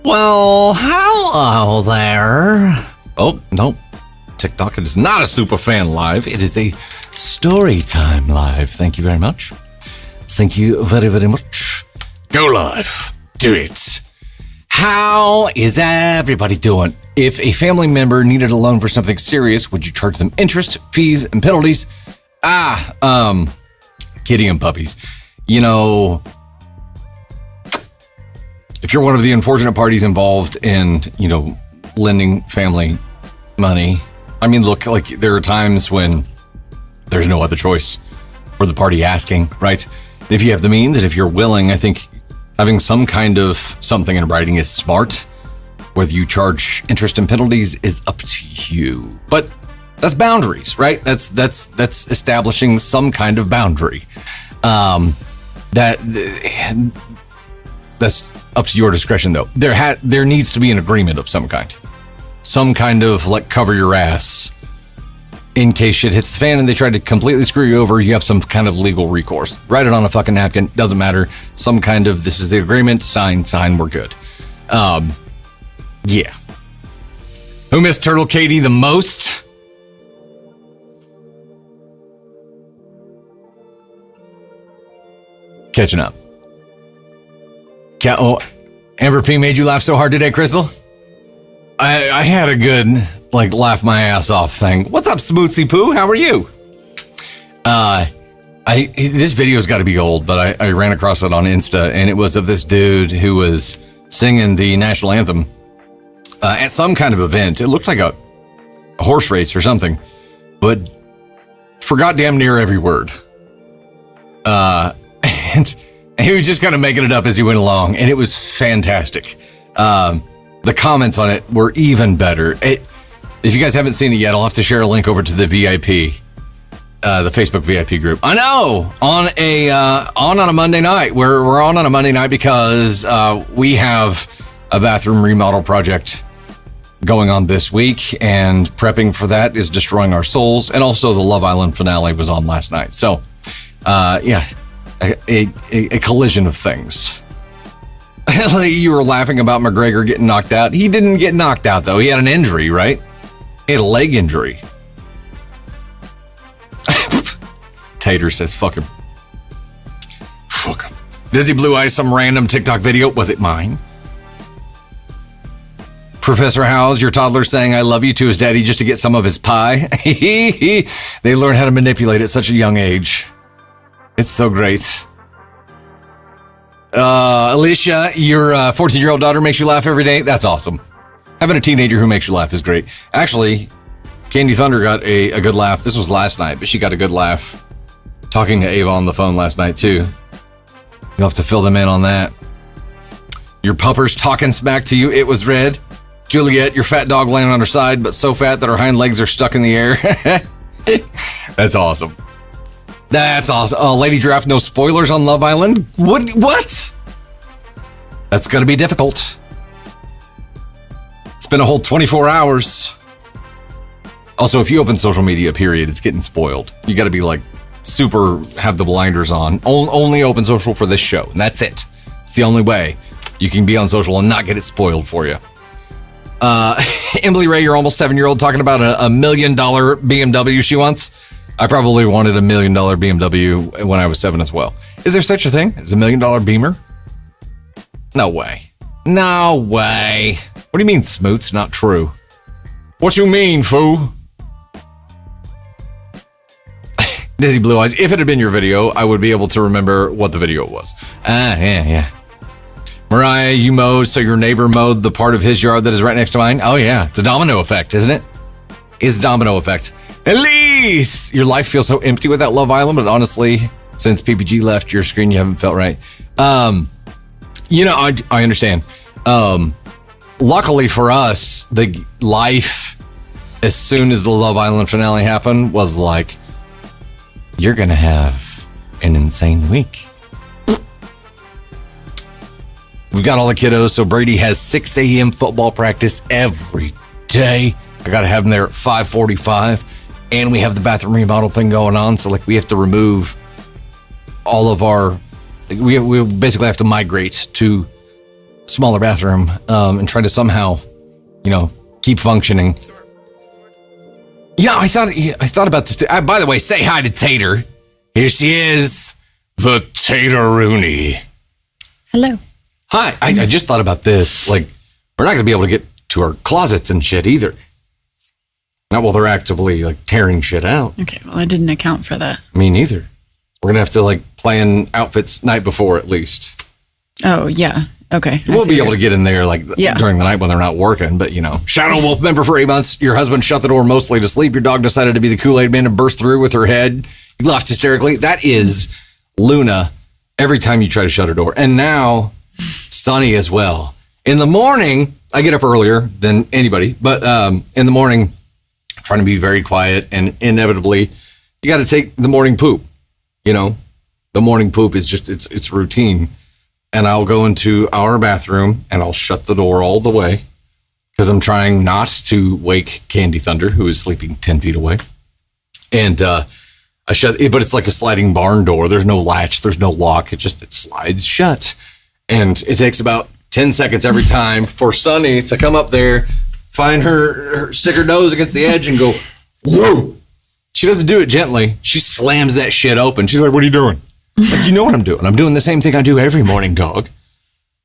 Well, hello there. Oh, no. TikTok, it is not a super fan live. It is a story time live. Thank you very much. Thank you very, very much. Go live. Do it. How is everybody doing? If a family member needed a loan for something serious, would you charge them interest, fees, and penalties? Kitty and puppies. You know, if you're one of the unfortunate parties involved in, lending family money, I mean, look, like there are times when there's no other choice for the party asking, right? And if you have the means and if you're willing, I think having some kind of something in writing is smart. Whether you charge interest and penalties is up to you. But that's boundaries, right? That's establishing some kind of boundary. That's up to your discretion, though. There needs to be an agreement of some kind. Some kind of like cover your ass in case shit hits the fan and they try to completely screw you over. You have some kind of legal recourse. Write it on a fucking napkin. Doesn't matter. Some kind of, this is the agreement. Sign. We're good. Yeah. Who missed Turtle Katie the most? Catching up. Amber P made you laugh so hard today, Crystal? I had a good, laugh my ass off thing. What's up, Smoothie Poo? How are you? This video's got to be old, but I ran across it on Insta, and it was of this dude who was singing the national anthem at some kind of event. It looked like a horse race or something, but forgot damn near every word. And he was just kind of making it up as he went along, and it was fantastic. The comments on it were even better. If you guys haven't seen it yet, I'll have to share a link over to the VIP, the Facebook VIP group. I know, on a Monday night. We're on a Monday night because we have a bathroom remodel project going on this week, and prepping for that is destroying our souls. And also the Love Island finale was on last night. So, yeah, a collision of things. You were laughing about McGregor getting knocked out. He didn't get knocked out, though. He had an injury, right? He had a leg injury. Tater says, fuck him. Fuck him. Dizzy Blue Eyes, some random TikTok video. Was it mine? Professor Howes, your toddler saying I love you to his daddy just to get some of his pie. They learn how to manipulate at such a young age. It's so great. Alicia, your 14-year-old daughter makes you laugh every day. That's awesome. Having a teenager who makes you laugh is great. Actually, Candy Thunder got a good laugh. This was last night, but she got a good laugh talking to Ava on the phone last night, too. You'll have to fill them in on that. Your pupper's talking smack to you. It was red. Juliet, your fat dog laying on her side, but so fat that her hind legs are stuck in the air. That's awesome. That's awesome. Lady Giraffe, no spoilers on Love Island? What? That's going to be difficult. It's been a whole 24 hours. Also, if you open social media, period, it's getting spoiled. You got to be super have the blinders on. Only open social for this show, and that's it. It's the only way you can be on social and not get it spoiled for you. Emily Ray, your almost 7-year-old, talking about a $1 million BMW she wants. I probably wanted a $1 million BMW when I was 7 as well. Is there such a thing as a $1 million Beamer? No way. No way. What do you mean, Smoots? Not true. What you mean, foo? Dizzy Blue Eyes, if it had been your video, I would be able to remember what the video was. Yeah. Mariah, you mowed, so your neighbor mowed the part of his yard that is right next to mine? Oh, yeah. It's a domino effect, isn't it? It's a domino effect. Elise! Your life feels so empty without Love Island, but honestly, since PPG left your screen, you haven't felt right. I understand. Luckily for us, the life, as soon as the Love Island finale happened, was like, you're going to have an insane week. We've got all the kiddos, so Brady has 6 a.m. football practice every day. I got to have him there at 5:45. And we have the bathroom remodel thing going on, so we have to remove all of our... We basically have to migrate to smaller bathroom and try to somehow, keep functioning. Yeah, I thought about this. By the way, say hi to Tater. Here she is, the Tater-Rooney. Hello. Hi. I just thought about this. Like, we're not going to be able to get to our closets and shit either. Not while they're actively, tearing shit out. Okay, well, I didn't account for that. Me neither. We're going to have to, plan outfits night before at least. Oh, yeah. Okay. We'll be able to get in there, during the night when they're not working. But, Shadow Wolf member for 8 months. Your husband shut the door mostly to sleep. Your dog decided to be the Kool-Aid man and burst through with her head. You laughed hysterically. That is Luna every time you try to shut her door. And now, Sunny as well. In the morning, I get up earlier than anybody. But in the morning, I'm trying to be very quiet. And inevitably, you got to take the morning poop. The morning poop is just, it's routine. And I'll go into our bathroom and I'll shut the door all the way because I'm trying not to wake Candy Thunder, who is sleeping 10 feet away. And I shut it, but it's like a sliding barn door. There's no latch, there's no lock. It slides shut. And it takes about 10 seconds every time for Sunny to come up there, find stick her nose against the edge and go, whoa. She doesn't do it gently. She slams that shit open. She's like, what are you doing? Like, you know what I'm doing. I'm doing the same thing I do every morning, dog.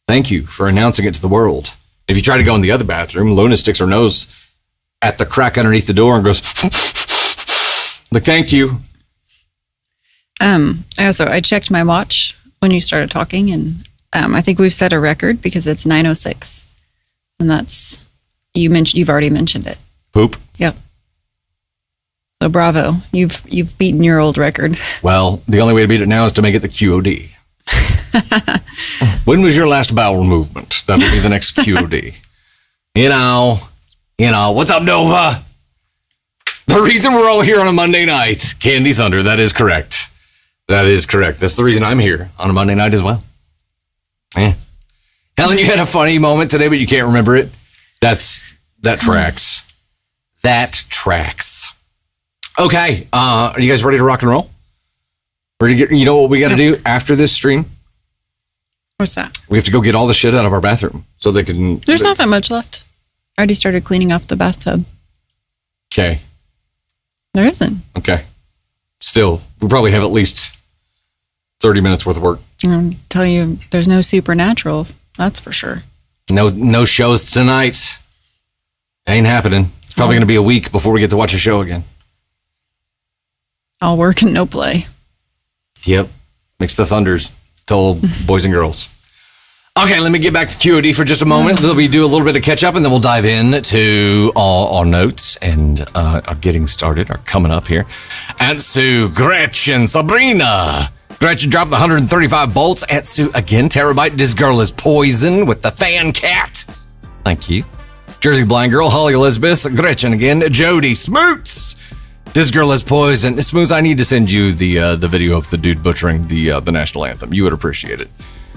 Thank you for announcing it to the world. If you try to go in the other bathroom, Luna sticks her nose at the crack underneath the door and goes, thank you. I checked my watch when you started talking, and I think we've set a record because it's 9:06, and that's you've already mentioned it. Poop. Yep. So bravo, you've beaten your old record. Well, the only way to beat it now is to make it the QOD. When was your last bowel movement? That will be the next QOD. What's up, Nova? The reason we're all here on a Monday night, Candy Thunder, that is correct. That's the reason I'm here on a Monday night as well. Yeah. Helen, you had a funny moment today, but you can't remember it. That tracks. That tracks. Okay, are you guys ready to rock and roll? Ready to get? You know what we got to do after this stream? What's that? We have to go get all the shit out of our bathroom so they can. There's not that much left. I already started cleaning off the bathtub. Okay. There isn't. Okay. Still, we probably have at least 30 minutes worth of work. I'll tell you, there's no Supernatural. That's for sure. No shows tonight. Ain't happening. It's probably going to be a week before we get to watch a show again. All work and no play. Yep. Mix the thunders. Told boys and girls. Okay, let me get back to QOD for just a moment. We do a little bit of catch up, and then we'll dive in to all our notes and our getting started, are coming up here. And Sue, Gretchen, Sabrina. Gretchen dropped 135 bolts. Aunt Sue again. Terabyte. This girl is poison with the fan cat. Thank you. Jersey Blind Girl, Holly Elizabeth, Gretchen again. Jody Smoots. This girl is poison. Smoots, I need to send you the video of the dude butchering the national anthem. You would appreciate it.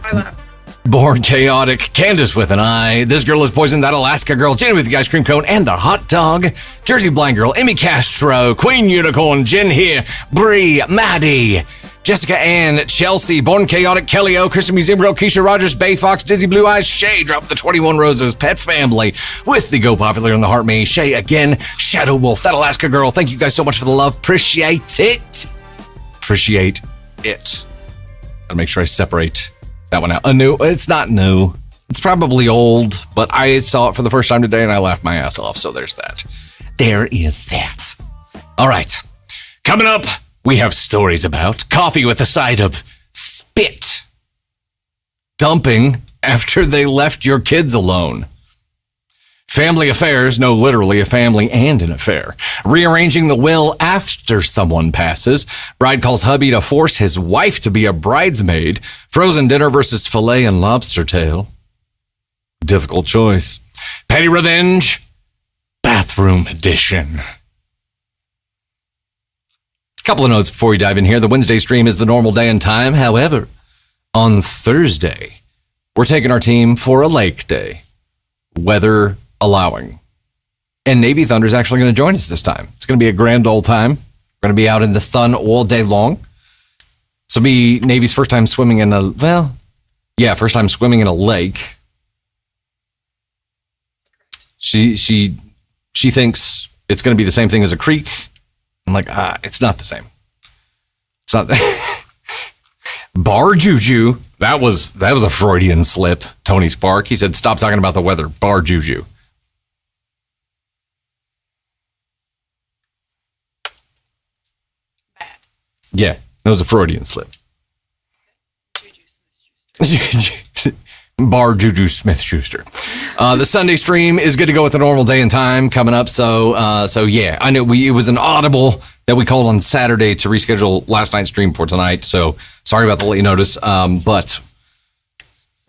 I laugh. Born Chaotic, Candace with an I, This Girl is Poison, That Alaska Girl, Jenny with the ice cream cone and the hot dog, Jersey Blind Girl, Emmy Castro, Queen Unicorn, Jen here, Bree, Maddie, Jessica Ann, Chelsea, Born Chaotic, Kelly O, Christian Museum Girl, Keisha Rogers, Bay Fox, Dizzy Blue Eyes, Shay, Drop the 21 Roses, Pet Family, with the Go Popular in the Heart Me, Shay again, Shadow Wolf, That Alaska Girl. Thank you guys so much for the love. Appreciate it. Gotta make sure I separate that one out. It's not new. It's probably old, but I saw it for the first time today and I laughed my ass off. So there's that. There is that. All right. Coming up, we have stories about coffee with a side of spit. Dumping after they left your kids alone. Family affairs, no, literally a family and an affair. Rearranging the will after someone passes. Bride calls hubby to force his wife to be a bridesmaid. Frozen dinner versus filet and lobster tail. Difficult choice. Petty revenge. Bathroom edition. A couple of notes before we dive in here. The Wednesday stream is the normal day and time. However, on Thursday, we're taking our team for a lake day. Weather allowing. And Navy Thunder is actually going to join us this time. It's going to be a grand old time. We're going to be out in the sun all day long. This will be Navy's first time swimming in first time swimming in a lake. She thinks it's going to be the same thing as a creek. I'm like, it's not the same. It's not that. Bar juju. That was a Freudian slip. Tony Spark. He said, stop talking about the weather. Bar juju. Bad. Yeah, that was a Freudian slip. Bar Juju Smith-Schuster. The Sunday stream is good to go with the normal day and time coming up. So yeah, I know it was an audible that we called on Saturday to reschedule last night's stream for tonight. So sorry about the late notice, but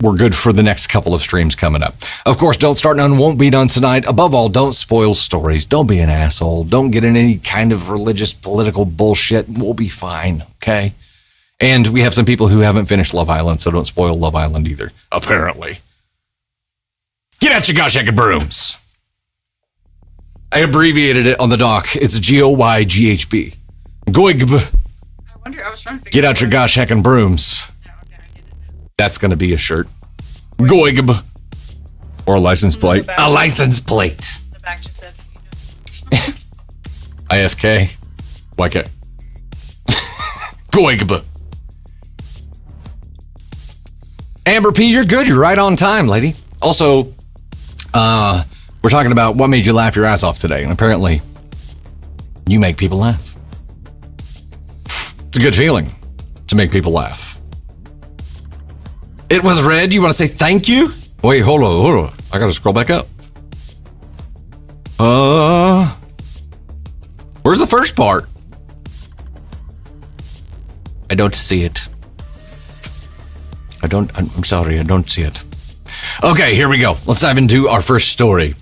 we're good for the next couple of streams coming up. Of course, Don't Start None won't be done tonight. Above all, don't spoil stories. Don't be an asshole. Don't get in any kind of religious, political bullshit. We'll be fine, okay? And we have some people who haven't finished Love Island, so don't spoil Love Island either, apparently. Get out your gosh heckin' brooms. I abbreviated it on the doc. It's GOYGHB. Goigb. I was trying to figure Get out your gosh heckin' brooms. Yeah, okay, I did it. That's going to be a shirt. Goigb. Or a license plate. A license plate. The back just says, if you know. IFK. YK. Goigb. Amber P, you're good. You're right on time, lady. Also, we're talking about what made you laugh your ass off today. And apparently, you make people laugh. It's a good feeling to make people laugh. It was red. You want to say thank you? Wait, hold on. I got to scroll back up. Where's the first part? I don't see it. I'm sorry, I don't see it. Okay, here we go. Let's dive into our first story.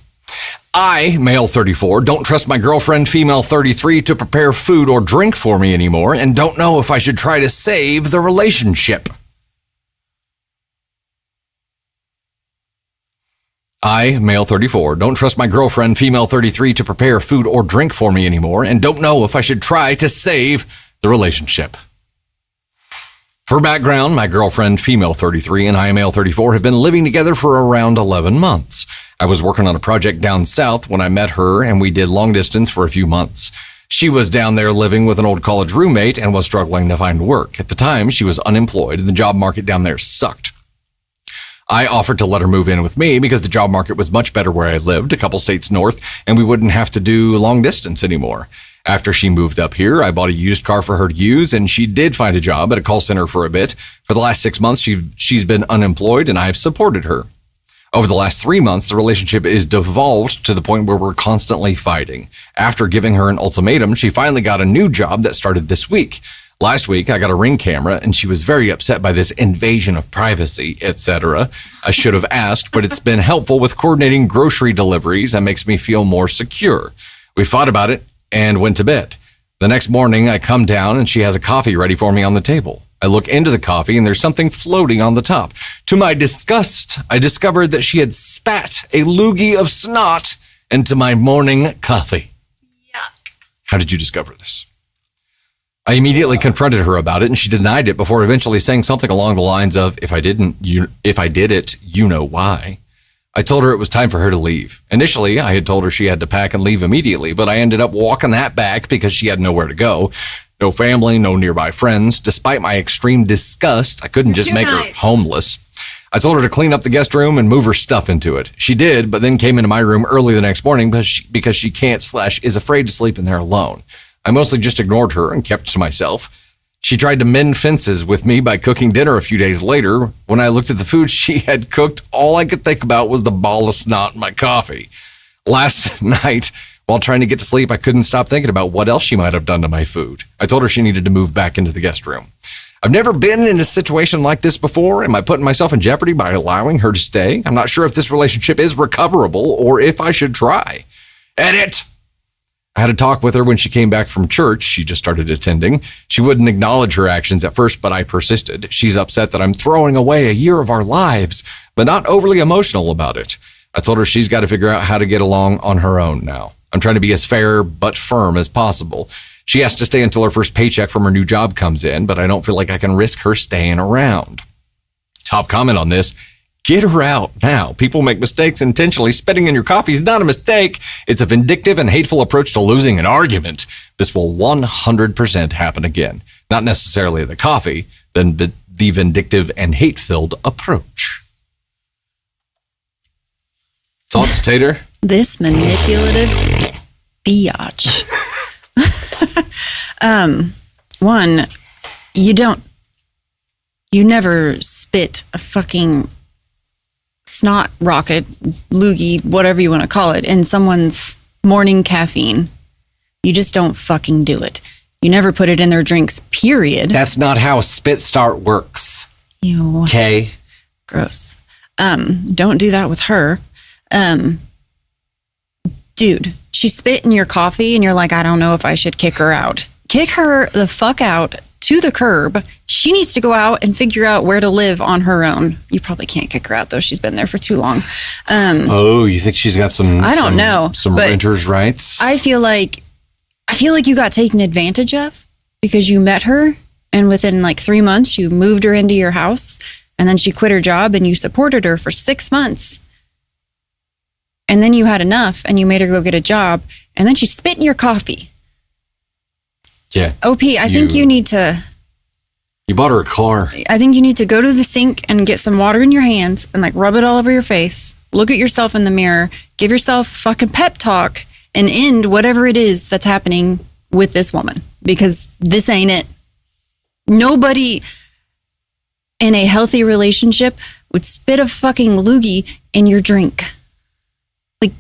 I, male 34, don't trust my girlfriend, female 33, to prepare food or drink for me anymore and don't know if I should try to save the relationship. I, male 34, don't trust my girlfriend, female 33, to prepare food or drink for me anymore and don't know if I should try to save the relationship. For background, my girlfriend, female 33, and I, male 34, have been living together for around 11 months. I was working on a project down south when I met her, and we did long distance for a few months. She was down there living with an old college roommate and was struggling to find work. At the time, she was unemployed, and the job market down there sucked. I offered to let her move in with me because the job market was much better where I lived, a couple states north, and we wouldn't have to do long distance anymore. After she moved up here, I bought a used car for her to use, and she did find a job at a call center for a bit. For the last 6 months, she's been unemployed, and I've supported her. Over the last 3 months, the relationship is devolved to the point where we're constantly fighting. After giving her an ultimatum, she finally got a new job that started this week. Last week, I got a Ring camera, and she was very upset by this invasion of privacy, etc. I should have asked, but it's been helpful with coordinating grocery deliveries and makes me feel more secure. We fought about it and went to bed. The next morning, I come down and she has a coffee ready for me on the table. I look into the coffee and there's something floating on the top. To my disgust, I discovered that she had spat a loogie of snot into my morning coffee. Yuck. How did you discover this? I immediately confronted her about it and she denied it before eventually saying something along the lines of, if I did it, you know why. I told her it was time for her to leave. Initially, I had told her she had to pack and leave immediately, but I ended up walking that back because she had nowhere to go. No family, no nearby friends. Despite my extreme disgust, I couldn't just make her homeless. I told her to clean up the guest room and move her stuff into it. She did, but then came into my room early the next morning because she can't / is afraid to sleep in there alone. I mostly just ignored her and kept to myself. She tried to mend fences with me by cooking dinner a few days later. When I looked at the food she had cooked, all I could think about was the ball of snot in my coffee. Last night, while trying to get to sleep, I couldn't stop thinking about what else she might have done to my food. I told her she needed to move back into the guest room. I've never been in a situation like this before. Am I putting myself in jeopardy by allowing her to stay? I'm not sure if this relationship is recoverable or if I should try. Edit! I had a talk with her when she came back from church. She just started attending. She wouldn't acknowledge her actions at first, but I persisted. She's upset that I'm throwing away a year of our lives, but not overly emotional about it. I told her she's got to figure out how to get along on her own now. I'm trying to be as fair but firm as possible. She has to stay until her first paycheck from her new job comes in, but I don't feel like I can risk her staying around. Top comment on this, Get her out now. People make mistakes intentionally. Spitting in your coffee is not a mistake. It's a vindictive and hateful approach to losing an argument. This will 100% happen again. Not necessarily the coffee, then the vindictive and hate-filled approach. Thoughts, Tater? This manipulative biatch. One, you never spit a fucking snot rocket, loogie, whatever you want to call it, in someone's morning caffeine. You just don't fucking do it. You never put it in their drinks, period. That's not how spit start works. Ew. Okay. Gross. Don't do that with her. Dude, she spit in your coffee and you're like, I don't know if I should kick her out. Kick her the fuck out to the curb. She needs to go out and figure out where to live on her own. You probably can't kick her out though. She's been there for too long. You think she's got some? I don't know. Some renter's rights. I feel like you got taken advantage of because you met her and within like 3 months you moved her into your house and then she quit her job and you supported her for 6 months. And then you had enough and you made her go get a job and then she spit in your coffee. Yeah. OP, I think you need to... You bought her a car. I think you need to go to the sink and get some water in your hands and like rub it all over your face. Look at yourself in the mirror. Give yourself a fucking pep talk and end whatever it is that's happening with this woman. Because this ain't it. Nobody in a healthy relationship would spit a fucking loogie in your drink. Like,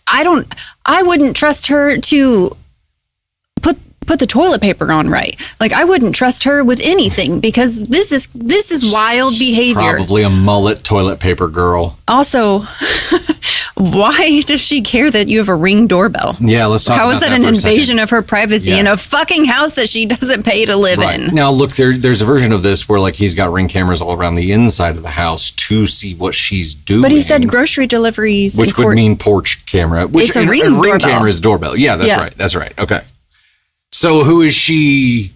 I wouldn't trust her to put the toilet paper on right. Like, I wouldn't trust her with anything because this is wild behavior. Probably a mullet toilet paper girl. Also, why does she care that you have a Ring doorbell? Yeah, let's talk about that. How is that an invasion of her privacy in a fucking house that she doesn't pay to live in? Now, look, there's a version of this where like he's got Ring cameras all around the inside of the house to see what she's doing. But he said grocery deliveries. Which would mean porch camera. Which it's a Ring doorbell. Ring camera is doorbell. Yeah, that's right. That's right. Okay. So who is she?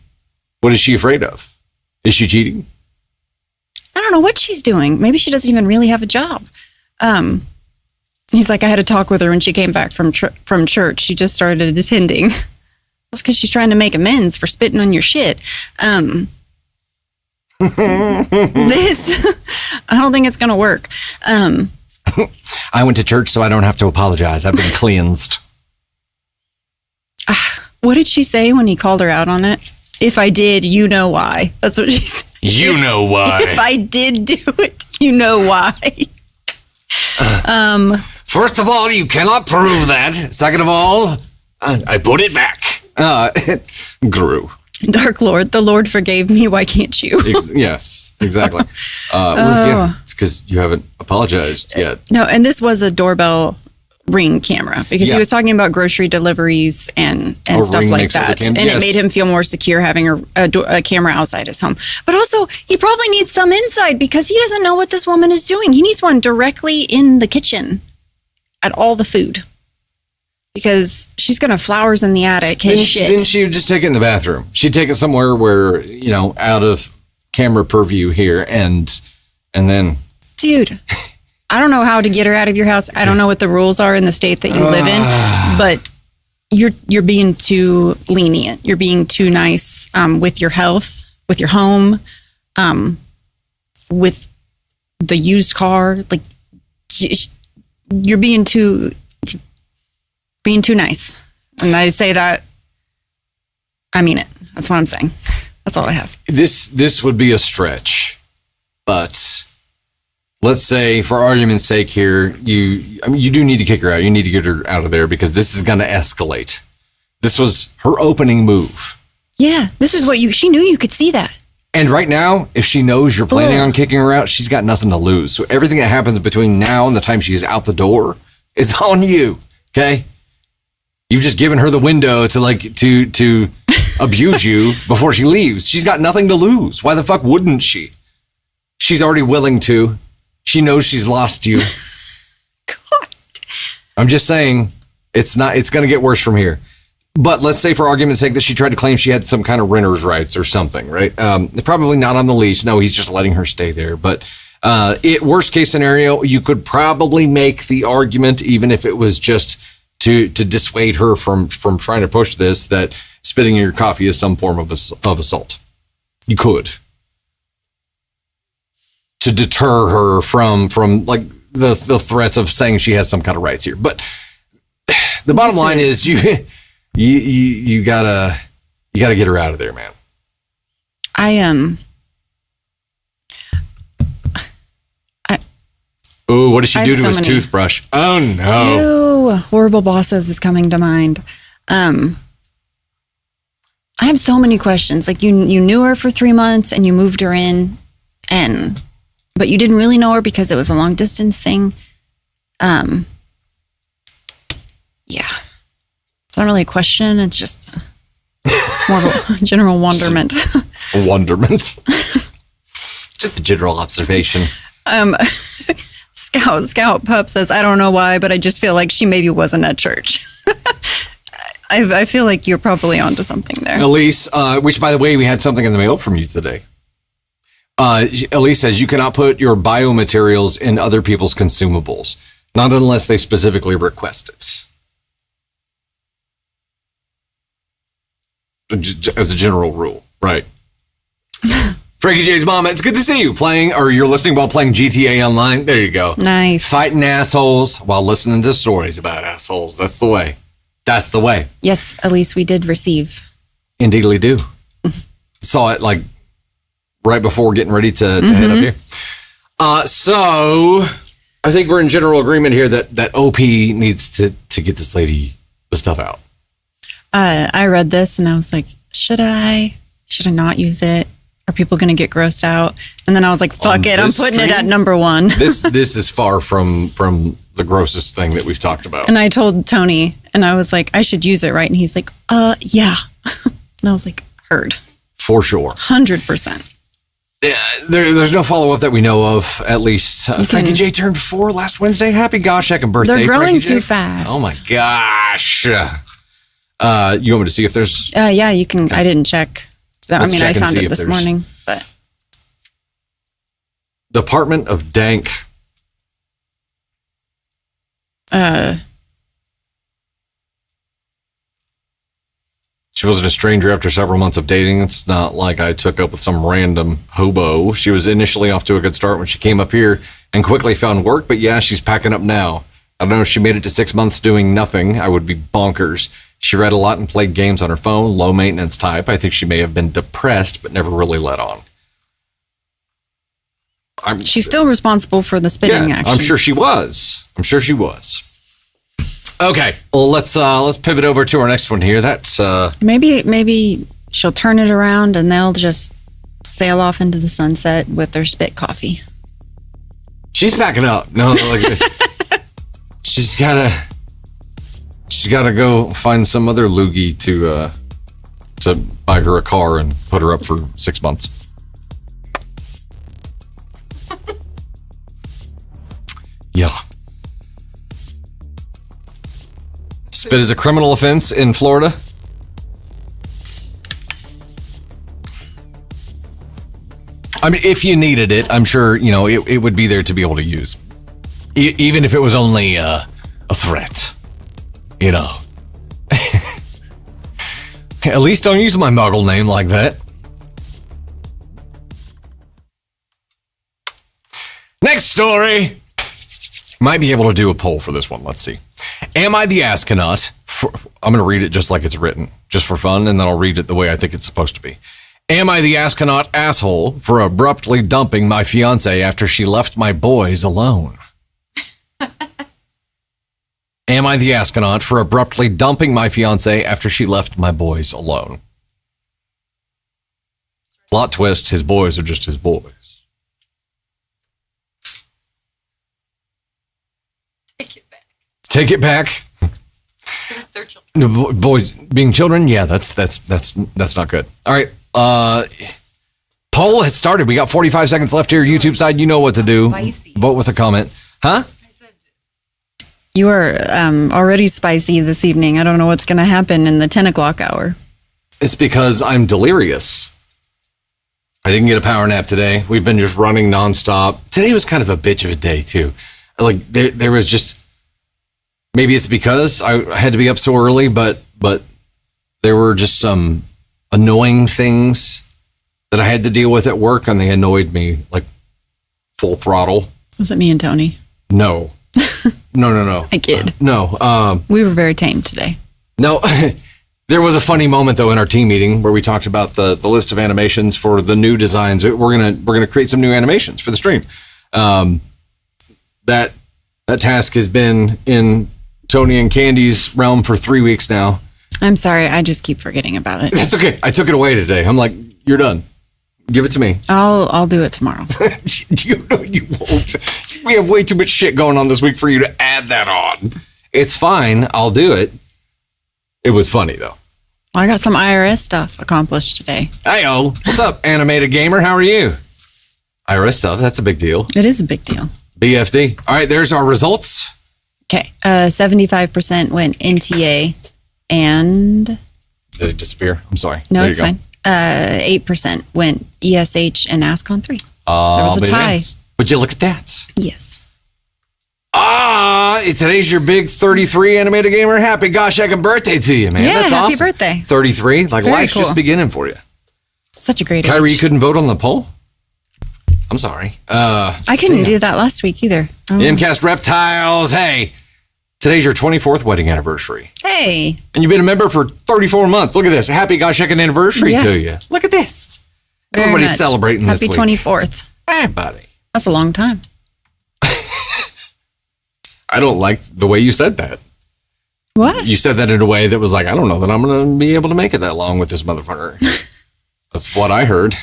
What is she afraid of? Is she cheating? I don't know what she's doing. Maybe she doesn't even really have a job. He's like, I had a talk with her when she came back from church. She just started attending. That's because she's trying to make amends for spitting on your shit. I don't think it's going to work. I went to church so I don't have to apologize. I've been cleansed. What did she say when he called her out on it? If I did, you know why. That's what she said. You know why. If I did do it, you know why. First of all, you cannot prove that. Second of all, I put it back. Grew. Dark Lord, the Lord forgave me. Why can't you? Yes, exactly. Yeah, it's because you haven't apologized yet. No, and this was a doorbell Ring camera because he was talking about grocery deliveries and stuff like that. And it made him feel more secure having a camera outside his home. But also, he probably needs some inside because he doesn't know what this woman is doing. He needs one directly in the kitchen at all the food. Because she's going to flowers in the attic, shit. Then she would just take it in the bathroom. She'd take it somewhere where, out of camera purview here and then... Dude... I don't know how to get her out of your house. I don't know what the rules are in the state that you live in, but you're being too lenient. You're being too nice with your health, with your home, with the used car. Like you're being too nice. And I say that, I mean it. That's what I'm saying. That's all I have. This would be a stretch, but... Let's say, for argument's sake here, you do need to kick her out. You need to get her out of there because this is going to escalate. This was her opening move. Yeah, this is what she knew you could see that. And right now, if she knows you're planning on kicking her out, she's got nothing to lose. So everything that happens between now and the time she's out the door is on you. Okay? You've just given her the window to abuse you before she leaves. She's got nothing to lose. Why the fuck wouldn't she? She's already willing to. She knows she's lost you. God. I'm just saying it's going to get worse from here. But let's say for argument's sake that she tried to claim she had some kind of renter's rights or something, right? Probably not on the lease. No, he's just letting her stay there. But Worst case scenario, you could probably make the argument, even if it was just to dissuade her from trying to push this, that spitting in your coffee is some form of assault. You could. To deter her from like the threats of saying she has some kind of rights here. But the bottom line is you gotta get her out of there, man. Oh, what did she do to his toothbrush? Oh no. Ew, horrible bosses is coming to mind. I have so many questions. Like you knew her for 3 months and you moved her in, but you didn't really know her because it was a long distance thing. Yeah. It's not really a question. It's just more of a general wonderment. Wonderment. Just a general observation. Scout Pup says, I don't know why, but I just feel like she maybe wasn't at church. I feel like you're probably onto something there. Elise, which by the way, we had something in the mail from you today. Elise says you cannot put your biomaterials in other people's consumables, not unless they specifically request it. As a general rule, right? Frankie J's mom, it's good to see you you're listening while playing GTA Online. There you go. Nice. Fighting assholes while listening to stories about assholes. That's the way. That's the way. Yes, at least we did receive. Indeedly do. Saw it like right before getting ready to head up here. So I think we're in general agreement here that OP needs to get this lady the stuff out. I read this and I was like, should I not use it? Are people going to get grossed out? And then I was like, fuck it. I'm putting it at number 1. This is far from the grossest thing that we've talked about. And I told Tony and I was like, I should use it, right? And he's like, yeah. And I was like, heard. For sure. 100%. Yeah, there's no follow-up that we know of, at least. Frankie J turned 4 last Wednesday. Happy gosh-heckin' birthday, They're growing Frankie too J. fast. Oh my gosh. You want me to see if there's... Yeah, you can. Okay. I didn't check. I found it this morning, but... Department of Dank. She wasn't a stranger after several months of dating. It's not like I took up with some random hobo. She was initially off to a good start when she came up here and quickly found work, but yeah, she's packing up now. I don't know if she made it to 6 months doing nothing. I would be bonkers. She read a lot and played games on her phone, low maintenance type. I think she may have been depressed, but never really let on. She's still responsible for the spitting action. I'm sure she was. Okay, well, let's pivot over to our next one here. That's maybe she'll turn it around and they'll just sail off into the sunset with their spit coffee. She's backing up. No, like, she's gotta go find some other loogie to buy her a car and put her up for 6 months. Yeah. Spit is a criminal offense in Florida. I mean, if you needed it, I'm sure, it would be there to be able to use. Even if it was only a threat, At least don't use my muggle name like that. Next story. Might be able to do a poll for this one. Let's see. Am I the astronaut? I'm going to read it just like it's written, just for fun, and then I'll read it the way I think it's supposed to be. Am I the astronaut asshole for abruptly dumping my fiance after she left my boys alone? Am I the astronaut for abruptly dumping my fiance after she left my boys alone? Plot twist, his boys are just his boys. Take it back. They're children. Boys being children, yeah, that's not good. All right, poll has started. We got 45 seconds left here. YouTube side, you know what to do. Spicy. Vote with a comment, huh? You are already spicy this evening. I don't know what's going to happen in the 10 o'clock hour. It's because I'm delirious. I didn't get a power nap today. We've been just running nonstop. Today was kind of a bitch of a day too. Like there was just, maybe it's because I had to be up so early, but there were just some annoying things that I had to deal with at work, and they annoyed me like full throttle. Was it me and Tony? No. No. I kid. No. We were very tame today. No. There was a funny moment though in our team meeting where we talked about the list of animations for the new designs. We're gonna create some new animations for the stream. That task has been in Tony and Candy's realm for 3 weeks now. I'm sorry, I just keep forgetting about it. That's okay. I took it away today. I'm like, you're done. Give it to me. I'll do it tomorrow. You know you won't. We have way too much shit going on this week for you to add that on. It's fine. I'll do it. It was funny though. I got some IRS stuff accomplished today. Hey-o. What's up, animated gamer? How are you? IRS stuff. That's a big deal. It is a big deal. BFD. All right, there's our results. Okay. 75% went NTA and... Did it disappear? I'm sorry. No, There it's you go. fine. 8% went ESH and ASCON 3. There was a tie. Would you look at that? Yes. Today's your big 33 animated gamer. Happy gosh heck birthday to you, man. Yeah, That's happy awesome. birthday. 33. Like Very life's cool. just beginning for you. Such a great Kyrie, you age. couldn't vote on the poll? I'm sorry. I couldn't do that last week either. MCAST Reptiles. Hey, today's your 24th wedding anniversary. Hey. And you've been a member for 34 months. Look at this. Happy gosh heck anniversary Yeah. to you. Look at this. Very Everybody's much. celebrating Happy this week. 24th. Hey, buddy. That's a long time. I don't like the way you said that. What? You said that in a way that was like, I don't know that I'm going to be able to make it that long with this motherfucker. That's what I heard.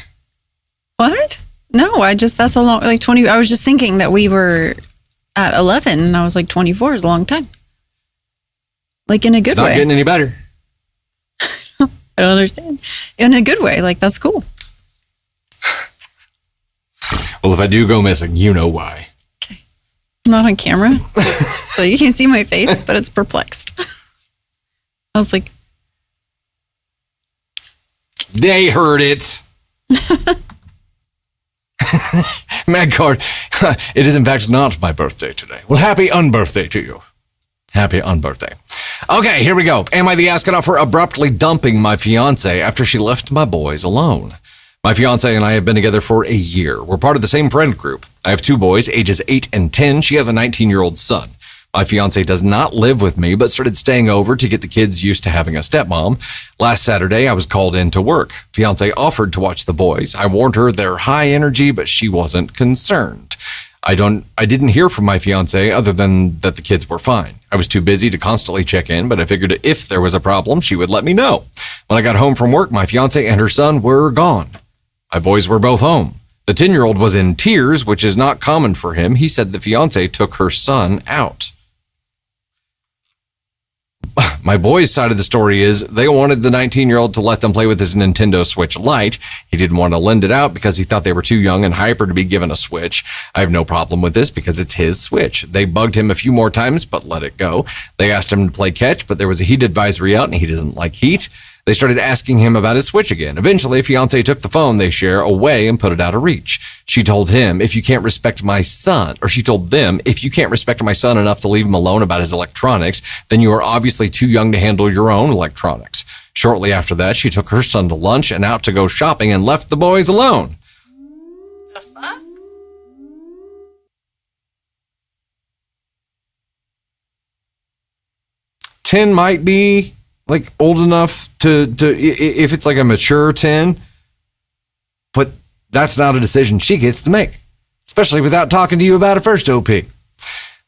What? No, that's a long, like 20. I was just thinking that we were at 11 and I was like 24 is a long time. Like in a good It's not way. getting any better. I don't understand. In a good way. Like that's cool. Well, if I do go missing, you know why. I'm not on camera, so you can't see my face, but it's perplexed. I was like, They heard it. Mad Card, it is in fact not my birthday today. Well, happy unbirthday to you. Happy unbirthday. Okay, here we go. Am I the astronaut for abruptly dumping my fiance after she left my boys alone? My fiance and I have been together for a year. We're part of the same friend group. I have two boys, ages 8 and 10. She has a 19-year-old son. My fiance does not live with me, but started staying over to get the kids used to having a stepmom. Last Saturday, I was called in to work. Fiance offered to watch the boys. I warned her they're high energy, but she wasn't concerned. I didn't hear from my fiance other than that the kids were fine. I was too busy to constantly check in, but I figured if there was a problem, she would let me know. When I got home from work, my fiance and her son were gone. My boys were both home. The 10-year-old was in tears, which is not common for him. He said the fiance took her son out. My boys' side of the story is they wanted the 19-year-old to let them play with his Nintendo Switch Lite. He didn't want to lend it out because he thought they were too young and hyper to be given a Switch. I have no problem with this because it's his Switch. They bugged him a few more times, but let it go. They asked him to play catch, but there was a heat advisory out and he doesn't like heat. They started asking him about his Switch again. Eventually, fiance took the phone they share away and put it out of reach. She told him, if you can't respect my son, or she told them, if you can't respect my son enough to leave him alone about his electronics, then you are obviously too young to handle your own electronics. Shortly after that, she took her son to lunch and out to go shopping and left the boys alone. the fuck? Ten might be like old enough to if it's like a mature 10, but that's not a decision she gets to make, especially without talking to you about it first, OP.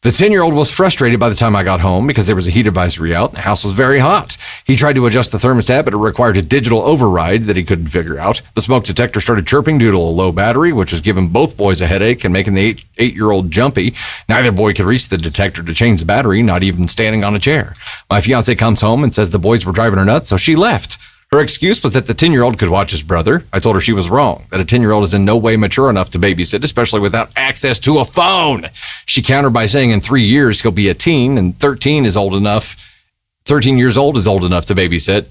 The 10-year-old was frustrated by the time I got home because there was a heat advisory out. The house was very hot. He tried to adjust the thermostat, but it required a digital override that he couldn't figure out. The smoke detector started chirping due to a low battery, which was giving both boys a headache and making the 8-year-old jumpy. Neither boy could reach the detector to change the battery, not even standing on a chair. My fiance comes home and says the boys were driving her nuts, so she left. Her excuse was that the 10-year-old could watch his brother. I told her she was wrong, that a 10-year-old is in no way mature enough to babysit, especially without access to a phone. She countered by saying in 3 years he'll be a teen, and 13 years old is old enough to babysit.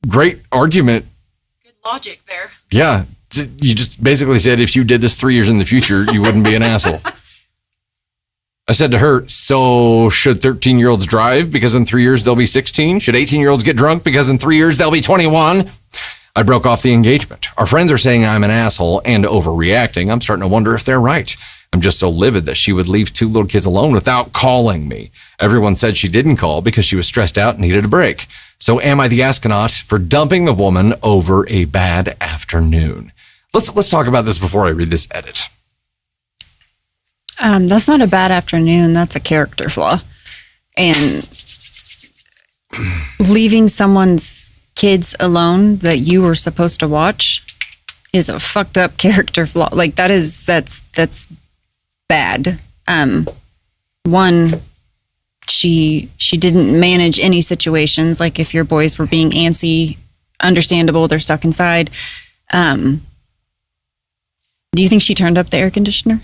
Great argument. Good logic there. Yeah. You just basically said if you did this 3 years in the future, you wouldn't be an asshole. I said to her, so should 13-year-olds drive because in 3 years they'll be 16? Should 18-year-olds get drunk because in 3 years they'll be 21? I broke off the engagement. Our friends are saying I'm an asshole and overreacting. I'm starting to wonder if they're right. I'm just so livid that she would leave 2 little kids alone without calling me. Everyone said she didn't call because she was stressed out and needed a break. So am I the astronaut for dumping the woman over a bad afternoon? Let's talk about this before I read this edit. That's not a bad afternoon. That's a character flaw. And leaving someone's kids alone that you were supposed to watch is a fucked up character flaw. Like that's bad. One, she didn't manage any situations. Like if your boys were being antsy, understandable, they're stuck inside. Do you think she turned up the air conditioner?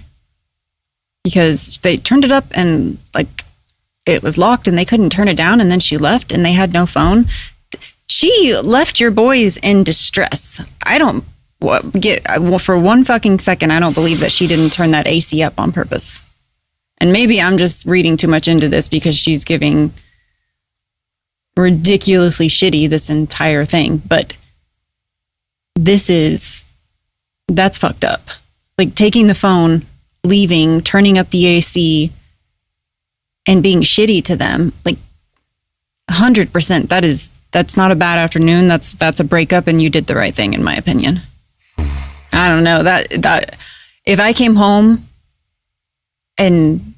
Because they turned it up and like it was locked and they couldn't turn it down, and then she left and they had no phone. She left your boys in distress. For one fucking second, I don't believe that she didn't turn that AC up on purpose. And maybe I'm just reading too much into this because she's giving ridiculously shitty this entire thing. But that's fucked up. Like taking the phone, leaving, turning up the AC, and being shitty to them. Like 100%. That's not a bad afternoon. That's a breakup, and you did the right thing, in my opinion. I don't know that if I came home and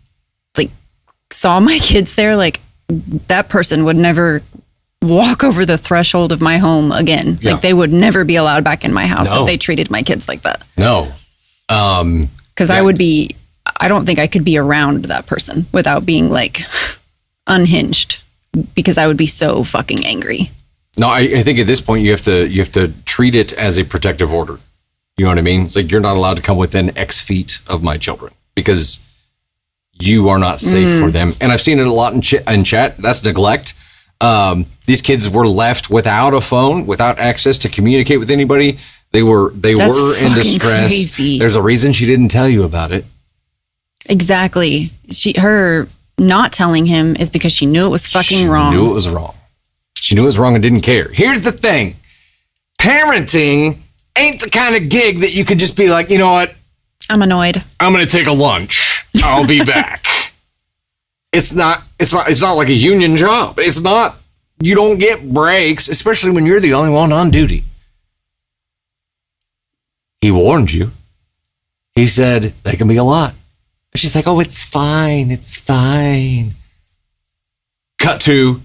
like saw my kids there, like that person would never walk over the threshold of my home again. Yeah. Like they would never be allowed back in my house No. if they treated my kids like that. No. Because I don't think I could be around that person without being like unhinged, because I would be so fucking angry. No, I think at this point you have to treat it as a protective order. You know what I mean? It's like you're not allowed to come within X feet of my children because you are not safe for them. And I've seen it a lot in chat. That's neglect. These kids were left without a phone, without access to communicate with anybody. They were in distress. Crazy. There's a reason she didn't tell you about it. Exactly. Her not telling him is because she knew it was fucking wrong. She knew it was wrong. She knew it was wrong and didn't care. Here's the thing. Parenting ain't the kind of gig that you could just be like, you know what? I'm annoyed. I'm going to take a lunch. I'll be back. It's not like a union job. It's not. You don't get breaks, especially when you're the only one on duty. He warned you. He said, they can be a lot. She's like, oh, it's fine. It's fine. Cut to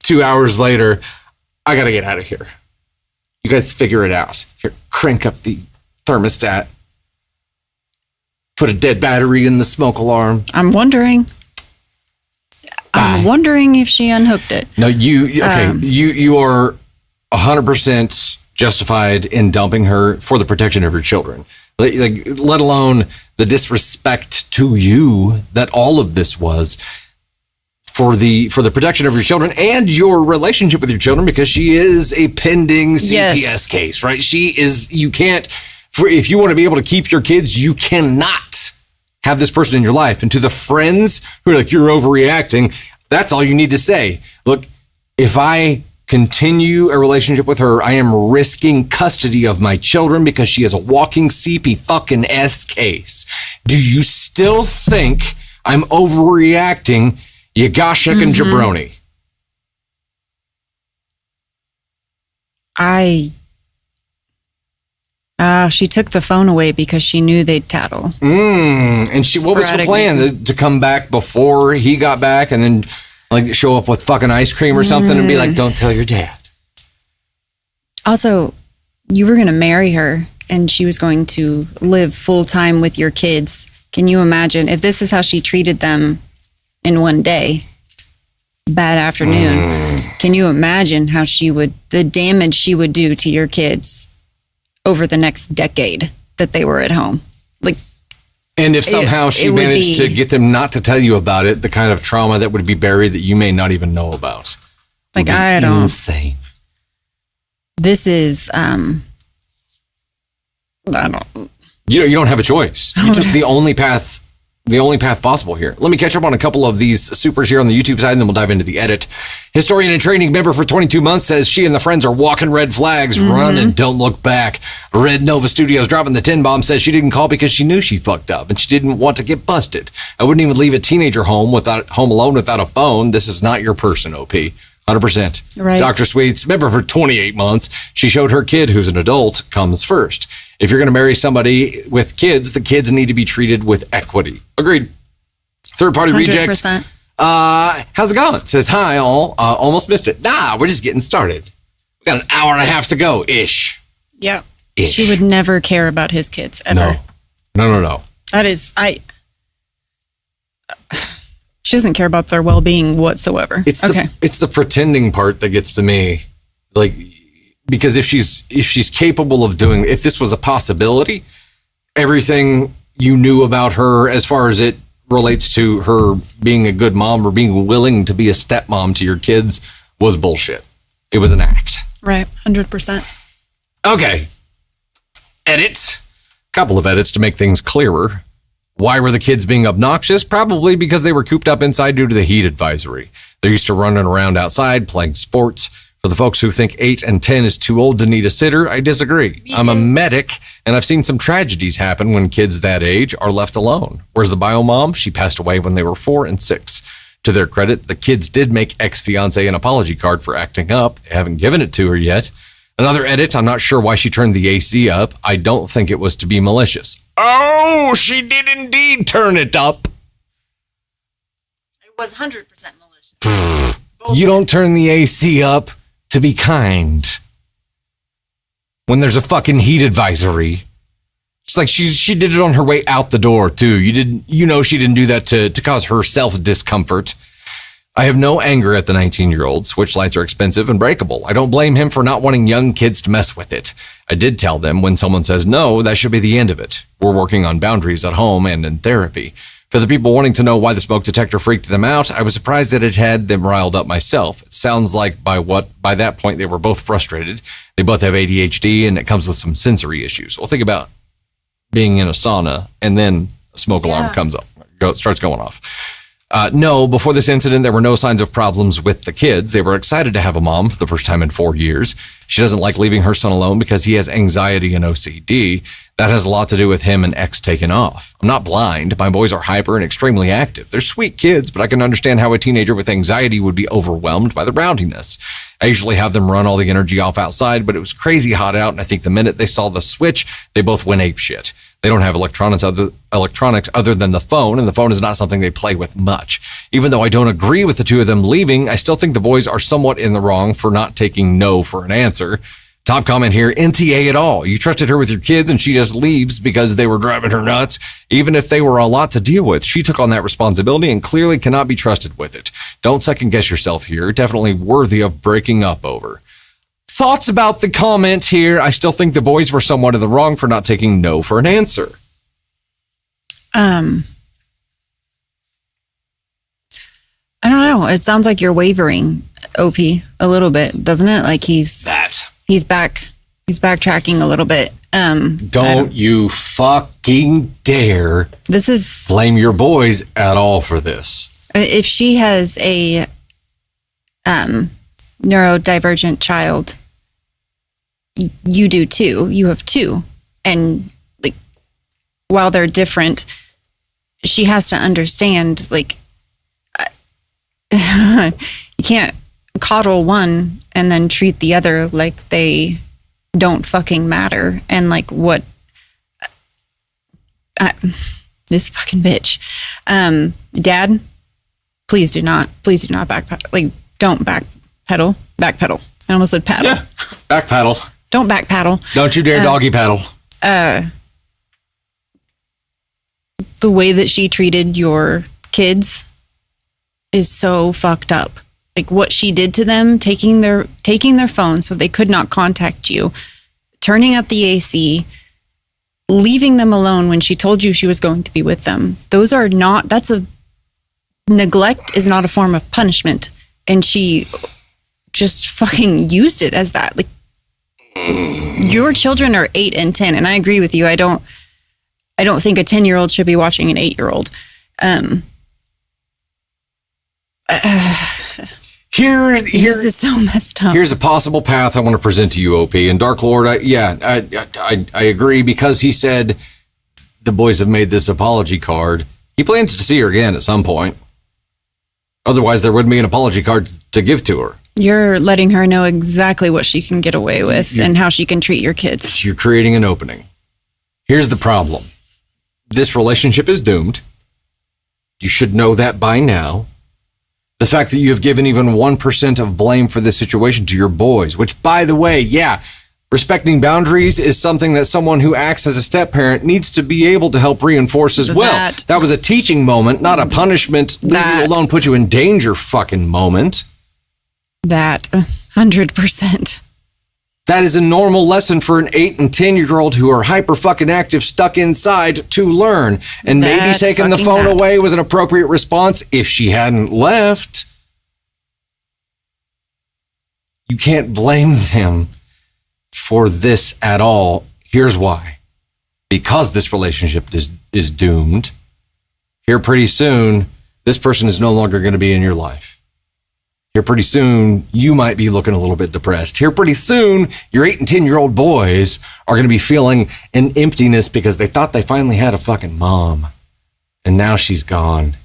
2 hours later. I got to get out of here. You guys figure it out. Here, crank up the thermostat. Put a dead battery in the smoke alarm. I'm wondering if she unhooked it. No, you are 100% justified in dumping her for the protection of your children. Like, let alone the disrespect to you that all of this was for the protection of your children and your relationship with your children, because she is a pending CPS case, right? She is. You can't. If you want to be able to keep your kids, you cannot have this person in your life. And to the friends who are like, you're overreacting, that's all you need to say. Look, if I continue a relationship with her, I am risking custody of my children because she is a walking CP-fucking-S case. Do you still think I'm overreacting, you goshek and jabroni? She took the phone away because she knew they'd tattle. And what was her plan? To come back before he got back and then like show up with fucking ice cream or something and be like, don't tell your dad. Also, you were going to marry her and she was going to live full time with your kids. Can you imagine if this is how she treated them in one day? Bad afternoon. Can you imagine how the damage she would do to your kids over the next decade that they were at home? Like, and if somehow she managed to get them not to tell you about it, the kind of trauma that would be buried that you may not even know about. Like, I don't. Insane. This is I don't. You don't have a choice. You took the only path possible here. Let me catch up on a couple of these supers here on the YouTube side, and then we'll dive into the edit. Historian in training, member for 22 months, says she and the friends are walking red flags. Run and don't look back. Red Nova Studios dropping the 10 bomb, says she didn't call because she knew she fucked up and she didn't want to get busted. I wouldn't even leave a teenager home alone without a phone. This is not your person, OP. 100%. Right. Dr. Sweets, member for 28 months, she showed her kid, who's an adult, comes first. If you're going to marry somebody with kids, the kids need to be treated with equity. Agreed. Third-party reject. 100%. How's it going? Says, hi, all. Almost missed it. Nah, we're just getting started. We got an hour and a half to go, ish. Yeah. Ish. She would never care about his kids, ever. No. That is, she doesn't care about their well-being whatsoever. It's the pretending part that gets to me. Like, because if she's capable of doing, if this was a possibility, everything you knew about her as far as it relates to her being a good mom or being willing to be a stepmom to your kids was bullshit. It was an act. Right. 100%. Okay. Edit. Couple of edits to make things clearer. Why were the kids being obnoxious? Probably because they were cooped up inside due to the heat advisory. They're used to running around outside, playing sports. For the folks who think 8 and 10 is too old to need a sitter, I disagree. I'm a medic, and I've seen some tragedies happen when kids that age are left alone. Where's the bio mom? She passed away when they were 4 and 6. To their credit, the kids did make ex-fiance an apology card for acting up. They haven't given it to her yet. Another edit, I'm not sure why she turned the AC up. I don't think it was to be malicious. Oh, she did indeed turn it up. It was 100% malicious. You don't turn the AC up to be kind when there's a fucking heat advisory. It's like she did it on her way out the door too. She didn't do that to cause herself discomfort. I have no anger at the 19-year-old. Switch lights are expensive and breakable. I don't blame him for not wanting young kids to mess with it. I did tell them when someone says no, that should be the end of it. We're working on boundaries at home and in therapy. For the people wanting to know why the smoke detector freaked them out, I was surprised that it had them riled up myself. It sounds like by that point they were both frustrated. They both have ADHD and it comes with some sensory issues. Well, think about being in a sauna and then a smoke alarm starts going off. No, before this incident, there were no signs of problems with the kids. They were excited to have a mom for the first time in 4 years. She doesn't like leaving her son alone because he has anxiety and OCD. That has a lot to do with him and X taking off. I'm not blind. My boys are hyper and extremely active. They're sweet kids, but I can understand how a teenager with anxiety would be overwhelmed by the rowdiness. I usually have them run all the energy off outside, but it was crazy hot out, and I think the minute they saw the switch, they both went apeshit. They don't have electronics other than the phone, and the phone is not something they play with much. Even though I don't agree with the two of them leaving, I still think the boys are somewhat in the wrong for not taking no for an answer. Top comment here, NTA at all. You trusted her with your kids and she just leaves because they were driving her nuts. Even if they were a lot to deal with, she took on that responsibility and clearly cannot be trusted with it. Don't second guess yourself here. Definitely worthy of breaking up over. Thoughts about the comment here? I still think the boys were somewhat in the wrong for not taking no for an answer. I don't know. It sounds like you're wavering, OP, a little bit, doesn't it? Like he's backtracking a little bit. Don't you fucking dare blame your boys at all for this. If she has a neurodivergent child, you do too. You have two. And like, while they're different, she has to understand, like, you can't coddle one and then treat the other like they don't fucking matter. And like what this fucking bitch, dad, please do not backpedal. Like, don't backpedal. I almost said paddle. Yeah, backpedal. Don't backpedal. Don't you dare doggy paddle. The way that she treated your kids is so fucked up. Like what she did to them, taking their phone so they could not contact you, turning up the AC, leaving them alone when she told you she was going to be with them. Neglect is not a form of punishment. And she just fucking used it as that. Like, Your children are 8 and 10, and I agree with you. I don't think a 10-year-old should be watching an 8-year-old. This is so messed up. Here's a possible path I want to present to you, OP. And Dark Lord, I agree, because he said the boys have made this apology card. He plans to see her again at some point. Otherwise, there wouldn't be an apology card to give to her. You're letting her know exactly what she can get away with and how she can treat your kids. You're creating an opening. Here's the problem. This relationship is doomed. You should know that by now. The fact that you have given even 1% of blame for this situation to your boys, which, by the way, respecting boundaries is something that someone who acts as a step-parent needs to be able to help reinforce as well. That was a teaching moment, not a punishment, leave you alone, put you in danger fucking moment. That 100%. That is a normal lesson for an 8 and 10-year-old who are hyper fucking active, stuck inside, to learn. And maybe taking the phone away was an appropriate response if she hadn't left. You can't blame them for this at all. Here's why. Because this relationship is doomed. Here pretty soon, this person is no longer going to be in your life. Here pretty soon, you might be looking a little bit depressed. Here pretty soon, your 8 and 10-year-old boys are going to be feeling an emptiness because they thought they finally had a fucking mom. And now she's gone.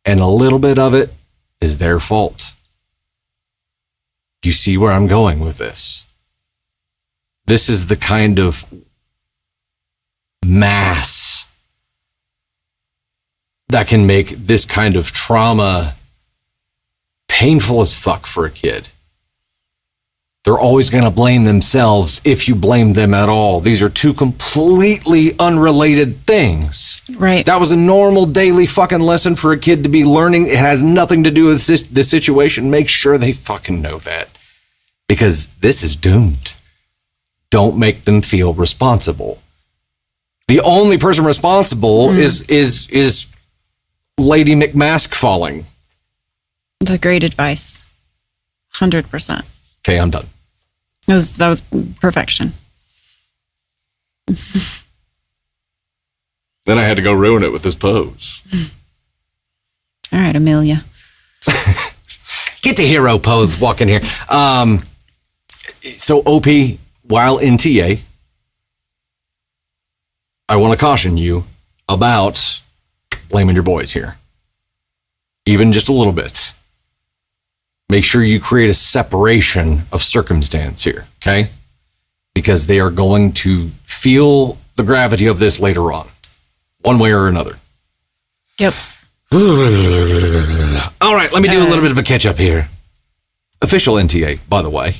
And a little bit of it is their fault. You see where I'm going with this? This is the kind of mass that can make this kind of trauma painful as fuck for a kid. They're always going to blame themselves if you blame them at all. These are two completely unrelated things. Right. That was a normal daily fucking lesson for a kid to be learning. It has nothing to do with this situation. Make sure they fucking know that. Because this is doomed. Don't make them feel responsible. The only person responsible is Lady McMask falling. That's great advice. 100%. Okay, I'm done. That was perfection. Then I had to go ruin it with this pose. All right, Amelia. Get the hero pose, walk in here. So OP, while in TA, I want to caution you about blaming your boys here. Even just a little bit. Make sure you create a separation of circumstance here, okay? Because they are going to feel the gravity of this later on, one way or another. Yep. All right, let me do a little bit of a catch up here. Official NTA, by the way.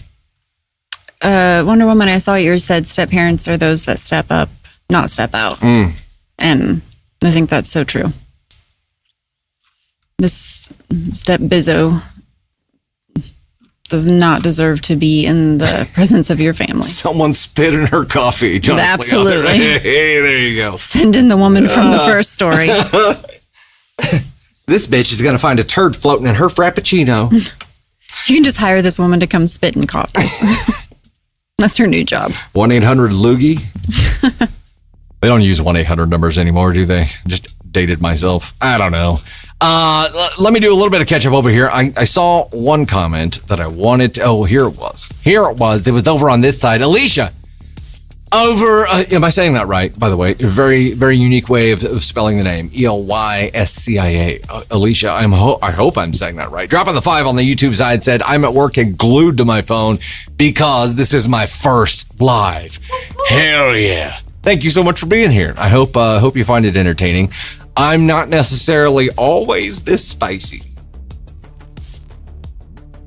Wonder Woman, I saw yours said step parents are those that step up, not step out. And I think that's so true. This step bizzo does not deserve to be in the presence of your family. Someone spit in her coffee. Absolutely. Hey, there you go. Send in the woman from the first story. This bitch is going to find a turd floating in her frappuccino. You can just hire this woman to come spit in coffees. That's her new job. 1-800-Loogie. They don't use 1-800 numbers anymore, do they? Just dated myself. I don't know. Let me do a little bit of catch up over here. I saw one comment that I wanted to. Oh, here it was. It was over on this side. Alicia. Am I saying that right, by the way? A very, very unique way of spelling the name. Elyscia. Alicia, I hope I'm saying that right. Dropping the 5 on the YouTube side said, I'm at work and glued to my phone because this is my first live. Hell yeah. Thank you so much for being here. I hope you find it entertaining. I'm not necessarily always this spicy.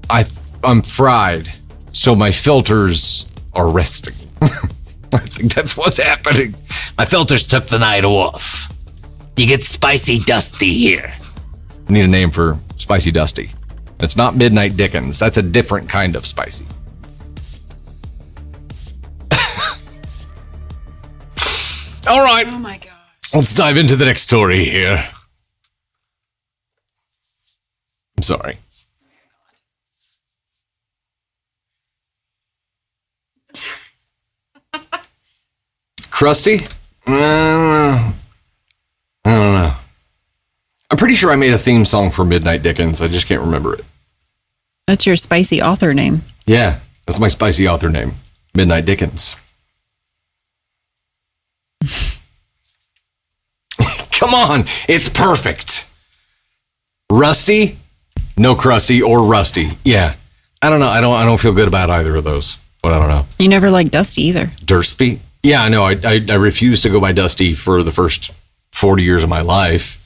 I'm fried, so my filters are resting. I think that's what's happening. My filters took the night off. You get spicy dusty here. I need a name for spicy dusty. It's not Midnight Dickens. That's a different kind of spicy. All right. Oh my gosh. Let's dive into the next story here. I'm sorry. Crusty? I don't know. I'm pretty sure I made a theme song for Midnight Dickens. I just can't remember it. That's your spicy author name. Yeah, that's my spicy author name, Midnight Dickens. Come on, it's perfect. Rusty? No crusty or rusty. Yeah. I don't know. I don't feel good about either of those, but I don't know. You never liked Dusty either. Dursty? Yeah, I know. I refused to go by Dusty for the first 40 years of my life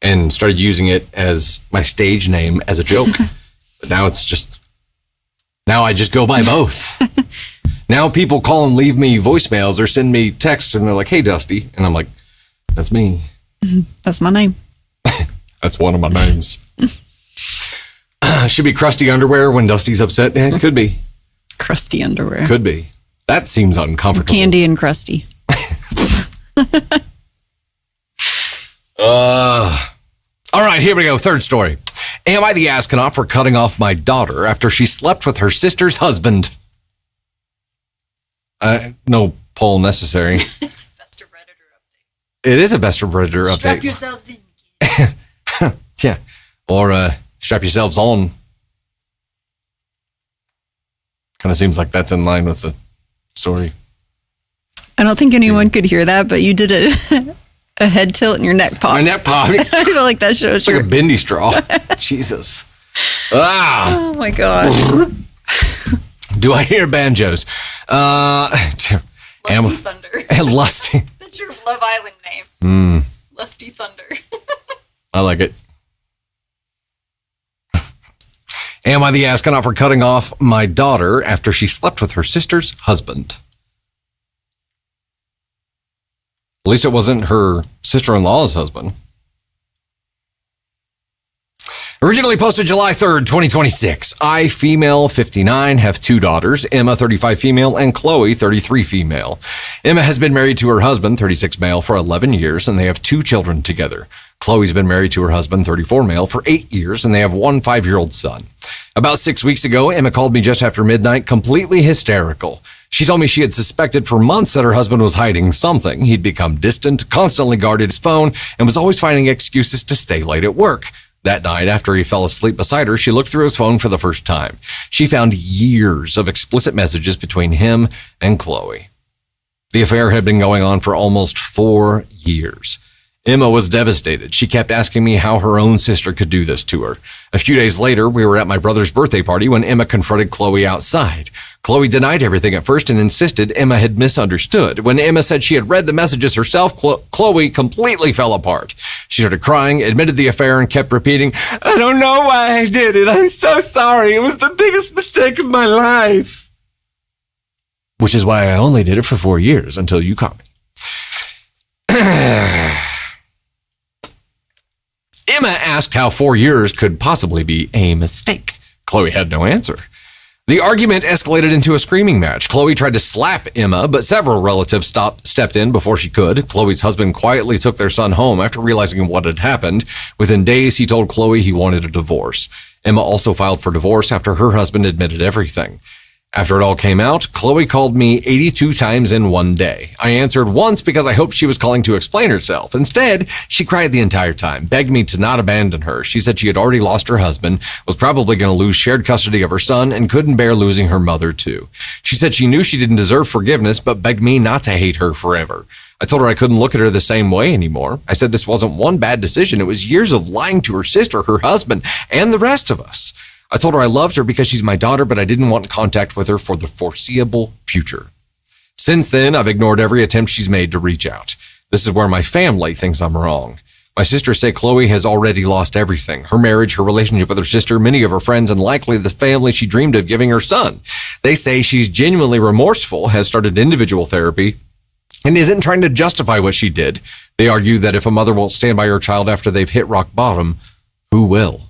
and started using it as my stage name as a joke. But now I just go by both. Now people call and leave me voicemails or send me texts and they're like, hey, Dusty. And I'm like, that's me. That's my name. That's one of my names. Should be crusty underwear when Dusty's upset. Yeah, it could be. Crusty underwear. Could be. That seems uncomfortable. Candy and crusty. All right, here we go. Third story. Am I the astronaut for cutting off my daughter after she slept with her sister's husband? No poll necessary. It's a best of Redditor update. It is a best of Redditor update. Strap yourselves in, kids. Yeah. Or strap yourselves on. Kind of seems like that's in line with the story. I don't think anyone could hear that, but you did a head tilt and your neck popped. My neck popped. I feel like that shows It's like a bendy straw. Jesus. Ah. Oh my gosh. Do I hear banjos? Lusty Thunder. Lusty. That's your Love Island name. Lusty Thunder. I like it. Am I the astronaut for cutting off my daughter after she slept with her sister's husband? At least it wasn't her sister-in-law's husband. Originally posted July 3rd, 2026. I, female, 59, have two daughters, Emma, 35, female, and Chloe, 33, female. Emma has been married to her husband, 36, male, for 11 years, and they have two children together. Chloe's been married to her husband, 34, male, for 8 years, and they have one 5-year-old son. About 6 weeks ago, Emma called me just after midnight, completely hysterical. She told me she had suspected for months that her husband was hiding something. He'd become distant, constantly guarded his phone, and was always finding excuses to stay late at work. That night, after he fell asleep beside her, she looked through his phone for the first time. She found years of explicit messages between him and Chloe. The affair had been going on for almost 4 years. Emma was devastated. She kept asking me how her own sister could do this to her. A few days later, we were at my brother's birthday party when Emma confronted Chloe outside. Chloe denied everything at first and insisted Emma had misunderstood. When Emma said she had read the messages herself, Chloe completely fell apart. She started crying, admitted the affair, and kept repeating, I don't know why I did it. I'm so sorry. It was the biggest mistake of my life. Which is why I only did it for 4 years until you caught me. Emma asked how 4 years could possibly be a mistake. Chloe had no answer. The argument escalated into a screaming match. Chloe tried to slap Emma, but several relatives stepped in before she could. Chloe's husband quietly took their son home after realizing what had happened. Within days, he told Chloe he wanted a divorce. Emma also filed for divorce after her husband admitted everything. After it all came out, Chloe called me 82 times in one day. I answered once because I hoped she was calling to explain herself. Instead, she cried the entire time, begged me to not abandon her. She said she had already lost her husband, was probably going to lose shared custody of her son, and couldn't bear losing her mother too. She said she knew she didn't deserve forgiveness, but begged me not to hate her forever. I told her I couldn't look at her the same way anymore. I said this wasn't one bad decision. It was years of lying to her sister, her husband, and the rest of us. I told her I loved her because she's my daughter, but I didn't want contact with her for the foreseeable future. Since then, I've ignored every attempt she's made to reach out. This is where my family thinks I'm wrong. My sisters say Chloe has already lost everything. Her marriage, her relationship with her sister, many of her friends, and likely the family she dreamed of giving her son. They say she's genuinely remorseful, has started individual therapy, and isn't trying to justify what she did. They argue that if a mother won't stand by her child after they've hit rock bottom, who will?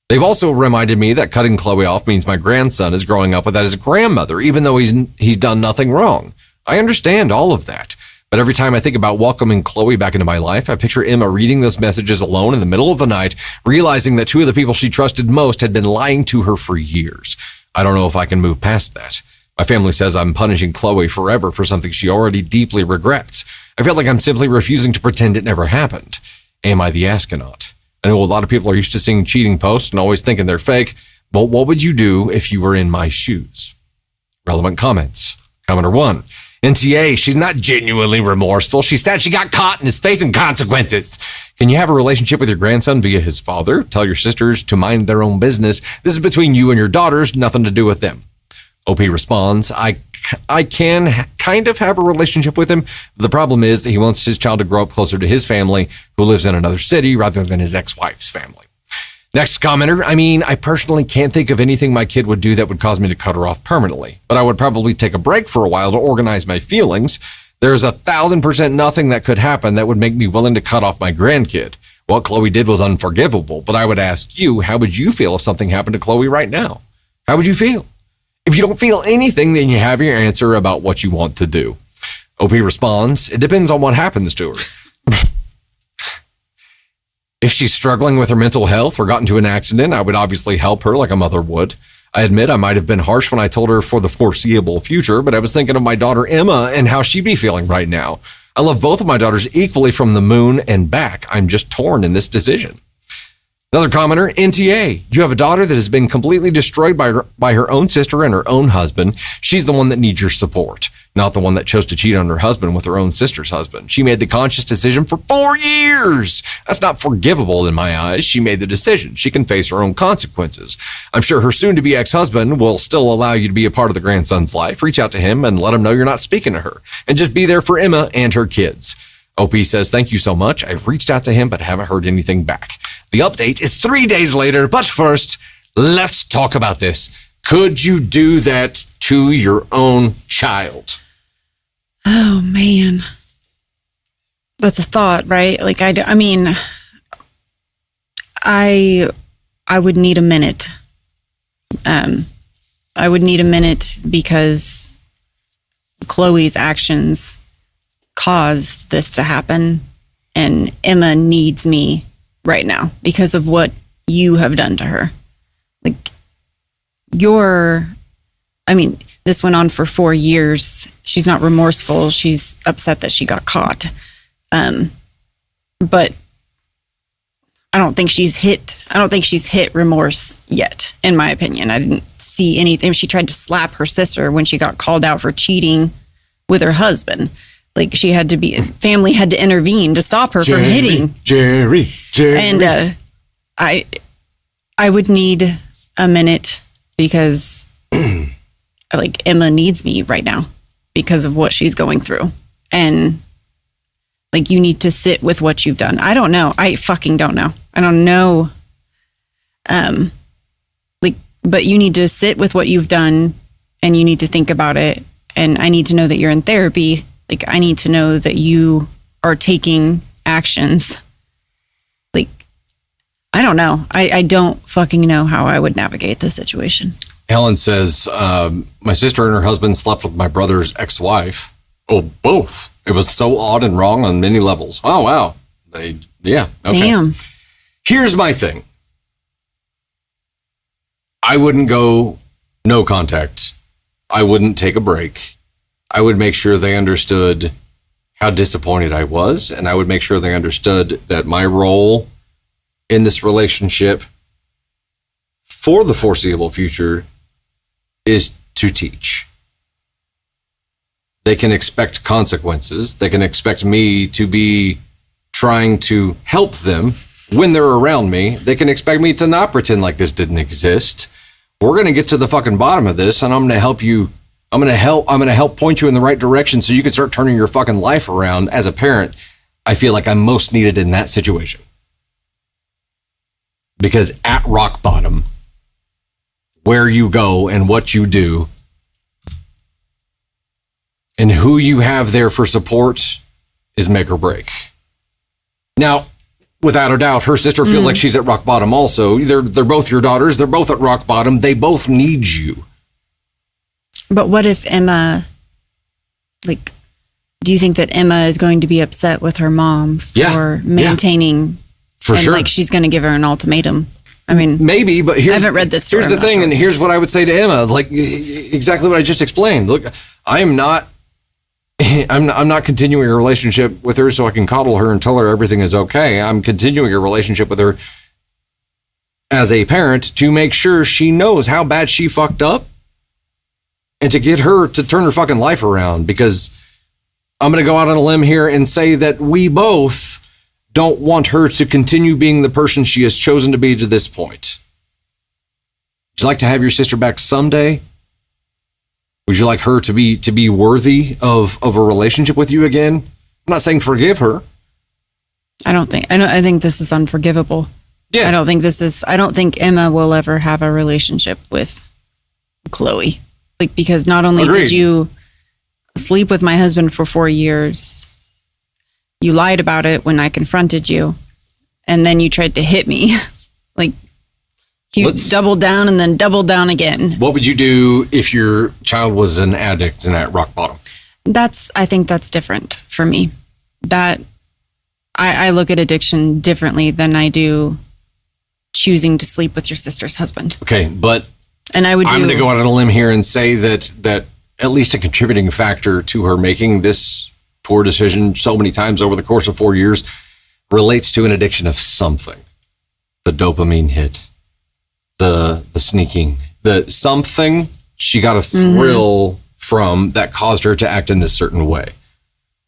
They've also reminded me that cutting Chloe off means my grandson is growing up without his grandmother, even though he's done nothing wrong. I understand all of that. But every time I think about welcoming Chloe back into my life, I picture Emma reading those messages alone in the middle of the night, realizing that two of the people she trusted most had been lying to her for years. I don't know if I can move past that. My family says I'm punishing Chloe forever for something she already deeply regrets. I feel like I'm simply refusing to pretend it never happened. Am I the astronaut? I know a lot of people are used to seeing cheating posts and always thinking they're fake, but what would you do if you were in my shoes? Relevant comments. Commenter 1. NTA, she's not genuinely remorseful. She said she got caught and is facing consequences. Can you have a relationship with your grandson via his father? Tell your sisters to mind their own business. This is between you and your daughters, nothing to do with them. OP responds, I can kind of have a relationship with him. The problem is that he wants his child to grow up closer to his family, who lives in another city, rather than his ex-wife's family. Next commenter, I personally can't think of anything my kid would do that would cause me to cut her off permanently, but I would probably take a break for a while to organize my feelings. There's 1,000% nothing that could happen that would make me willing to cut off my grandkid. What Chloe did was unforgivable, but I would ask you, how would you feel if something happened to Chloe right now? How would you feel? If you don't feel anything, then you have your answer about what you want to do. OP responds, it depends on what happens to her. If she's struggling with her mental health or got into an accident, I would obviously help her like a mother would. I admit I might have been harsh when I told her for the foreseeable future, but I was thinking of my daughter Emma and how she'd be feeling right now. I love both of my daughters equally from the moon and back. I'm just torn in this decision. Another commenter, NTA, you have a daughter that has been completely destroyed by her own sister and her own husband. She's the one that needs your support, not the one that chose to cheat on her husband with her own sister's husband. She made the conscious decision for 4 years. That's not forgivable in my eyes. She made the decision. She can face her own consequences. I'm sure her soon-to-be ex-husband will still allow you to be a part of the grandson's life. Reach out to him and let him know you're not speaking to her. And just be there for Emma and her kids. OP says, thank you so much. I've reached out to him, but haven't heard anything back. The update is 3 days later, but first, let's talk about this. Could you do that to your own child? Oh, man. That's a thought, right? Like, I would need a minute. I would need a minute because Chloe's actions caused this to happen, and Emma needs me right now because of what you have done to her. Like, this went on for 4 years. She's not remorseful. She's upset that she got caught. But I don't think she's hit remorse yet, in my opinion. I didn't see anything. She tried to slap her sister when she got called out for cheating with her husband. Like, family had to intervene to stop her from hitting. Jerry. And I would need a minute because like Emma needs me right now because of what she's going through. And like, you need to sit with what you've done. I don't know. I fucking don't know. I don't know. But you need to sit with what you've done and you need to think about it. And I need to know that you're in therapy. Like, I need to know that you are taking actions. Like, I don't know. I don't fucking know how I would navigate this situation. Helen says, my sister and her husband slept with my brother's ex-wife. Oh, both. It was so odd and wrong on many levels. Oh, wow. Okay. Damn. Here's my thing. I wouldn't go no contact. I wouldn't take a break. I would make sure they understood how disappointed I was, and I would make sure they understood that my role in this relationship for the foreseeable future is to teach. They can expect consequences. They can expect me to be trying to help them when they're around me. They can expect me to not pretend like this didn't exist. We're going to get to the fucking bottom of this, and I'm going to help you. I'm going to help point you in the right direction so you can start turning your fucking life around. As a parent, I feel like I'm most needed in that situation. Because at rock bottom, where you go and what you do and who you have there for support is make or break. Now, without a doubt, her sister feels like she's at rock bottom also. They're both your daughters. They're both at rock bottom. They both need you. But what if Emma, like, do you think that Emma is going to be upset with her mom for maintaining? For and sure. Like, she's going to give her an ultimatum I mean, maybe, but I haven't read this story. Here's the thing, and here's what I would say to Emma, like exactly what I just explained. Look, I'm not continuing a relationship with her so I can coddle her and tell her everything is okay. I'm continuing a relationship with her as a parent to make sure she knows how bad she fucked up and to get her to turn her fucking life around, because I'm going to go out on a limb here and say that we both don't want her to continue being the person she has chosen to be to this point. Would you like to have your sister back someday? Would you like her to be worthy of a relationship with you again? I'm not saying forgive her. I think this is unforgivable. Yeah. I don't think Emma will ever have a relationship with Chloe. Like, because not only Agreed. did you sleep with my husband for 4 years, you lied about it when I confronted you, and then you tried to hit me. Like, you doubled down and then doubled down again. What would you do if your child was an addict and at rock bottom? I think that's different for me. That I look at addiction differently than I do choosing to sleep with your sister's husband. Okay, but and I'm going to go out on a limb here and say that at least a contributing factor to her making this poor decision so many times over the course of 4 years relates to an addiction of something. The dopamine hit, the sneaking, the something she got a thrill from that caused her to act in this certain way.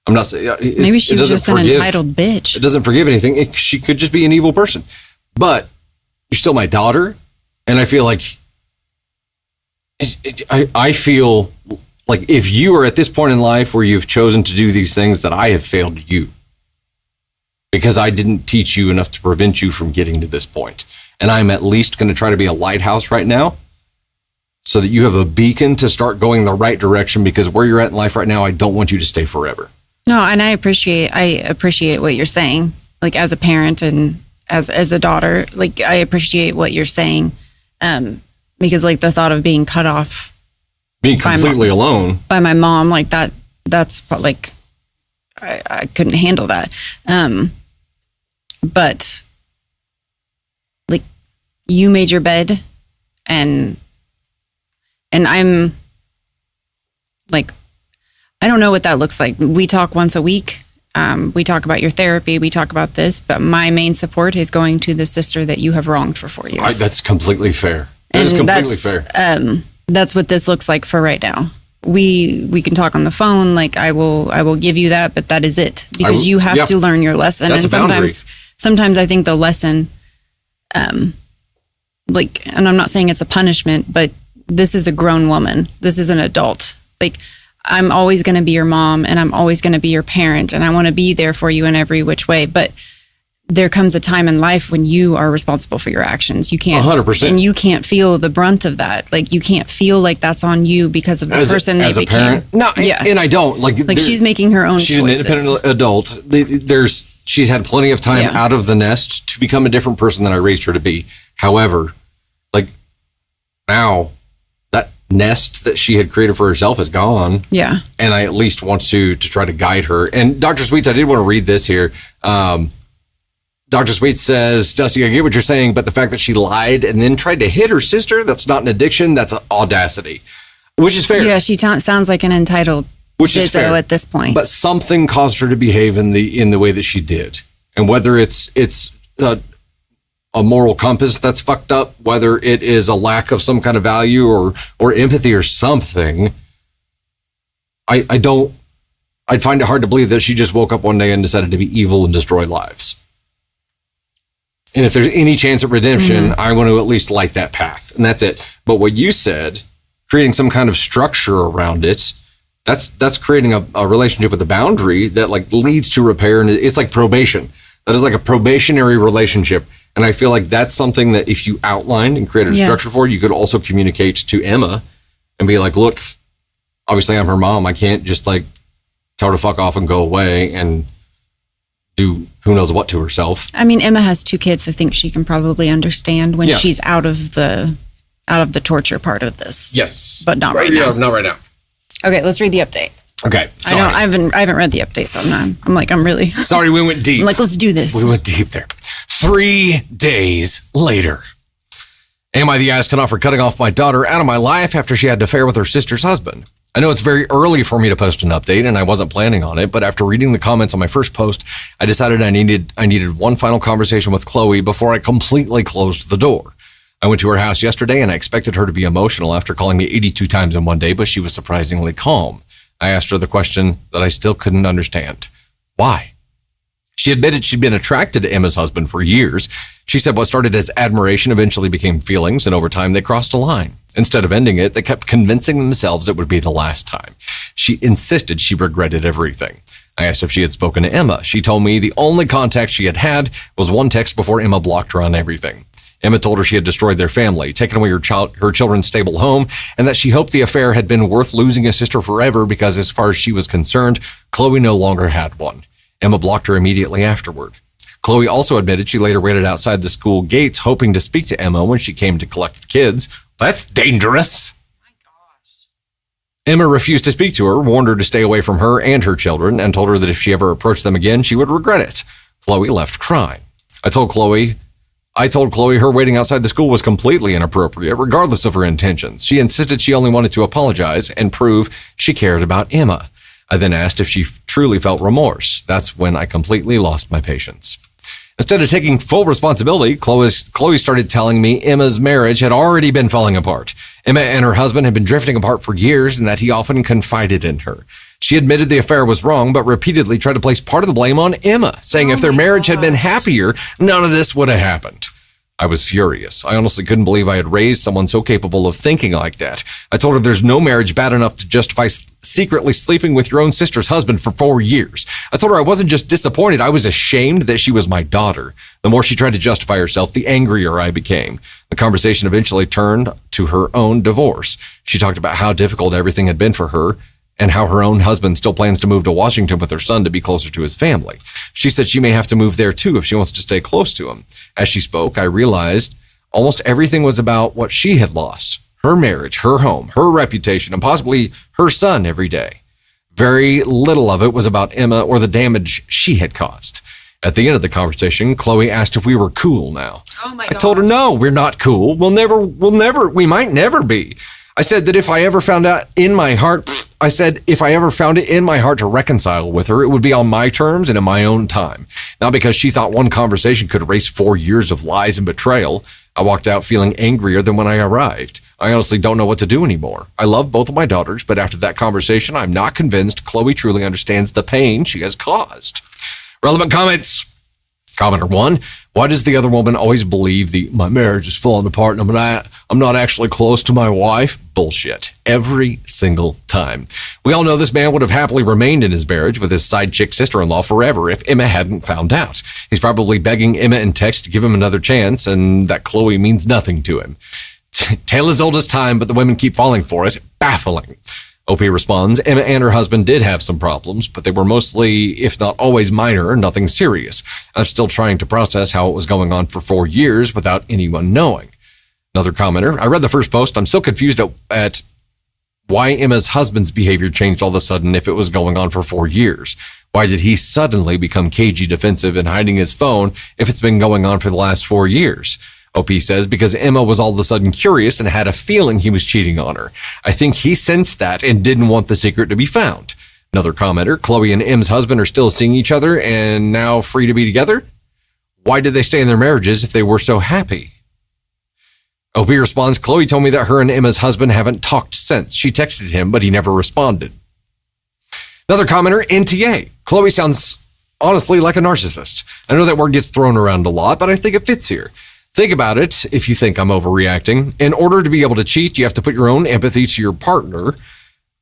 I'm not saying maybe she was just an entitled bitch. It doesn't forgive anything. She could just be an evil person, but you're still my daughter, and I feel like I feel like if you are at this point in life where you've chosen to do these things, that I have failed you because I didn't teach you enough to prevent you from getting to this point. And I'm at least going to try to be a lighthouse right now so that you have a beacon to start going the right direction, because where you're at in life right now, I don't want you to stay forever. No, and I appreciate what you're saying, like as a parent and as a daughter, like I appreciate what you're saying. Because like the thought of being cut off, being completely alone by my mom, like that's like, I couldn't handle that. But like you made your bed and I'm like, I don't know what that looks like. We talk once a week. We talk about your therapy. We talk about this, but my main support is going to the sister that you have wronged for 4 years. That's completely fair. That is completely fair. That's what this looks like for right now. We can talk on the phone. Like I will give you that, but that is it, because you have to learn your lesson. That's and sometimes I think the lesson, like, and I'm not saying it's a punishment, but this is a grown woman. This is an adult. Like, I'm always going to be your mom and I'm always going to be your parent, and I want to be there for you in every which way. But there comes a time in life when you are responsible for your actions. You can't 100%. And you can't feel the brunt of that. Like, you can't feel like that's on you because of the person they became. Parent? No, yeah. And I don't. Like she's making her own choices. She's an independent adult. She's had plenty of time out of the nest to become a different person than I raised her to be. However, like now, that nest that she had created for herself is gone. Yeah. And I at least want to try to guide her. And Dr. Sweets, I did want to read this here. Dr. Sweet says, Dusty, I get what you're saying, but the fact that she lied and then tried to hit her sister, that's not an addiction, that's audacity, which is fair. Yeah, she sounds like an entitled bizzo at this point. But something caused her to behave in the way that she did. And whether it's a moral compass that's fucked up, whether it is a lack of some kind of value or empathy or something, I'd find it hard to believe that she just woke up one day and decided to be evil and destroy lives. And if there's any chance at redemption, I want to at least light that path. And that's it. But what you said, creating some kind of structure around it, that's creating a relationship with a boundary that like leads to repair. And it's like probation. That is like a probationary relationship. And I feel like that's something that if you outlined and created a structure for, you could also communicate to Emma and be like, look, obviously I'm her mom. I can't just like tell her to fuck off and go away and do who knows what to herself. I mean, Emma has 2 kids. I think she can probably understand when she's out of the torture part of this. Yes. But not right now. Yeah, not right now. Okay, let's read the update. Okay. Sorry. I haven't read the update, so I'm really sorry we went deep. I'm like, let's do this. We went deep there. 3 days later. Am I the ass enough for cutting off my daughter out of my life after she had an affair with her sister's husband? I know it's very early for me to post an update, and I wasn't planning on it, but after reading the comments on my first post, I decided I needed one final conversation with Chloe before I completely closed the door. I went to her house yesterday, and I expected her to be emotional after calling me 82 times in one day, but she was surprisingly calm. I asked her the question that I still couldn't understand. Why? She admitted she'd been attracted to Emma's husband for years. She said what started as admiration eventually became feelings, and over time they crossed a line. Instead of ending it, they kept convincing themselves it would be the last time. She insisted she regretted everything. I asked if she had spoken to Emma. She told me the only contact she had was one text before Emma blocked her on everything. Emma told her she had destroyed their family, taken away her children's stable home, and that she hoped the affair had been worth losing a sister forever because as far as she was concerned, Chloe no longer had one. Emma blocked her immediately afterward. Chloe also admitted she later waited outside the school gates hoping to speak to Emma when she came to collect the kids. That's dangerous. My gosh. Emma refused to speak to her, warned her to stay away from her and her children, and told her that if she ever approached them again, she would regret it. Chloe left crying. I told Chloe her waiting outside the school was completely inappropriate, regardless of her intentions. She insisted she only wanted to apologize and prove she cared about Emma. I then asked if she truly felt remorse. That's when I completely lost my patience. Instead of taking full responsibility, Chloe started telling me Emma's marriage had already been falling apart. Emma and her husband had been drifting apart for years and that he often confided in her. She admitted the affair was wrong, but repeatedly tried to place part of the blame on Emma, saying if their marriage had been happier, none of this would have happened. I was furious. I honestly couldn't believe I had raised someone so capable of thinking like that. I told her there's no marriage bad enough to justify secretly sleeping with your own sister's husband for 4 years. I told her I wasn't just disappointed, I was ashamed that she was my daughter. The more she tried to justify herself, the angrier I became. The conversation eventually turned to her own divorce. She talked about how difficult everything had been for her and how her own husband still plans to move to Washington with her son to be closer to his family. She said she may have to move there too if she wants to stay close to him. As she spoke, I realized almost everything was about what she had lost. Her marriage, her home, her reputation, and possibly her son every day. Very little of it was about Emma or the damage she had caused. At the end of the conversation, Chloe asked if we were cool now. Oh my God. I told her, no, we're not cool. We might never be. I said that if I ever found it in my heart to reconcile with her, it would be on my terms and in my own time. Not because she thought one conversation could erase 4 years of lies and betrayal. I walked out feeling angrier than when I arrived. I honestly don't know what to do anymore. I love both of my daughters, but after that conversation, I'm not convinced Chloe truly understands the pain she has caused. Relevant comments. Commenter 1, why does the other woman always believe my marriage is falling apart and I'm not actually close to my wife? Bullshit. Every single time. We all know this man would have happily remained in his marriage with his side chick sister-in-law forever if Emma hadn't found out. He's probably begging Emma in text to give him another chance and that Chloe means nothing to him. Tale as old as time, but the women keep falling for it. Baffling. OP responds, Emma and her husband did have some problems, but they were mostly, if not always minor, nothing serious. I'm still trying to process how it was going on for 4 years without anyone knowing. Another commenter, I read the first post. I'm still confused at why Emma's husband's behavior changed all of a sudden if it was going on for 4 years. Why did he suddenly become cagey defensive and hiding his phone if it's been going on for the last 4 years? OP says because Emma was all of a sudden curious and had a feeling he was cheating on her. I think he sensed that and didn't want the secret to be found. Another commenter, Chloe and Em's husband are still seeing each other and now free to be together? Why did they stay in their marriages if they were so happy? OP responds, Chloe told me that her and Emma's husband haven't talked since. She texted him, but he never responded. Another commenter, NTA. Chloe sounds honestly like a narcissist. I know that word gets thrown around a lot, but I think it fits here. Think about it if you think I'm overreacting. In order to be able to cheat, you have to put your own empathy to your partner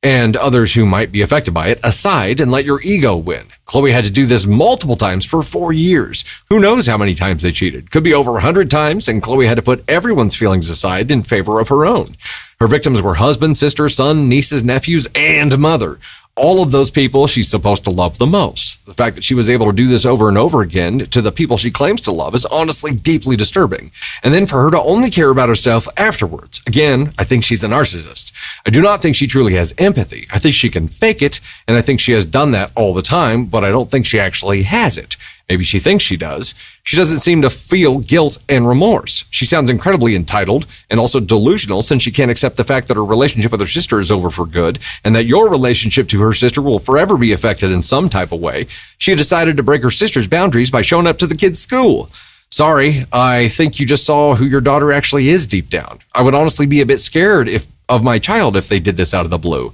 and others who might be affected by it aside and let your ego win. Chloe had to do this multiple times for 4 years. Who knows how many times they cheated? Could be over 100 times, and Chloe had to put everyone's feelings aside in favor of her own. Her victims were husband, sister, son, nieces, nephews, and mother. All of those people she's supposed to love the most. The fact that she was able to do this over and over again to the people she claims to love is honestly deeply disturbing. And then for her to only care about herself afterwards. Again, I think she's a narcissist. I do not think she truly has empathy. I think she can fake it, and I think she has done that all the time, but I don't think she actually has it. Maybe she thinks she does. She doesn't seem to feel guilt and remorse. She sounds incredibly entitled and also delusional since she can't accept the fact that her relationship with her sister is over for good and that your relationship to her sister will forever be affected in some type of way. She decided to break her sister's boundaries by showing up to the kid's school. Sorry, I think you just saw who your daughter actually is deep down. I would honestly be a bit scared of my child if they did this out of the blue.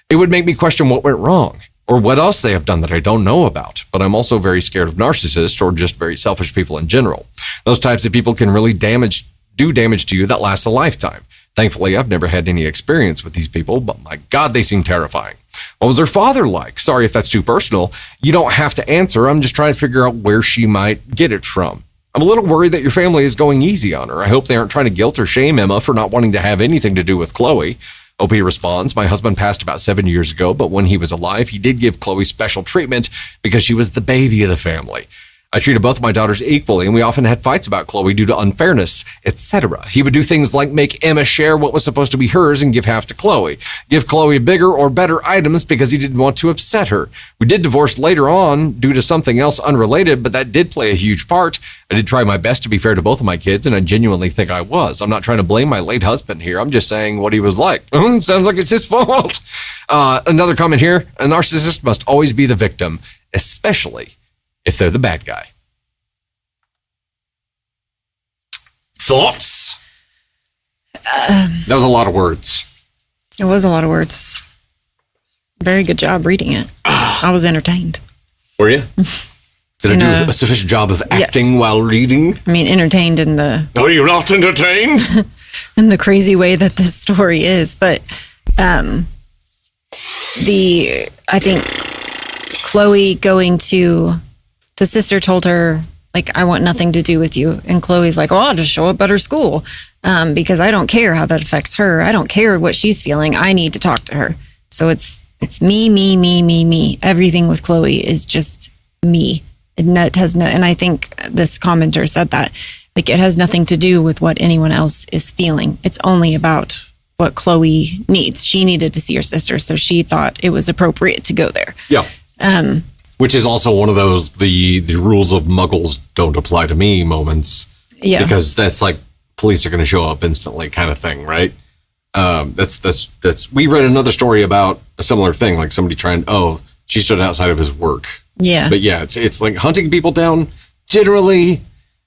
It would make me question what went wrong or what else they have done that I don't know about. But I'm also very scared of narcissists or just very selfish people in general. Those types of people can really do damage to you that lasts a lifetime. Thankfully, I've never had any experience with these people, but my God, they seem terrifying. What was her father like? Sorry if that's too personal. You don't have to answer. I'm just trying to figure out where she might get it from. I'm a little worried that your family is going easy on her. I hope they aren't trying to guilt or shame Emma for not wanting to have anything to do with Chloe. OP responds, my husband passed about 7 years ago, but when he was alive, he did give Chloe special treatment because she was the baby of the family. I treated both my daughters equally, and we often had fights about Chloe due to unfairness, etc. He would do things like make Emma share what was supposed to be hers and give half to Chloe. Give Chloe bigger or better items because he didn't want to upset her. We did divorce later on due to something else unrelated, but that did play a huge part. I did try my best to be fair to both of my kids, and I genuinely think I was. I'm not trying to blame my late husband here. I'm just saying what he was like. Sounds like it's his fault. Another comment here. A narcissist must always be the victim, especially if they're the bad guy. Thoughts? That was a lot of words. It was a lot of words. Very good job reading it. I was entertained. Were you? Did I do a sufficient job of acting while reading? I mean, entertained in the... Are you not entertained? in the crazy way that this story is. But I think Chloe going to... The sister told her, like, I want nothing to do with you. And Chloe's like, well, I'll just show up at her school because I don't care how that affects her. I don't care what she's feeling. I need to talk to her. So it's me. Everything with Chloe is just me. It has no, and I think this commenter said that, like, it has nothing to do with what anyone else is feeling. It's only about what Chloe needs. She needed to see her sister, so she thought it was appropriate to go there. Yeah. Which is also one of those, the rules of muggles don't apply to me moments. Yeah. Because that's like, police are going to show up instantly kind of thing, right? That's, we read another story about a similar thing, like somebody she stood outside of his work. Yeah. But yeah, it's like hunting people down, generally,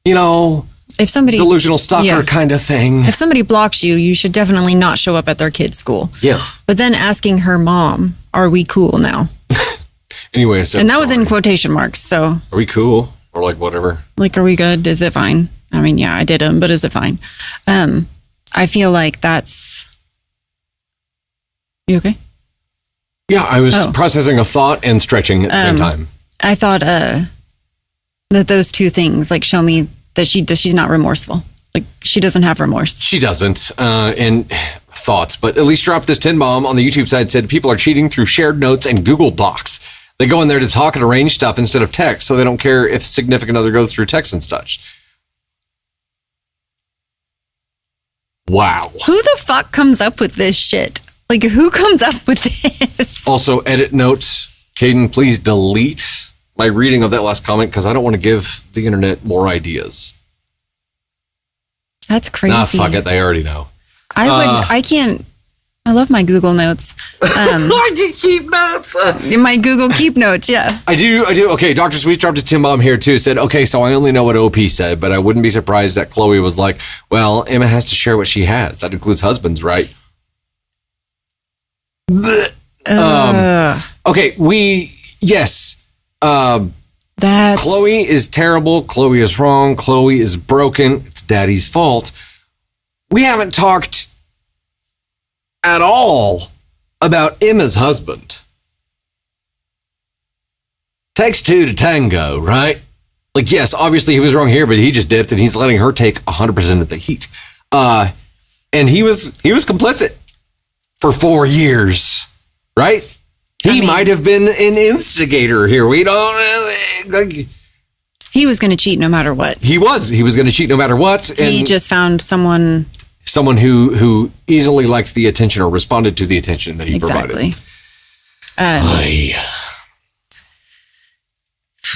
if somebody delusional stalker kind of thing. If somebody blocks you, you should definitely not show up at their kid's school. Yeah. But then asking her mom, are we cool now? Anyway, so and that was in quotation marks. So are we cool or like whatever? Like, are we good? Is it fine? I mean, yeah, I did them, but is it fine? I feel like that's. You okay? Yeah, I was processing a thought and stretching at the same time. I thought that those two things, like, show me that she's not remorseful. Like, she doesn't have remorse. She doesn't. And thoughts, but at least Drop This 10 Mom on the YouTube side said people are cheating through shared notes and Google Docs. They go in there to talk and arrange stuff instead of text, so they don't care if significant other goes through text and such. Wow. Who the fuck comes up with this shit? Like, who comes up with this? Also, edit notes. Caden, please delete my reading of that last comment because I don't want to give the internet more ideas. That's crazy. Nah, fuck it. They already know. I love my Google Notes. I do keep notes. My Google Keep Notes, yeah. I do. Okay, Dr. Sweet Dropped a Tim Mom here too. Said, okay, so I only know what OP said, but I wouldn't be surprised that Chloe was like, well, Emma has to share what she has. That includes husbands, right? Okay, yes. Chloe is terrible. Chloe is wrong. Chloe is broken. It's daddy's fault. We haven't talked at all about Emma's husband. Takes two to tango, right? Like, yes, obviously he was wrong here, but he just dipped and he's letting her take 100% of the heat. And he was complicit for 4 years, right? He might have been an instigator here. We don't. He was going to cheat no matter what. He was going to cheat no matter what. And he just found someone who easily liked the attention or responded to the attention that he provided. Exactly.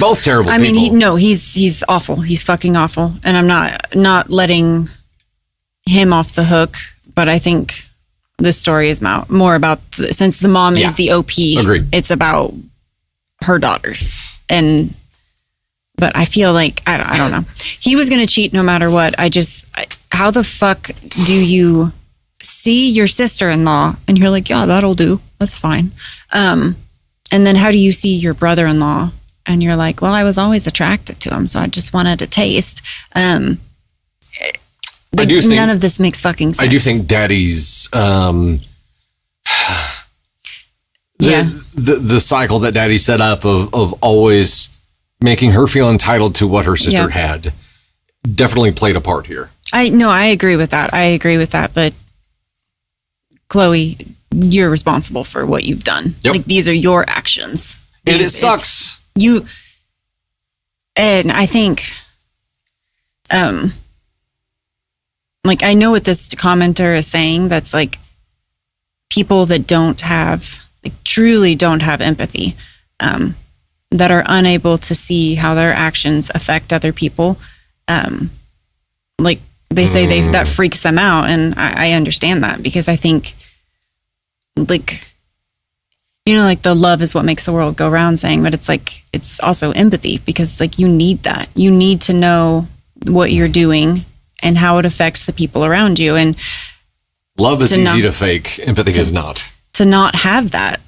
Both terrible I people. mean, he's awful. He's fucking awful. And I'm not letting him off the hook, but I think this story is more about, since the mom is the OP, Agreed. It's about her daughters. But I feel like, I don't know. He was going to cheat no matter what. How the fuck do you see your sister-in-law and you're like, yeah, that'll do. That's fine. And then how do you see your brother-in-law and you're like, well, I was always attracted to him, so I just wanted a taste. None of this makes fucking sense. I do think Daddy's the cycle that Daddy set up of always making her feel entitled to what her sister had definitely played a part here. I agree with that. But Chloe, you're responsible for what you've done. Yep. Like, these are your actions. And it sucks. And I think, like, I know what this commenter is saying. That's like people that truly don't have empathy, that are unable to see how their actions affect other people. Like they say that freaks them out. And I understand that, because I think, like, like the love is what makes the world go round saying, but it's like, it's also empathy, because like you need that. You need to know what you're doing and how it affects the people around you. And love is easy to fake. Empathy is not. To not have that,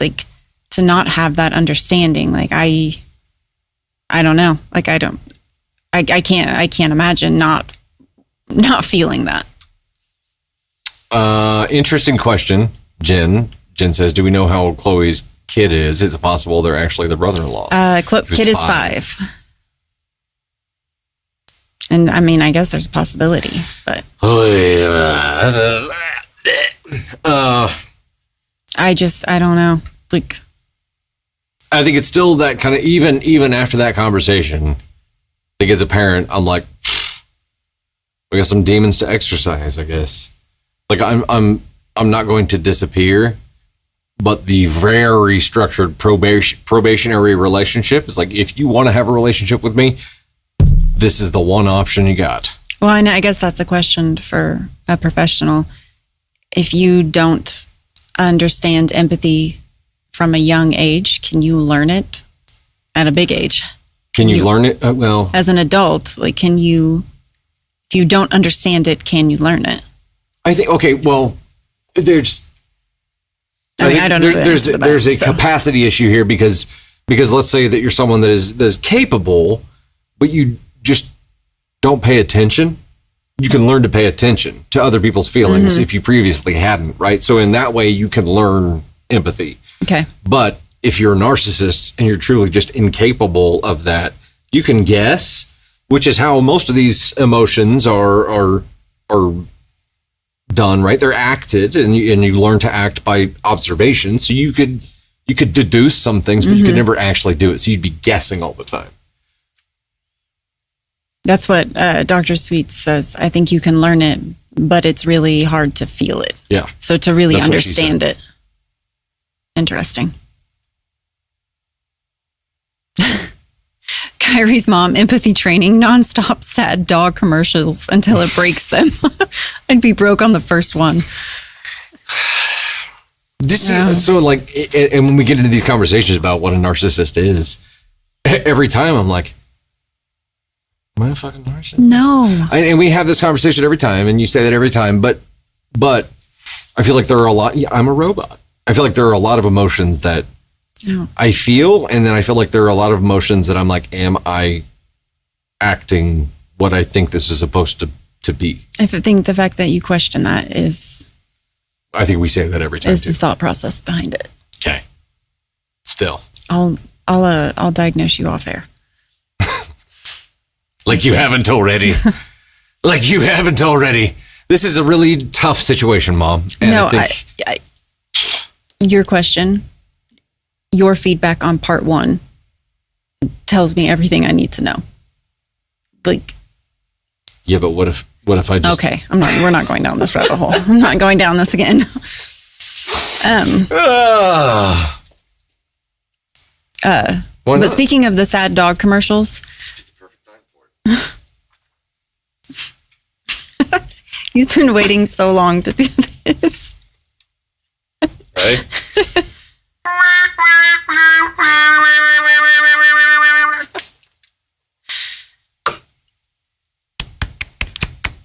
to not have that understanding. Like, I don't know. Like, I can't imagine not feeling that. Interesting question. Jen says, do we know how old Chloe's kid is? Is it possible they're actually the brother-in-law? Kid is 5. And I mean, I guess there's a possibility, but I don't know. Like, I think it's still that kind of, even after that conversation, I think as a parent, I'm like, we got some demons to exercise, I guess. Like, I'm not going to disappear, but the very structured probationary relationship is like, if you want to have a relationship with me, this is the one option you got. Well, and I guess that's a question for a professional. If you don't understand empathy from a young age, can you learn it at a big age? Can you learn it? Well, as an adult, like, if you don't understand it, can you learn it? I think, okay, well, I don't know. There's a capacity issue here because let's say that you're someone that is capable, but you just don't pay attention. You can learn to pay attention to other people's feelings if you previously hadn't, right? So in that way, you can learn empathy. Okay. But if you're a narcissist and you're truly just incapable of that, you can guess, which is how most of these emotions are done, right? They're acted, and you learn to act by observation. So you could deduce some things, but you could never actually do it. So you'd be guessing all the time. That's what Dr. Sweet says. I think you can learn it, but it's really hard to feel it. Yeah. So to really understand it. Interesting. Kyrie's mom, empathy training, nonstop sad dog commercials until it breaks them. I'd be broke on the first one. So like, and when we get into these conversations about what a narcissist is, every time I'm like, am I a fucking narcissist? No. And we have this conversation every time, and you say that every time, but I feel like there are a lot. I'm a robot. I feel like there are a lot of emotions that I feel, and then I feel like there are a lot of emotions that I'm like, am I acting what I think this is supposed to be? I think the fact that you question that is, I think we say that every time. Is the thought process behind it? Okay. Still, I'll diagnose you off air. Like you haven't already. Like you haven't already. This is a really tough situation, Mom. And no, I think your question, your feedback on part 1 tells me everything I need to know. Like, yeah, but what if I just... Okay, we're not going down this rabbit hole. I'm not going down this again. Why But not? speaking of the sad dog commercials, It's the perfect time for it. he's been waiting so long to do this. Right?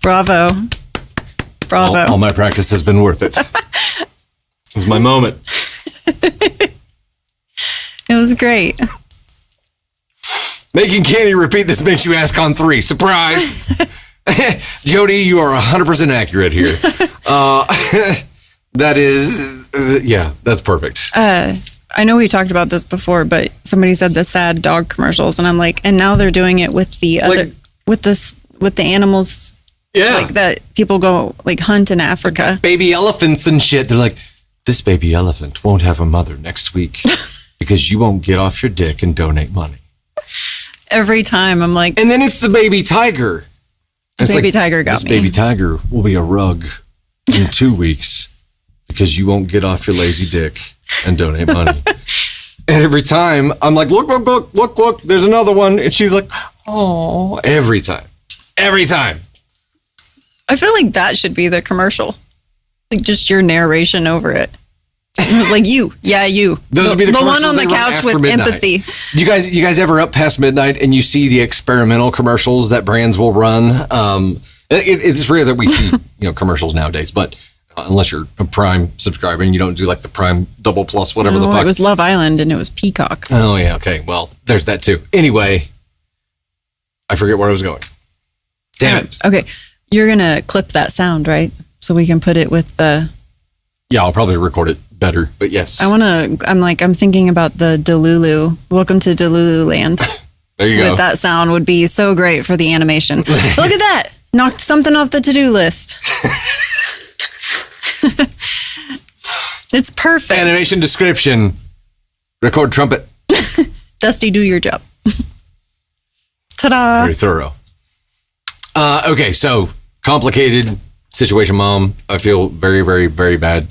Bravo. Bravo. All my practice has been worth it. It was my moment. It was great. Making Candy repeat this makes you ask on 3. Surprise! Jody, you are 100% accurate here. That is, yeah, that's perfect. I know we talked about this before, but somebody said the sad dog commercials, and I'm like, and now they're doing it with the other, with the animals, Yeah. like that people go like hunt in Africa. Baby elephants and shit. They're like, this baby elephant won't have a mother next week because you won't get off your dick and donate money. Every time I'm like, And then it's the baby tiger. It's baby tiger got this me. baby tiger will be a rug in 2 weeks because you won't get off your lazy dick and donate money. And every time I'm like, look, there's another one. And she's like, oh, every time. I feel like that should be the commercial, like just your narration over it. It was like you. Those would be the one commercials on the they run couch after with midnight. empathy. You guys ever up past midnight and you see the experimental commercials that brands will run? It's rare that we see commercials nowadays, but unless you're a Prime subscriber and you don't do like the Prime Double Plus, whatever the Oh, fuck. it was Love Island and it was Peacock. Oh yeah, okay. Well, there's that too. Anyway, I forget where I was going. Damn it. Okay, you're gonna clip that sound, right? So we can put it with the. Yeah, I'll probably record it better, but yes. I'm thinking about the Delulu. Welcome to Delulu Land. There you go. With that sound would be so great for the animation. Look at that. Knocked something off the to-do list. It's perfect. Animation description. Record trumpet. Dusty, do your job. Ta-da. Very thorough. Okay, so complicated situation, Mom. I feel very, very, very bad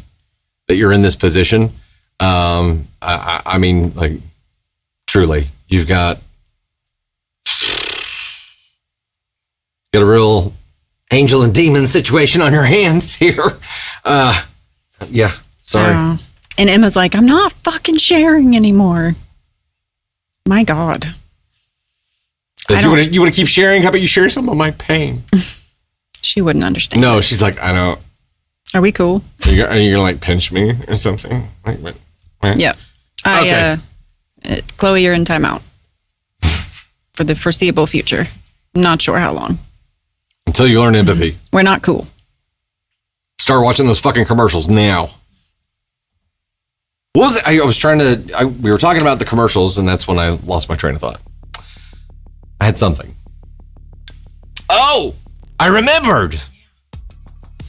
that you're in this position. I mean, like, truly, you've got a real angel and demon situation on your hands here. Yeah, sorry. And Emma's like, I'm not fucking sharing anymore. My God. You want to keep sharing? How about you share some of my pain? She wouldn't understand. No, she's like, I don't. Are we cool? Are you gonna like pinch me or something? Like, what? Yeah. Chloe, you're in timeout for the foreseeable future. Not sure how long. Until you learn empathy. We're not cool. Start watching those fucking commercials now. What was it? I was trying to. We were talking about the commercials, and that's when I lost my train of thought. I had something. Oh, I remembered.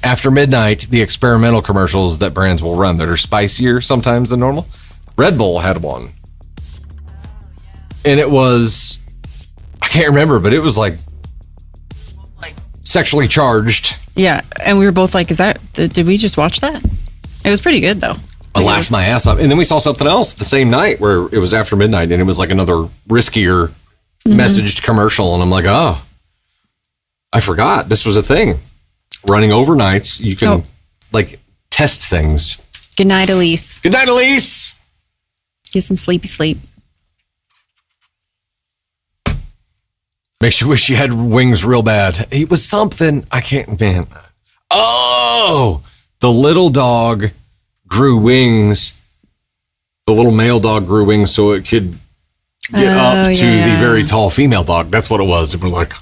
After midnight, the experimental commercials that brands will run that are spicier sometimes than normal. Red Bull had one. And it was, I can't remember, but it was like sexually charged. Yeah. And we were both like, did we just watch that? It was pretty good though. I laughed my ass off. And then we saw something else the same night where it was after midnight and it was like another riskier messaged commercial. And I'm like, oh, I forgot this was a thing. Running overnights, you can like test things. Good night, Elise. Good night, Elise. Get some sleepy sleep. Makes you wish you had wings real bad. It was something. I can't, man. Oh, the little dog grew wings. The little male dog grew wings so it could get up to the very tall female dog. That's what it was. And we're like,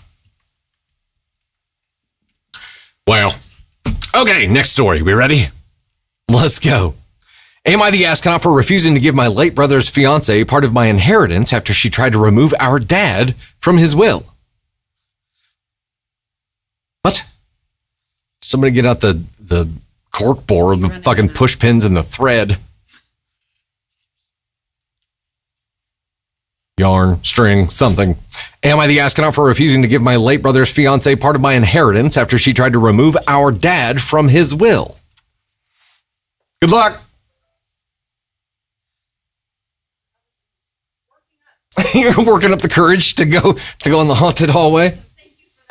wow. Okay, next story. We ready? Let's go. Am I the astronaut for refusing to give my late brother's fiance part of my inheritance after she tried to remove our dad from his will? What? Somebody get out the cork board, the fucking push pins and the thread. Yarn, string, something. Am I the astronaut for refusing to give my late brother's fiance part of my inheritance after she tried to remove our dad from his will? Good luck. You're working up the courage to go in the haunted hallway. Thank you for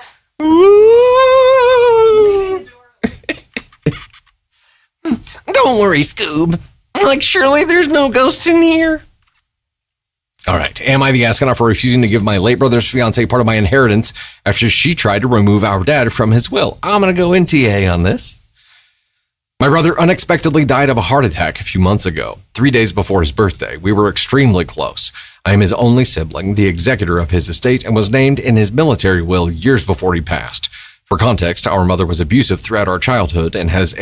that. Don't worry, Scoob. Like, surely there's no ghost in here. All right. Am I the Astronaut for refusing to give my late brother's fiance part of my inheritance after she tried to remove our dad from his will? I'm going to go NTA on this. My brother unexpectedly died of a heart attack a few months ago, 3 days before his birthday. We were extremely close. I am his only sibling, the executor of his estate, and was named in his military will years before he passed. For context, our mother was abusive throughout our childhood and has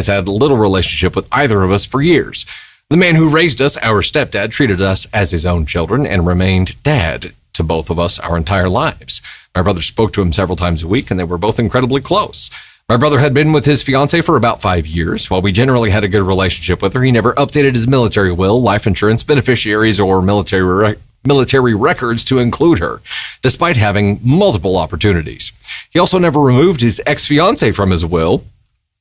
had little relationship with either of us for years. The man who raised us, our stepdad, treated us as his own children and remained dad to both of us our entire lives. My brother spoke to him several times a week, and they were both incredibly close. My brother had been with his fiancée for about 5 years. While we generally had a good relationship with her, he never updated his military will, life insurance, beneficiaries, or military records to include her, despite having multiple opportunities. He also never removed his ex-fiancée from his will,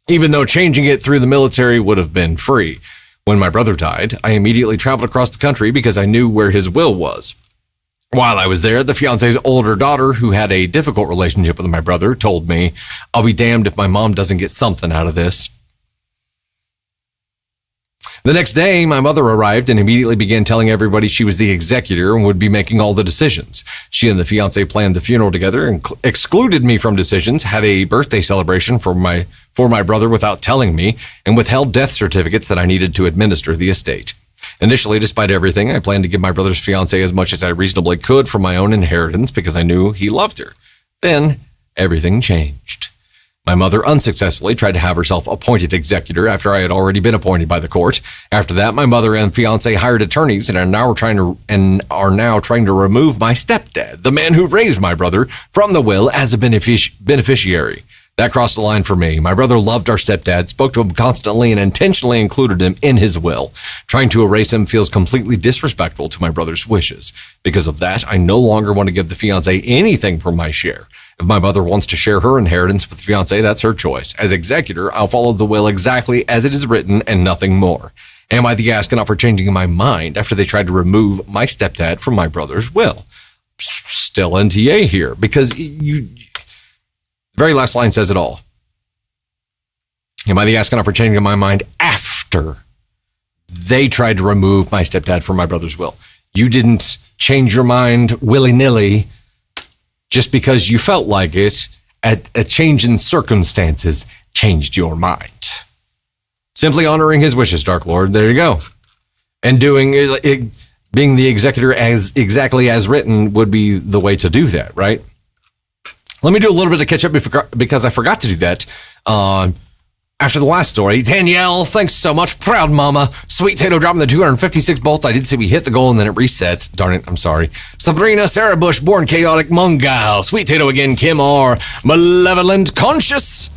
even though changing it through the military would have been free. When my brother died, I immediately traveled across the country because I knew where his will was. While I was there, the fiancé's older daughter, who had a difficult relationship with my brother, told me, "I'll be damned if my mom doesn't get something out of this." The next day, my mother arrived and immediately began telling everybody she was the executor and would be making all the decisions. She and the fiancé planned the funeral together and excluded me from decisions, had a birthday celebration for my brother without telling me, and withheld death certificates that I needed to administer the estate. Initially, despite everything, I planned to give my brother's fiancée as much as I reasonably could for my own inheritance because I knew he loved her. Then, everything changed. My mother unsuccessfully tried to have herself appointed executor after I had already been appointed by the court. After that, my mother and fiancé hired attorneys and are now trying to remove my stepdad, the man who raised my brother, from the will as a beneficiary. That crossed the line for me. My brother loved our stepdad, spoke to him constantly, and intentionally included him in his will. Trying to erase him feels completely disrespectful to my brother's wishes. Because of that, I no longer want to give the fiancé anything from my share. If my mother wants to share her inheritance with the fiancé, that's her choice. As executor, I'll follow the will exactly as it is written and nothing more. Am I the astronaut for changing my mind after they tried to remove my stepdad from my brother's will? Still NTA here, because the very last line says it all. Am I the astronaut for changing my mind after they tried to remove my stepdad from my brother's will? You didn't change your mind willy-nilly just because you felt like it. A change in circumstances changed your mind. Simply honoring his wishes, Dark Lord. There you go. And doing it, being the executor as exactly as written would be the way to do that, right? Let me do a little bit of catch up because I forgot to do that after the last story. Danielle, thanks so much. Proud mama. Sweet Tato dropping the 256 bolts. I did see we hit the goal and then it resets. Darn it, I'm sorry. Sabrina, Sarah Bush, Born Chaotic, Mungile. Sweet Tato again, Kim R. Malevolent Conscience.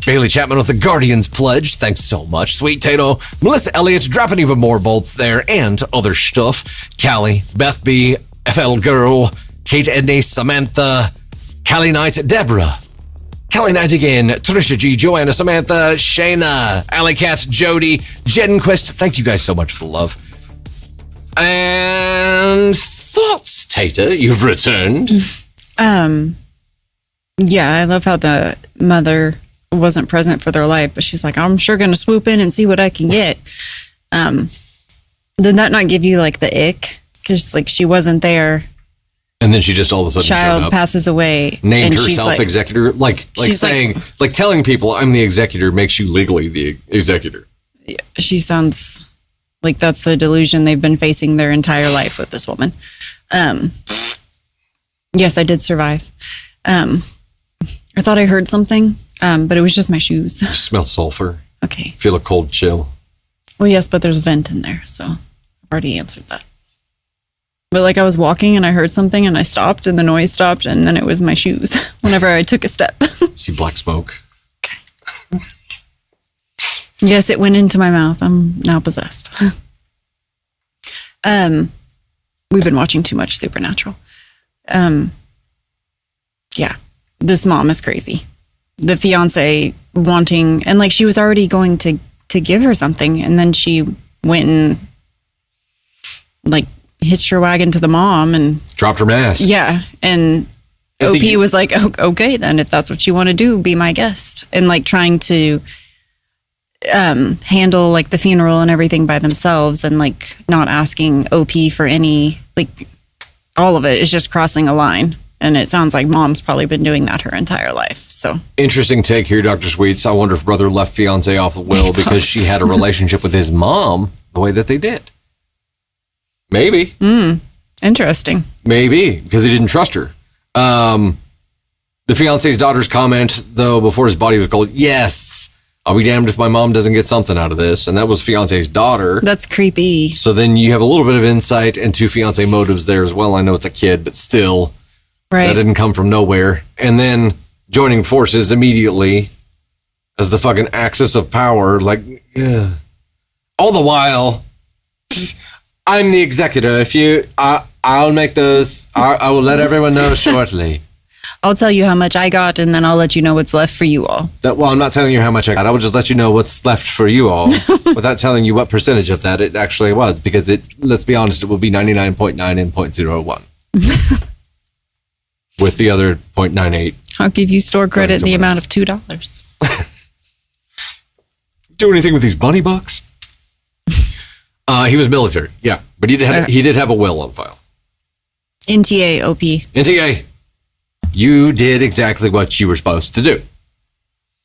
Bailey Chapman with the Guardians Pledge. Thanks so much. Sweet Tato. Melissa Elliott dropping even more bolts there and other stuff. Callie, Beth B, FL Girl, Kate Edney, Samantha, Callie Knight, Deborah, Callie Knight again, Trisha G, Joanna, Samantha, Shayna, Alley Cat, Jody, Jenquist. Thank you guys so much for the love. And thoughts, Tata, you've returned. Yeah, I love how the mother wasn't present for their life, but she's like, I'm sure going to swoop in and see what I can get. Did that not give you like the ick? Because like she wasn't there. And then she just all of a sudden showed Child up, passes away, named and she's herself like, executor, like saying, like telling people I'm the executor makes you legally the executor. she sounds like that's the delusion they've been facing their entire life with this woman. Yes, I did survive. I thought I heard something, but it was just my shoes. You smell sulfur. Okay. Feel a cold chill. Well, yes, but there's a vent in there, so I've already answered that. But like I was walking and I heard something and I stopped and the noise stopped and then it was my shoes whenever I took a step. See black smoke. Okay. Yes, it went into my mouth. I'm now possessed. We've been watching too much Supernatural. Yeah, this mom is crazy. The fiance wanting, and like she was already going to give her something, and then she went and like hitched your wagon to the mom and Dropped her mask. yeah. And I think OP was like, okay, then if that's what you want to do, be my guest. And like trying to handle like the funeral and everything by themselves and like not asking OP for any, like all of it is just crossing a line. And it sounds like mom's probably been doing that her entire life. So Interesting take here, Dr. Sweets. I wonder if brother left fiance off the will because she had a relationship with his mom the way that they did. Maybe. interesting. Maybe, because he didn't trust her. The fiance's daughter's comment, though, before his body was cold, yes, I'll be damned if my mom doesn't get something out of this. And that was fiance's daughter. That's creepy. So then you have a little bit of insight into fiance motives there as well. I know it's a kid, but still, Right. that didn't come from nowhere. And then joining forces immediately as the fucking axis of power, like, ugh. All the while, I'm the executor. If you, I'll make those, I will let everyone know shortly. I'll tell you how much I got and then I'll let you know what's left for you all. Well, I'm not telling you how much I got. I will just let you know what's left for you all without telling you what percentage of that it actually was, because let's be honest, it will be 99.9 and 0.01 with the other 0.98. I'll give you store credit in the someone amount else. of $2. Do anything with these bunny bucks? He was military, yeah, but he did have a will on file. NTA OP. NTA, you did exactly what you were supposed to do.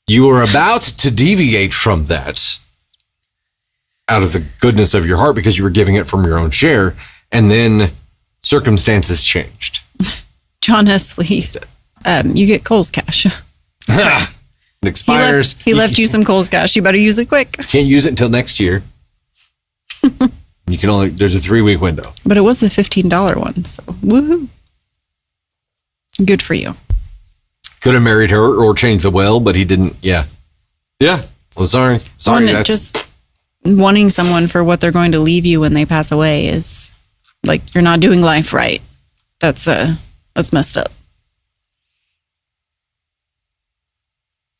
You were about to deviate from that out of the goodness of your heart because you were giving it from your own share, and then circumstances changed. John Hesley. You get Cole's cash. It expires. He left you some Cole's cash. You better use it quick. Can't use it until next year. You can only, there's a 3-week window. But it was the $15 one, so woohoo. Good for you. Could have married her or changed the will, but he didn't. Yeah. Well, sorry. Well, just wanting someone for what they're going to leave you when they pass away is like you're not doing life right. That's messed up.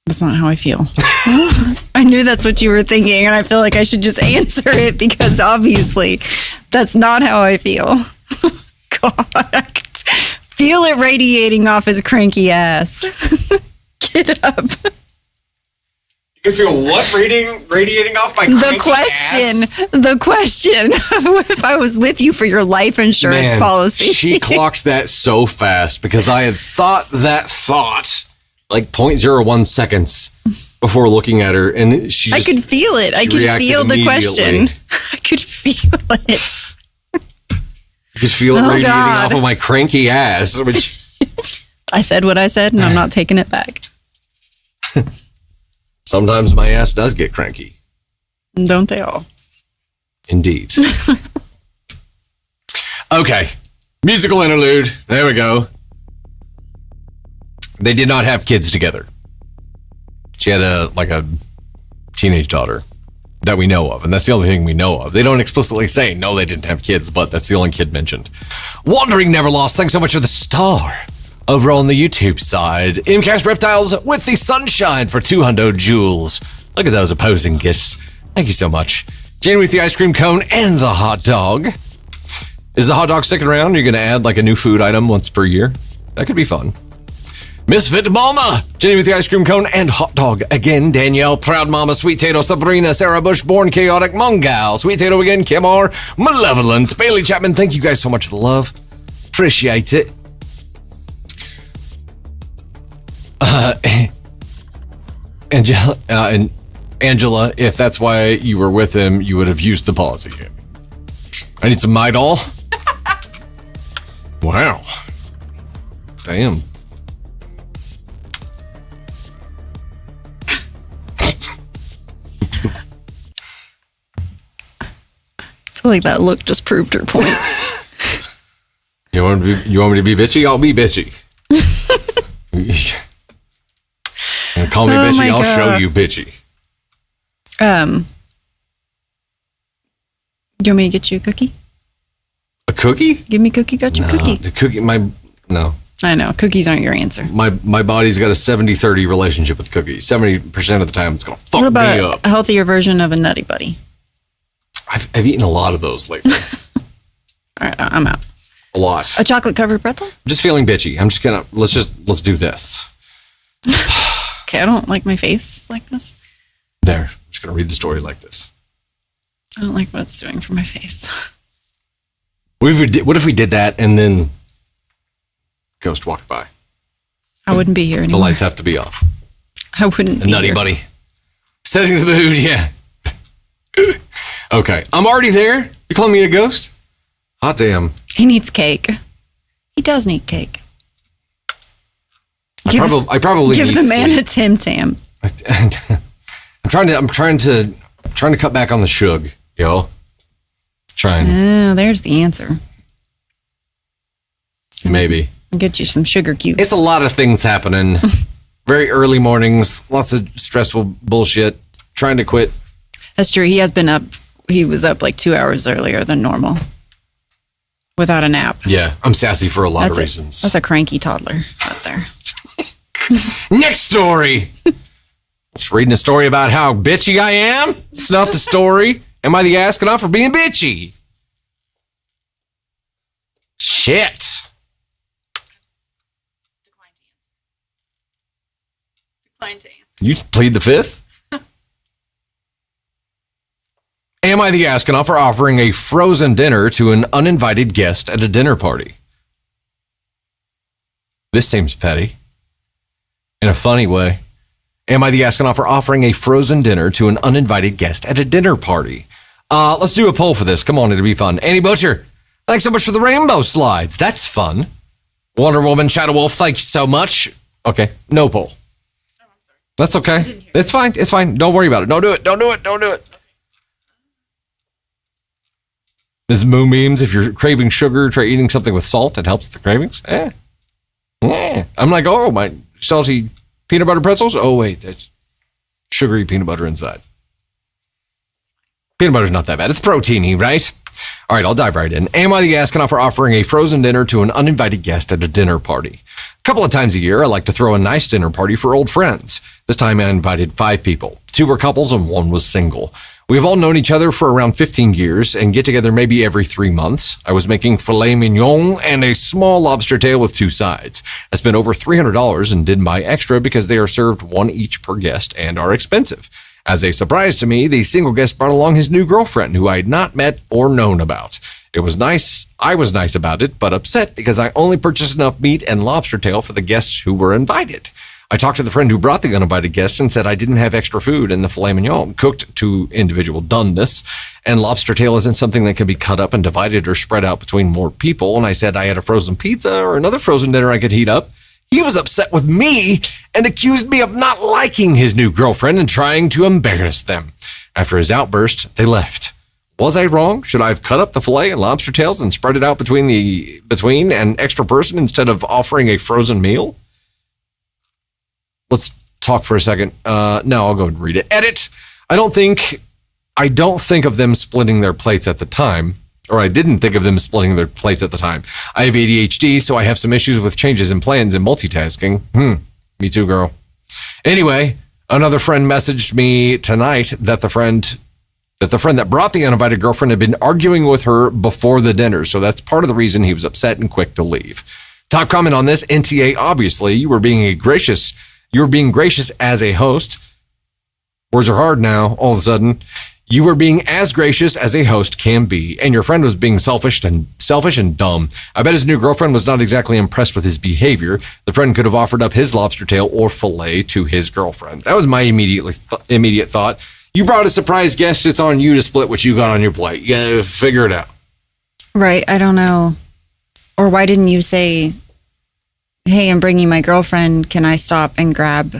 That's not how I feel. I knew that's what you were thinking, and I feel like I should just answer it because obviously that's not how I feel. God, I can feel it radiating off his cranky ass. Get up. You can feel what radiating off my The question of if I was with you for your life insurance policy. She clocked that so fast because I had thought that thought like 0.01 seconds before looking at her, and she I could feel it. I could feel the question. I could feel it. You could feel it radiating God. off of my cranky ass. Which I said what I said, and I'm not taking it back. sometimes my ass does get cranky. Don't they all? Indeed. Okay. Musical interlude. There we go. They did not have kids together. She had a teenage daughter that we know of, and that's the only thing we know of. They don't explicitly say, no, they didn't have kids, but that's the only kid mentioned. Wandering Never Lost, thanks so much for the star over on the YouTube side. Imcast Reptiles with the sunshine for 200 joules. Look at those opposing gifts. Thank you so much. Jane with the ice cream cone and the hot dog. Is the hot dog sticking around? Are you going to add like a new food item once per year? That could be fun. Misfit Mama, Jenny with the ice cream cone and hot dog again. Danielle, Proud Mama, Sweet Tato, Sabrina, Sarah Bush, Born Chaotic, Mungal, Sweet Tato again, Kim R, Malevolent, Bailey Chapman. Thank you guys so much for the love. Appreciate it. Angela, if that's why you were with him, you would have used the policy. I need some Midol. Wow. Damn. I feel like that look just proved her point. You want me to be bitchy? I'll be bitchy. And call me Oh bitchy, my I'll show God. you bitchy. Do you want me to get you a cookie? A cookie? Give me a cookie, got you a cookie. The cookie, no. I know, cookies aren't your answer. My body's got a 70-30 relationship with cookies. 70% of the time it's going to fuck What about me up. a healthier version of a Nutty Buddy? I've eaten a lot of those lately. All right, I'm out. A lot. A chocolate covered pretzel? I'm just feeling bitchy. I'm just gonna let's do this. Okay, I don't like my face like this. There. I'm just gonna read the story like this. I don't like what it's doing for my face. What if we did that and then Ghost walked by? I wouldn't be here The anymore. lights have to be off. I wouldn't be Nutty here. buddy. Setting the mood, yeah. Okay. I'm already there. You calling me a ghost? Hot damn. He needs cake. He does need cake. I probably give need the man sleep. a Tim Tam. I'm trying to cut back on the shug, yo. Trying. Oh, there's the answer. Maybe. I'll get you some sugar cubes. It's a lot of things happening. Very early mornings, lots of stressful bullshit. Trying to quit. That's true. He has been up. He was up like 2 hours earlier than normal without a nap. Yeah, I'm sassy for a lot of reasons. That's a cranky toddler out there. Next story. Just reading a story about how bitchy I am. It's not the story. Am I the astronaut for being bitchy? Shit. Decline to answer. You plead the fifth? Am I the astronaut for offering a frozen dinner to an uninvited guest at a dinner party? This seems petty. In a funny way. Am I the astronaut for offering a frozen dinner to an uninvited guest at a dinner party? Let's do a poll for this. Come on, it'll be fun. Annie Butcher, thanks so much for the rainbow slides. That's fun. Wonder Woman, Shadow Wolf, thank you so much. Okay, no poll. Oh, I'm sorry. That's okay. It's fine. It's fine. Don't worry about it. Don't do it. Don't do it. Don't do it. This moo memes, if you're craving sugar, try eating something with salt. It helps with the cravings. I'm like, oh, my salty peanut butter pretzels. Oh, wait, that's sugary peanut butter inside. Peanut butter's not that bad. It's proteiny, right? All right, I'll dive right in. Am I the astronaut for offering a frozen dinner to an uninvited guest at a dinner party? A couple of times a year, I like to throw a nice dinner party for old friends. This time I invited 5 people. 2 were couples and 1 was single. We've all known each other for around 15 years and get together maybe every 3 months. I was making filet mignon and a small lobster tail with 2 sides. I spent over $300 and didn't buy extra because they are served 1 each per guest and are expensive. As a surprise to me, the single guest brought along his new girlfriend who I had not met or known about. It was nice. I was nice about it, but upset because I only purchased enough meat and lobster tail for the guests who were invited. I talked to the friend who brought the uninvited guests and said I didn't have extra food and the filet mignon cooked to individual doneness, and lobster tail isn't something that can be cut up and divided or spread out between more people. And I said I had a frozen pizza or another frozen dinner I could heat up. He was upset with me and accused me of not liking his new girlfriend and trying to embarrass them. After his outburst, they left. Was I wrong? Should I have cut up the filet and lobster tails and spread it out between an extra person instead of offering a frozen meal? Let's talk for a second. No, I'll go and read it. Edit. I don't think of them splitting their plates at the time, or I didn't think of them splitting their plates at the time. I have ADHD, so I have some issues with changes in plans and multitasking. Me too, girl. Anyway, another friend messaged me tonight that the friend that brought the uninvited girlfriend had been arguing with her before the dinner, so that's part of the reason he was upset and quick to leave. Top comment on this, NTA, obviously, you were being gracious as a host. Words are hard now, all of a sudden. You were being as gracious as a host can be, and your friend was being selfish and dumb. I bet his new girlfriend was not exactly impressed with his behavior. The friend could have offered up his lobster tail or fillet to his girlfriend. That was my immediate thought. You brought a surprise guest. It's on you to split what you got on your plate. You gotta figure it out. Right. I don't know. Or why didn't you say, hey, I'm bringing my girlfriend. Can I stop and grab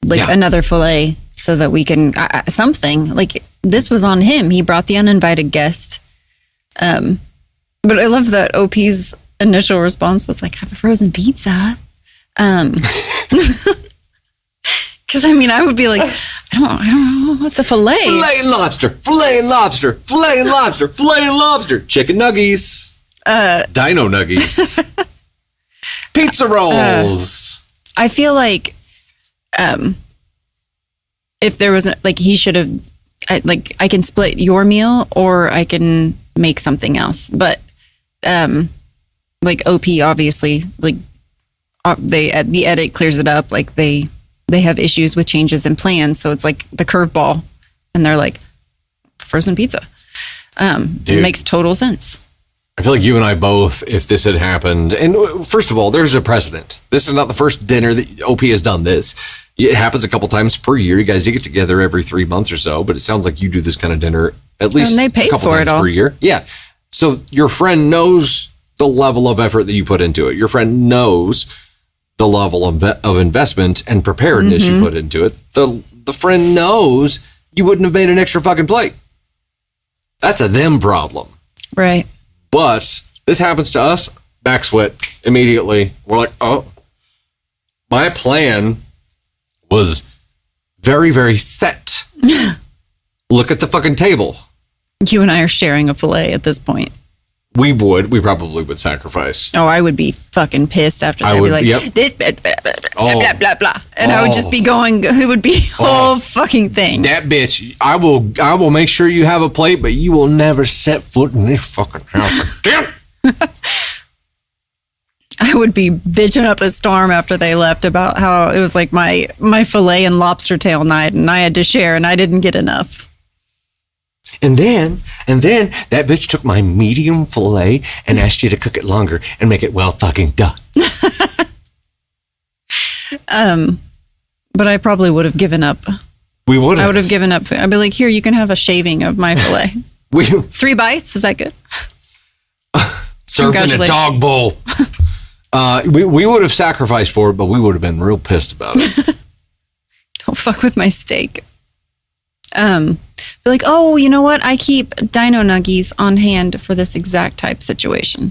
another fillet so that we can something? Like, this was on him. He brought the uninvited guest. But I love that OP's initial response was like, have a frozen pizza. Because I would be like, I don't know. What's a fillet? Filet and lobster. Filet and lobster. Filet and lobster. Filet and lobster. Chicken nuggies. Dino nuggies. Pizza rolls. I feel like if there was he should have, I can split your meal, or I can make something else. But like OP, obviously, like the edit clears it up. Like they have issues with changes in plans, so it's like the curveball, and they're like frozen pizza. It makes total sense. I feel like you and I both, if this had happened, and first of all, there's a precedent. This is not the first dinner that OP has done this. It happens a couple times per year. You guys get together every 3 months or so, but it sounds like you do this kind of dinner at least and they pay a couple for times it all. per year. Yeah. So your friend knows the level of effort that you put into it. Your friend knows the level of investment and preparedness you put into it. The friend knows you wouldn't have made an extra fucking plate. That's a them problem. Right. But this happens to us, back sweat immediately. We're like, oh, my plan was very, very set. Look at the fucking table. You and I are sharing a fillet at this point. We probably would sacrifice. Oh, I would be fucking pissed after that. I I'd would, be like, yep. this, blah, blah, blah, blah, blah, blah, blah. And I would just be going, it would be a whole fucking thing. That bitch, I will make sure you have a plate, but you will never set foot in this fucking house again. I would be bitching up a storm after they left about how it was like my filet and lobster tail night, and I had to share, and I didn't get enough. And then that bitch took my medium filet and asked you to cook it longer and make it well fucking done. But I probably would have given up. We would have. I would have given up. I'd be like, here, you can have a shaving of my filet. 3 bites? Is that good? Served in a dog bowl. We would have sacrificed for it, but we would have been real pissed about it. Don't fuck with my steak. Be like, oh, you know what? I keep dino nuggies on hand for this exact type situation.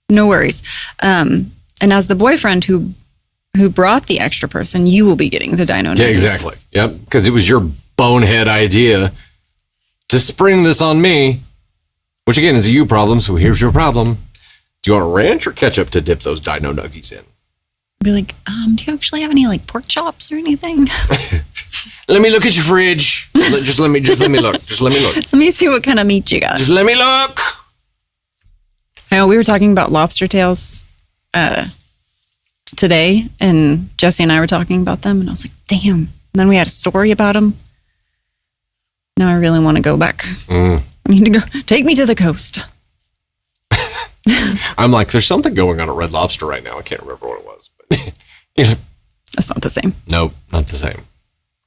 No worries. And as the boyfriend who brought the extra person, you will be getting the dino nuggies. Yeah, exactly. Yep, because it was your bonehead idea to spring this on me, which again is a you problem. So here's your problem. Do you want ranch or ketchup to dip those dino nuggies in? Be like, do you actually have any like pork chops or anything? Let me look at your fridge. Just let me look. Just let me look. Let me see what kind of meat you got. Just let me look. I know we were talking about lobster tails today, and Jesse and I were talking about them, and I was like, damn. And then we had a story about them. Now I really want to go back. I need to go. Take me to the coast. I'm like, there's something going on at Red Lobster right now. I can't remember what it was. But That's not the same. Nope, not the same.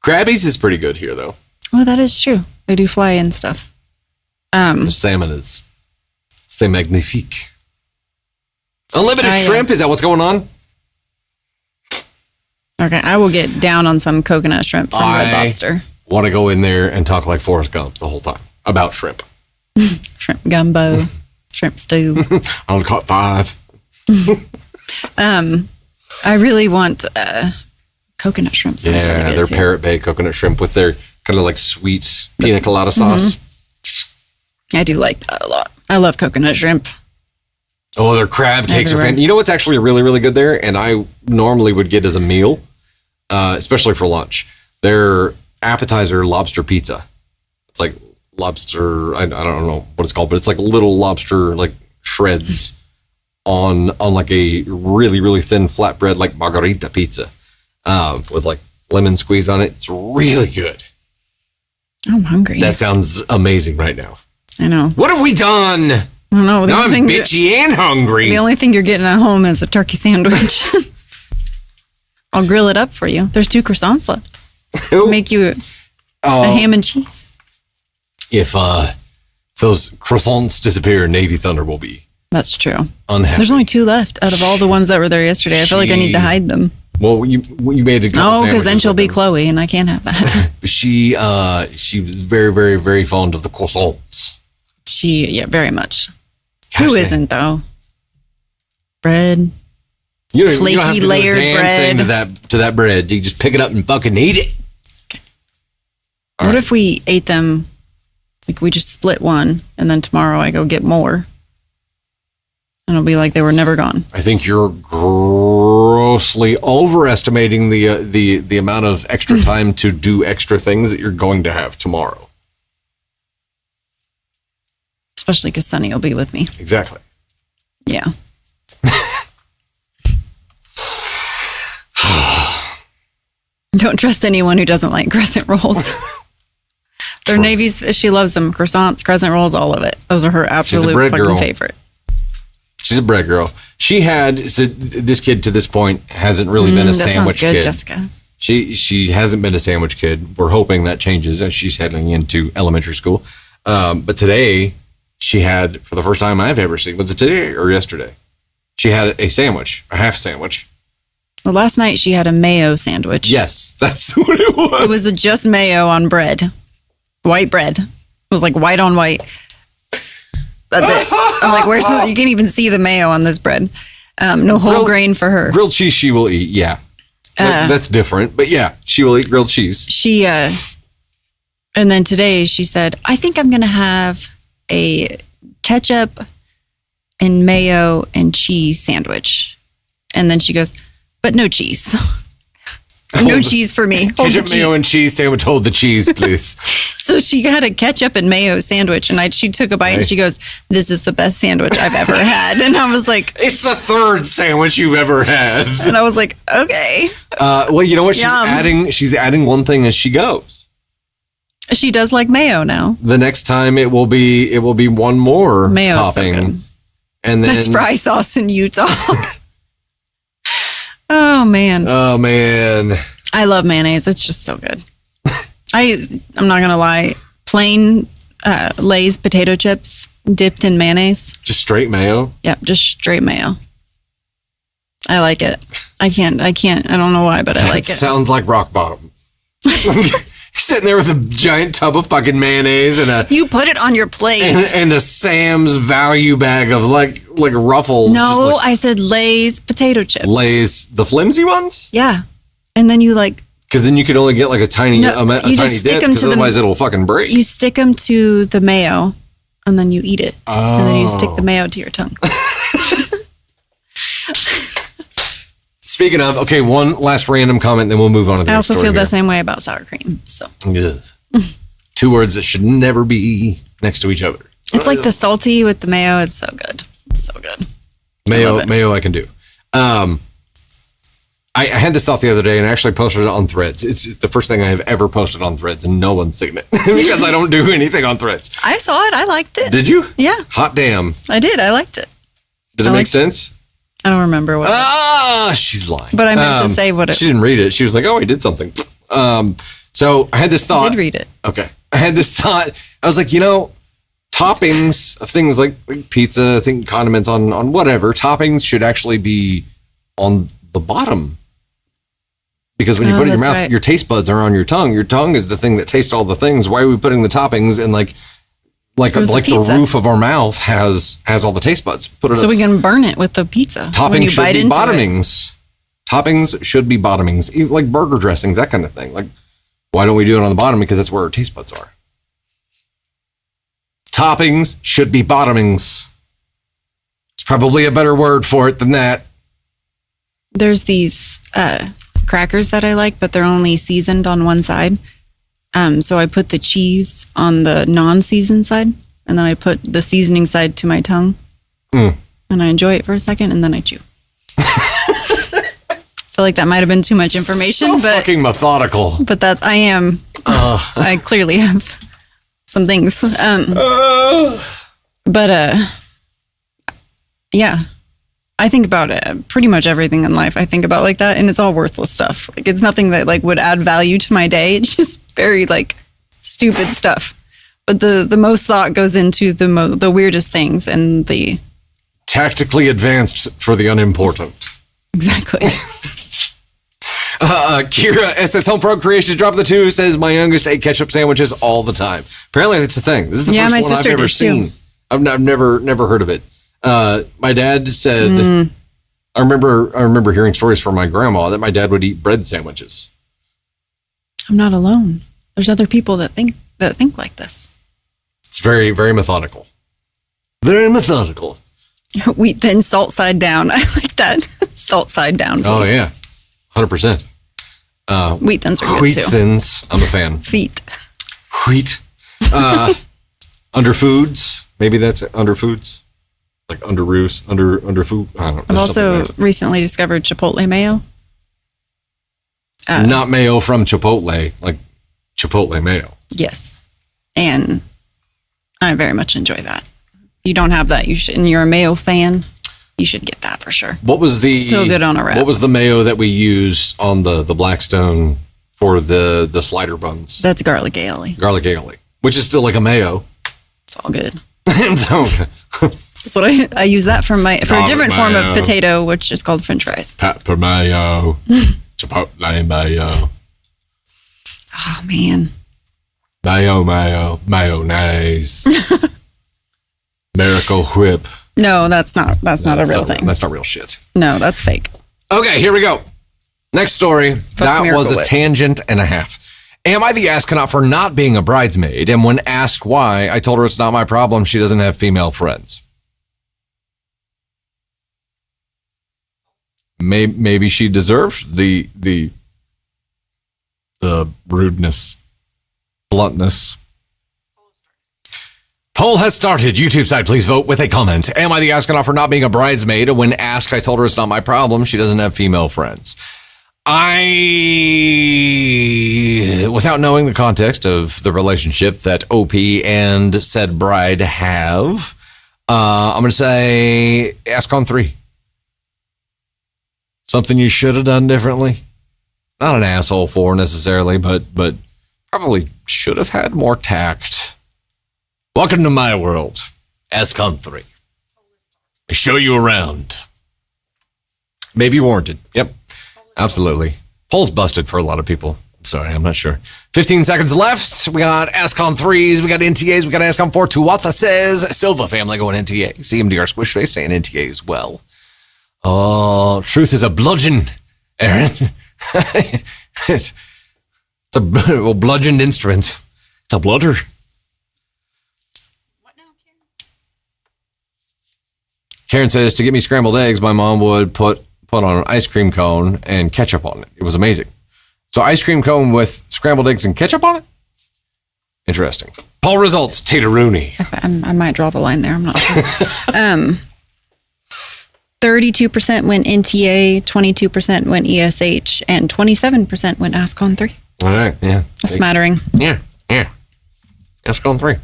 Krabby's is pretty good here, though. Well, that is true. They do fly in stuff. The salmon is c'est magnifique. Unlimited shrimp, is that what's going on? Okay, I will get down on some coconut shrimp from Red Lobster. Want to go in there and talk like Forrest Gump the whole time about shrimp. Shrimp gumbo, shrimp stew. I only caught 5. I really want coconut shrimp. Sounds really good they're too. Parrot Bay coconut shrimp with their kind of like sweet pina colada sauce. I do like that a lot. I love coconut shrimp. Oh, their crab cakes are Everywhere. fantastic. You know what's actually really, really good there? And I normally would get as a meal, especially for lunch. Their appetizer lobster pizza. It's like lobster, I don't know what it's called, but it's like little lobster like shreds on like a really, really thin flatbread, like margarita pizza, with like lemon squeeze on it. It's really good. I'm hungry. That sounds amazing right now. I know. What have we done? I don't know. Now I'm bitchy and hungry. The only thing you're getting at home is a turkey sandwich. I'll grill it up for you. There's 2 croissants left. Make you a ham and cheese. If those croissants disappear, Navy Thunder will be That's true. unhappy. There's only 2 left out of all the ones that were there yesterday. I feel like I need to hide them. Well, you made a couple Oh, because then sandwiches she'll with be them. Chloe, and I can't have that. She was very, very, very fond of the croissants. Yeah, very much. Gosh, Who dang. isn't though? Bread. You don't Flaky, have to layered do a damn thing bread. to that bread. You just pick it up and fucking eat it. What if we ate them, like we just split one, and then tomorrow I go get more? And it'll be like they were never gone. I think you're grossly overestimating the amount of extra time to do extra things that you're going to have tomorrow. Especially because Sunny will be with me. Exactly. Yeah. Don't trust anyone who doesn't like crescent rolls. Their Navy's, she loves them. Croissants, crescent rolls, all of it. Those are her absolute bread fucking girl. favorite. She's a bread girl. She had, so this kid to this point hasn't really been a That sandwich sounds good, kid. Jessica. She hasn't been a sandwich kid. We're hoping that changes as she's heading into elementary school. But today, she had, for the first time I've ever seen, was it today or yesterday? She had a sandwich, a half sandwich. Well, last night she had a mayo sandwich. Yes, that's what it was. It was just mayo on bread. White bread. It was like white on white. That's it. I'm like, where's the, you can't even see the mayo on this bread. No whole grain for her. Grilled cheese she will eat, yeah. That's different, but yeah, she will eat grilled cheese. She, and then today she said, I think I'm going to have a ketchup and mayo and cheese sandwich. And then she goes, but no cheese. No cheese for me. Hold the Ketchup, mayo, and cheese sandwich. Hold the cheese, please. So she got a ketchup and mayo sandwich, and she took a bite and she goes, this is the best sandwich I've ever had. And I was like, It's the third sandwich you've ever had. and I was like, okay. Well, you know what? Yum. She's adding one thing as she goes. She does like mayo now. The next time it will be one more Mayo's so topping. good. And then That's fry sauce in Utah. Oh, man. Oh man. I love mayonnaise. It's just so good. I'm not going to lie. Plain Lay's potato chips dipped in mayonnaise. Just straight mayo. Yep, just straight mayo. I like it. I don't know why, but I like it. Sounds like rock bottom. Sitting there with a giant tub of fucking mayonnaise and You put it on your plate. and a Sam's value bag of like Ruffles. No, just like I said Lay's potato chips. Lay's, the flimsy ones. Yeah. And then you Because then you could only get like a tiny, No, a you tiny just stick dip. them Because to the- otherwise it'll fucking break. you stick them to the mayo and then you eat it. And then you stick the mayo to your tongue. Speaking of, okay, one last random comment, then we'll move on to the I next also story feel the here. same way about sour cream. So Ugh. Two words that should never be next to each other. it's like the salty with the mayo. It's so good. It's so good. love it. Mayo I can do. I had this thought the other day and I actually posted it on Threads. It's the first thing I have ever posted on Threads and no one's seen it because I don't do anything on Threads. I saw it. I liked it. Did you? Yeah, Hot damn. I did. I liked it. Did it I make liked sense? I don't remember what. She's lying. But I meant to say what it- She didn't read it. She was like, oh, I did something. So I had this thought. I did read it. Okay. I had this thought. I was like, toppings of things like pizza, condiments on whatever, toppings should actually be on the bottom. Because when you put it in your that's mouth, right. your taste buds are on your tongue. Your tongue is the thing that tastes all the things. Why are we putting the toppings in like was the the pizza. roof of our mouth has all the taste buds? Put it So up. we can burn it with the pizza. when Toppings you should bite be into it. bottomings. Toppings should be bottomings, even like burger dressings, that kind of thing. Like, why don't we do it on the bottom? Because that's where our taste buds are. Toppings should be bottomings. It's probably a better word for it than that. There's these crackers that I like, but they're only seasoned on one side. So I put the cheese on the non-seasoned side, and then I put the seasoning side to my tongue, and I enjoy it for a second, and then I chew. I feel like that might have been too much information, So but fucking methodical. I am. I clearly have some things. Yeah. I think about it, pretty much everything in life I think about like that, and it's all worthless stuff. Like, it's nothing that like would add value to my day. It's just very like stupid stuff. But the most thought goes into the weirdest things and the Tactically advanced for the unimportant. exactly. Kira SS Home Front Creations Drop of the Two says my youngest ate ketchup sandwiches all the time. Apparently that's a thing. This is the Yeah, my first one I've sister ever did too. seen. I've never heard of it. My dad said I remember hearing stories from my grandma that my dad would eat bread sandwiches. I'm not alone. There's other people that think like this. It's very, very methodical. Very methodical. Wheat thin, salt side down. I like that. Salt side down. Please. Oh yeah. 100%. Wheat thins are Wheat good too. thins. I'm a fan. Feet. Wheat. Under foods, Maybe that's under foods, like under roos, under food. I don't know. I've There's also something there. recently discovered Chipotle mayo. Not mayo from Chipotle, like Chipotle mayo. Yes. And I very much enjoy that. If you don't have that, you should, and you're a mayo fan, you should get that for sure. What was the So good on a wrap. What was the mayo that we used on the Blackstone for the slider buns? That's garlic aioli. Garlic aioli, which is still like a mayo. It's all good. So, That's what I use that for a Garlic different form mayo. of potato, which is called French fries. pepper mayo, Chipotle mayo, Oh man. mayonnaise, Miracle Whip. No, that's not a real thing. That's not real shit. No, that's fake. Okay, here we go. Next story. That Miracle was a Whip. tangent and a half. Am I the astronaut for not being a bridesmaid? And when asked why, I told her it's not my problem. She doesn't have female friends. Maybe she deserved the rudeness, bluntness. Poll has started. YouTube side, please vote with a comment. Am I the astronaut for not being a bridesmaid? When asked, I told her it's not my problem. She doesn't have female friends. Without knowing the context of the relationship that OP and said bride have, I'm going to say ASCON 3. Something you should have done differently. Not an asshole for necessarily, but probably should have had more tact. Welcome to my world, ASCON 3. I show you around. Maybe warranted. Yep. Absolutely. Poll's busted for a lot of people. Sorry, I'm not sure. 15 seconds left. We got ASCON 3s. We got NTAs. We got ASCON 4. Tuatha says Silva family going NTA. CMDR Squishface saying NTA as well. Oh, truth is a bludgeon, Aaron. it's a bludgeoned instrument. It's a bludder. Karen says, to get me scrambled eggs, my mom would put on an ice cream cone and ketchup on it. It was amazing. So ice cream cone with scrambled eggs and ketchup on it? Interesting. Poll results, Tater Rooney. I might draw the line there. I'm not sure. 32% went NTA, 22% went ESH, and 27% went ASCON 3. All right, yeah. A smattering. Yeah. ASCON 3.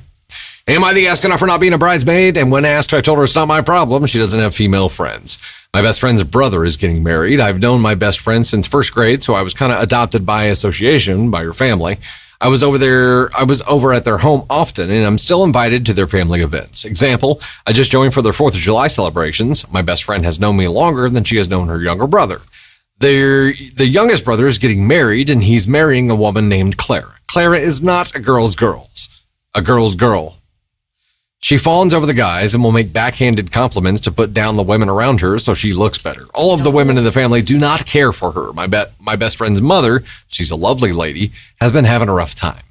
Am I the astronaut for not being a bridesmaid? And when asked, I told her it's not my problem. She doesn't have female friends. My best friend's brother is getting married. I've known my best friend since first grade, so I was kind of adopted by association, by your family. I was over at their home often, and I'm still invited to their family events. Example, I just joined for their 4th of July celebrations. My best friend has known me longer than she has known her younger brother. The youngest brother is getting married, and he's marrying a woman named Clara. Clara is not a girl's girl. She fawns over the guys and will make backhanded compliments to put down the women around her so she looks better. All of the women in the family do not care for her. My best friend's mother, she's a lovely lady, has been having a rough time.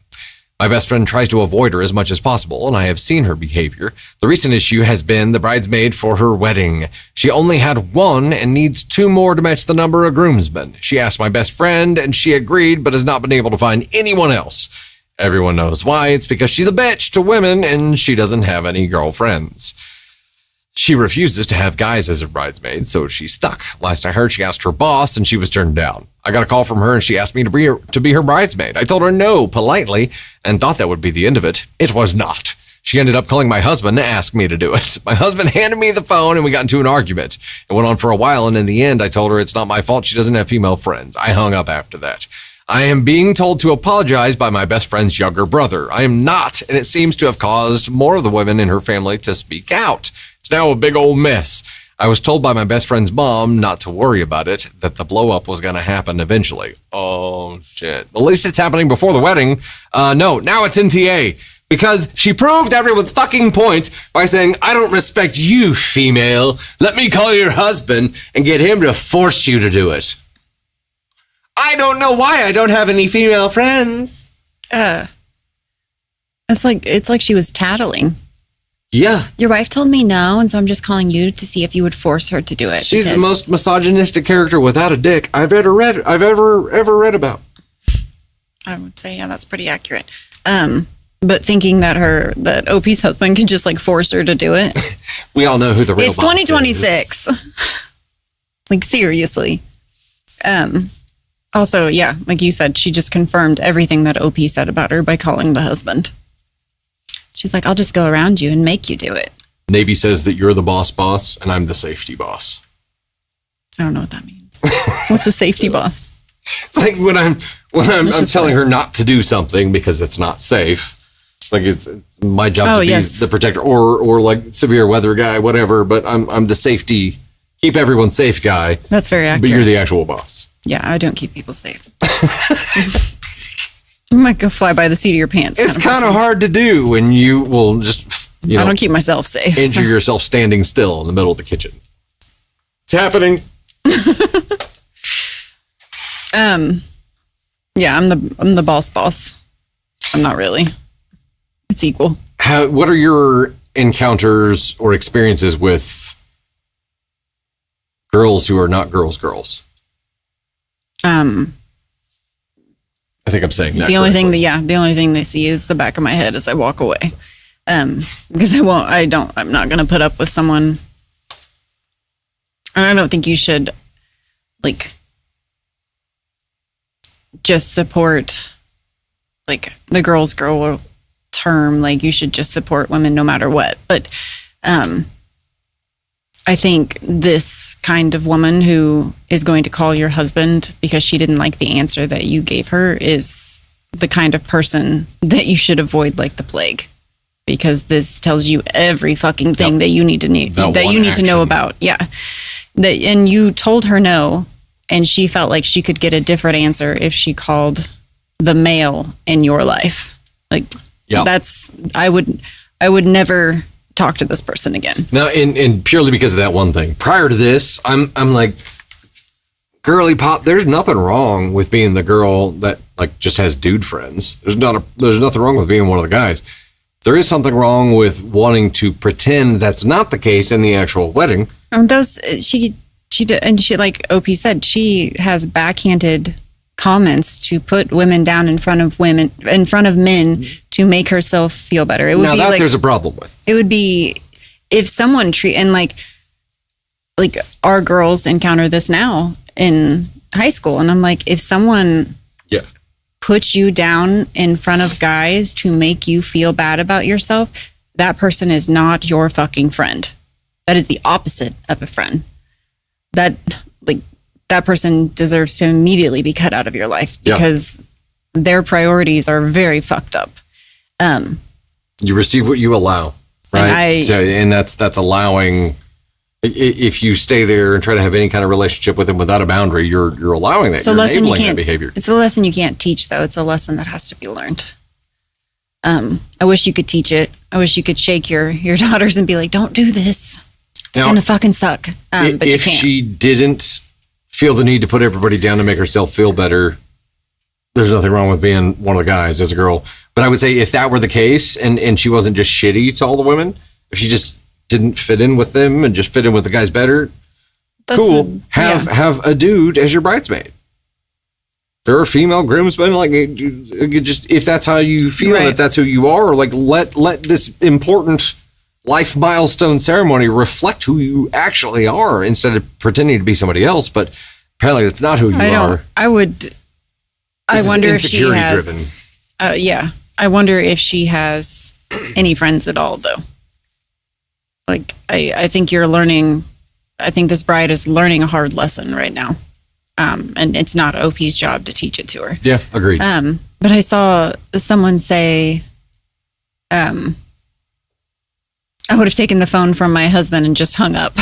My best friend tries to avoid her as much as possible, and I have seen her behavior. The recent issue has been the bridesmaid for her wedding. She only had one and needs 2 more to match the number of groomsmen. She asked my best friend, and she agreed, but has not been able to find anyone else. Everyone knows why. It's because she's a bitch to women and she doesn't have any girlfriends. She refuses to have guys as her bridesmaids, so she's stuck. Last I heard, she asked her boss and she was turned down. I got a call from her and she asked me to be her bridesmaid. I told her no politely and thought that would be the end of it. It was not. She ended up calling my husband to ask me to do it. My husband handed me the phone and we got into an argument. It went on for a while, and in the end, I told her it's not my fault she doesn't have female friends. I hung up after that. I am being told to apologize by my best friend's younger brother. I am not, and it seems to have caused more of the women in her family to speak out. It's now a big old mess. I was told by my best friend's mom not to worry about it, that the blow up was going to happen eventually. Oh, shit. At least it's happening before the wedding. No, now it's NTA. Because she proved everyone's fucking point by saying, I don't respect you, female. Let me call your husband and get him to force you to do it. I don't know why I don't have any female friends. It's like she was tattling. Yeah. Your wife told me no, and so I'm just calling you to see if you would force her to do it. She's the most misogynistic character without a dick I've ever read about. I would say, yeah, that's pretty accurate. but thinking that OP's husband could just like force her to do it. We all know who the real It's boss is. 2026. Like seriously. Also, yeah, like you said, she just confirmed everything that OP said about her by calling the husband. She's like, I'll just go around you and make you do it. Navy says that you're the boss, and I'm the safety boss. I don't know what that means. What's a safety boss? It's like when I'm telling her not to do something because it's not safe. Like it's my job to be the protector, or like severe weather guy, whatever. But I'm the safety, keep everyone safe guy. That's very accurate. But you're the actual boss. Yeah, I don't keep people safe. You might go fly by the seat of your pants. It's kind of hard to do when you will just, I don't keep myself safe. Injure yourself standing still in the middle of the kitchen. It's happening. Yeah, I'm the boss. I'm not really. It's equal. What are your encounters or experiences with girls who are not girls? I think I'm saying that. The only thing they see is the back of my head as I walk away. Because I'm not going to put up with someone. And I don't think you should like just support like the girl term. Like you should just support women no matter what. But, I think this kind of woman who is going to call your husband because she didn't like the answer that you gave her is the kind of person that you should avoid like the plague, because this tells you every fucking thing that you need to know about. Yeah. And you told her no, and she felt like she could get a different answer if she called the male in your life. Like I would never talk to this person again. No, and purely because of that one thing. Prior to this, I'm like, girly pop, there's nothing wrong with being the girl that like just has dude friends. There's nothing wrong with being one of the guys. There is something wrong with wanting to pretend that's not the case in the actual wedding. She did, and she, like OP said, she has backhanded comments to put women down in front of men to make herself feel better. It would now be that like, there's a problem with. It would be if someone like our girls encounter this now in high school, and I'm like, if someone puts you down in front of guys to make you feel bad about yourself, that person is not your fucking friend. That is the opposite of a friend. That person deserves to immediately be cut out of your life because their priorities are very fucked up. You receive what you allow, right? And that's allowing. If you stay there and try to have any kind of relationship with them without a boundary, you're allowing that. It's a you're lesson enabling that behavior. It's a lesson you can't teach, though. It's a lesson that has to be learned. I wish you could teach it. I wish you could shake your daughters and be like, "Don't do this. It's gonna fucking suck." But you can't. If she didn't feel the need to put everybody down to make herself feel better, there's nothing wrong with being one of the guys as a girl. But I would say if that were the case and she wasn't just shitty to all the women, if she just didn't fit in with them and just fit in with the guys better, cool. Have a dude as your bridesmaid. There are female groomsmen, like just if that's how you feel, that that's who you are, like let this important life milestone ceremony reflect who you actually are instead of pretending to be somebody else. But apparently that's not who you are. I wonder if she has. I wonder if she has any friends at all, though. Like, I think you're learning. I think this bride is learning a hard lesson right now, and it's not OP's job to teach it to her. Yeah, agreed. But I saw someone say, I would have taken the phone from my husband and just hung up.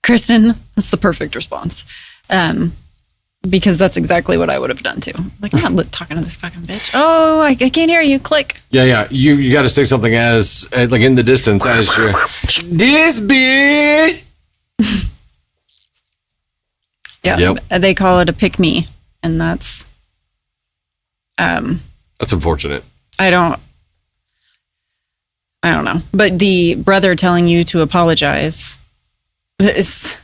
Kristen, that's the perfect response. Because that's exactly what I would have done too. Like, I'm not talking to this fucking bitch. Oh, I can't hear you. Click. Yeah. You got to say something as like in the distance as this bitch. Yeah. Yep. They call it a pick me, and that's unfortunate. I don't know. But the brother telling you to apologize is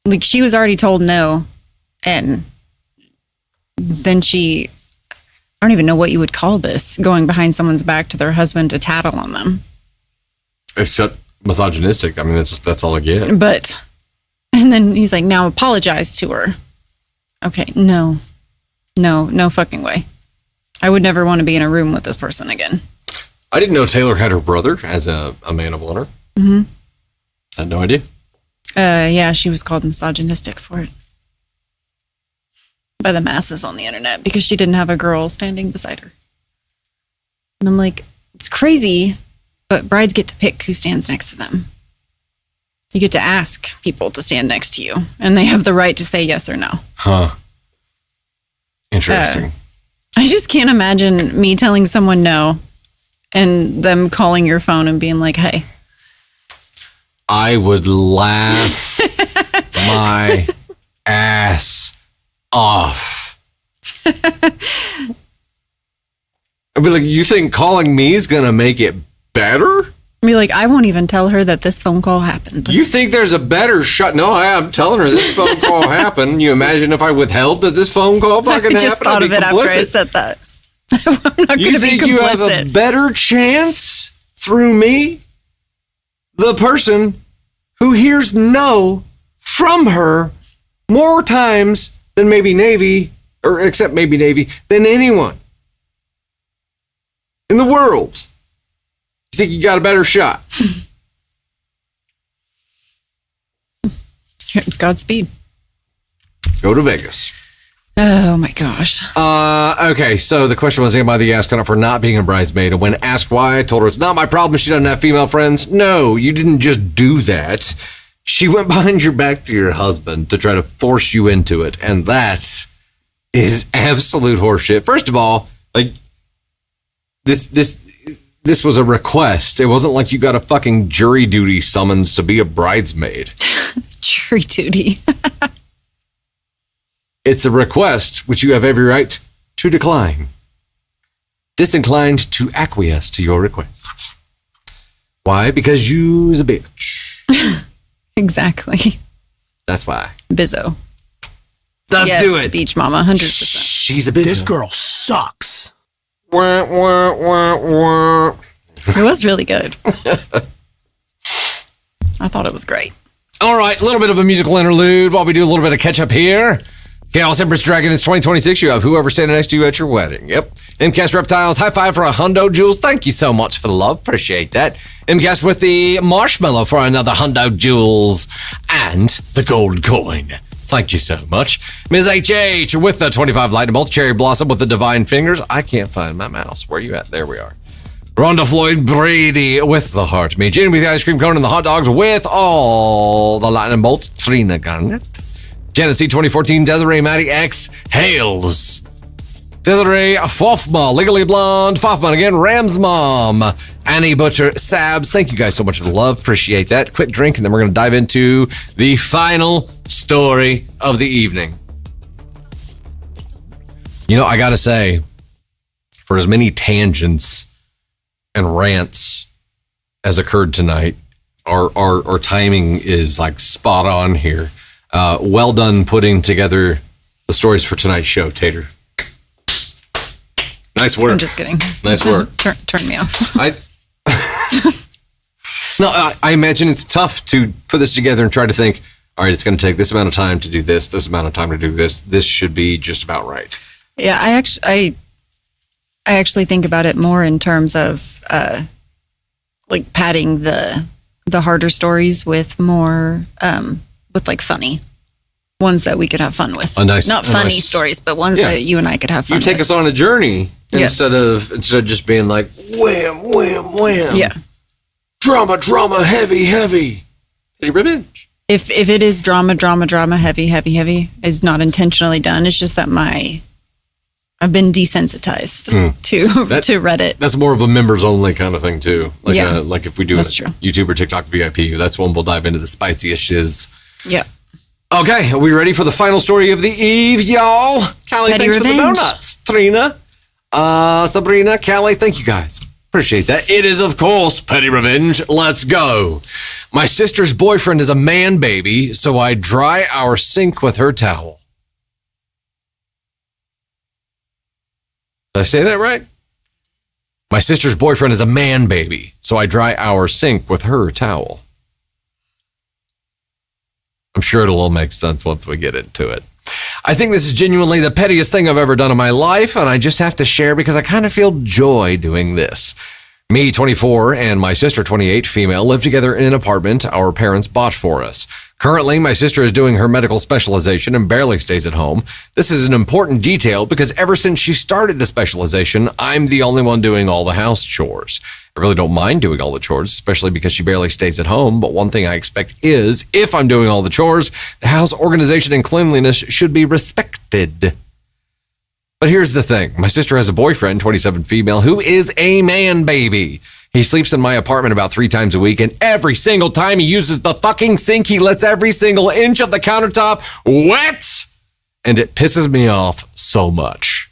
like, she was already told no. And then she I don't even know what you would call this, going behind someone's back to their husband to tattle on them. Except misogynistic. I mean, that's all I get. But, and then he's like, now apologize to her. Okay, no fucking way. I would never want to be in a room with this person again. I didn't know Taylor had her brother as a man of honor. Mm-hmm. I had no idea. Yeah, she was called misogynistic for it. By the masses on the internet because she didn't have a girl standing beside her. And I'm like, it's crazy, but brides get to pick who stands next to them. You get to ask people to stand next to you, and they have the right to say yes or no. Huh. Interesting. I just can't imagine me telling someone no and them calling your phone and being like, hey. I would laugh my ass off. I'd be like, you think calling me is going to make it better? Be like, I won't even tell her that this phone call happened. You think there's a better shot? No, I'm telling her this phone call happened. You imagine if I withheld that this phone call fucking happened? I just thought of it after I said that. I'm not going to be complicit. You think you have a better chance through me? The person who hears no from her more times than maybe Navy, or except maybe Navy, than anyone in the world. You think you got a better shot? Godspeed. Go to Vegas. Oh my gosh. Okay, so the question was, anybody asked her for not being a bridesmaid? And when asked why, I told her it's not my problem she doesn't have female friends. No, you didn't just do that. She went behind your back to your husband to try to force you into it. And that is absolute horseshit. First of all, like, this was a request. It wasn't like you got a fucking jury duty summons to be a bridesmaid. Jury duty. It's a request which you have every right to decline. Disinclined to acquiesce to your request. Why? Because you's a bitch. Exactly. That's why. Bizzo. Let's do it. Beach mama, 100%. She's a bitch. This girl sucks. Wah, wah, wah, wah. It was really good. I thought it was great. All right, a little bit of a musical interlude while we do a little bit of catch up here. Chaos Empress Dragon, it's 2026. You have whoever standing next to you at your wedding. Yep. MCAST Reptiles, high five for $100, Jules. Thank you so much for the love. Appreciate that. MCAST with the marshmallow for another $100, Jules. And the gold coin. Thank you so much. Ms. HH with the 25 lightning bolts. Cherry Blossom with the divine fingers. I can't find my mouse. Where are you at? There we are. Rhonda Floyd Brady with the heart. Me. Jenny with the ice cream cone and the hot dogs with all the lightning bolts. Trina Garnett. Janet C 2014, Desiree Maddie X Hales. Desiree Fofma, Legally Blonde, Fofman again, Ram's Mom, Annie Butcher, Sabs. Thank you guys so much for the love. Appreciate that. Quick drink, and then we're going to dive into the final story of the evening. You know, I got to say, for as many tangents and rants as occurred tonight, our timing is like spot on here. Well done putting together the stories for tonight's show, Tater. Nice work. I'm just kidding. Nice work. Turn me off. I imagine it's tough to put this together and try to think, all right, it's going to take this amount of time to do this amount of time to do this. This should be just about right. Yeah, I actually think about it more in terms of like padding the harder stories with more with like funny ones that we could have fun with. Not funny stories, but ones that you and I could have fun with. You take us on a journey instead of just being like wham, wham, wham. Yeah. Drama, heavy. Revenge. If it is drama, heavy, is not intentionally done. It's just that I've been desensitized to Reddit. That's more of a members only kind of thing too. Like if we do that's true. YouTube or TikTok VIP, that's when we'll dive into the spiciest shiz. Yeah. Okay, are we ready for the final story of the eve, y'all? Callie, Petty thanks revenge. for the donuts. Trina, Sabrina, Callie, thank you guys. Appreciate that. It is, of course, Petty Revenge. Let's go. My sister's boyfriend is a man baby, so I dry our sink with her towel. Did I say that right? My sister's boyfriend is a man baby, so I dry our sink with her towel. I'm sure it'll all make sense once we get into it. I think this is genuinely the pettiest thing I've ever done in my life, and I just have to share because I kind of feel joy doing this. Me, 24, and my sister, 28, female, live together in an apartment our parents bought for us. Currently, my sister is doing her medical specialization and barely stays at home. This is an important detail because ever since she started the specialization, I'm the only one doing all the house chores. I really don't mind doing all the chores, especially because she barely stays at home. But one thing I expect is, if I'm doing all the chores, the house organization and cleanliness should be respected. But here's the thing. My sister has a boyfriend, 27 female, who is a man baby. He sleeps in my apartment about 3 times a week, and every single time he uses the fucking sink, he lets every single inch of the countertop wet. And it pisses me off so much.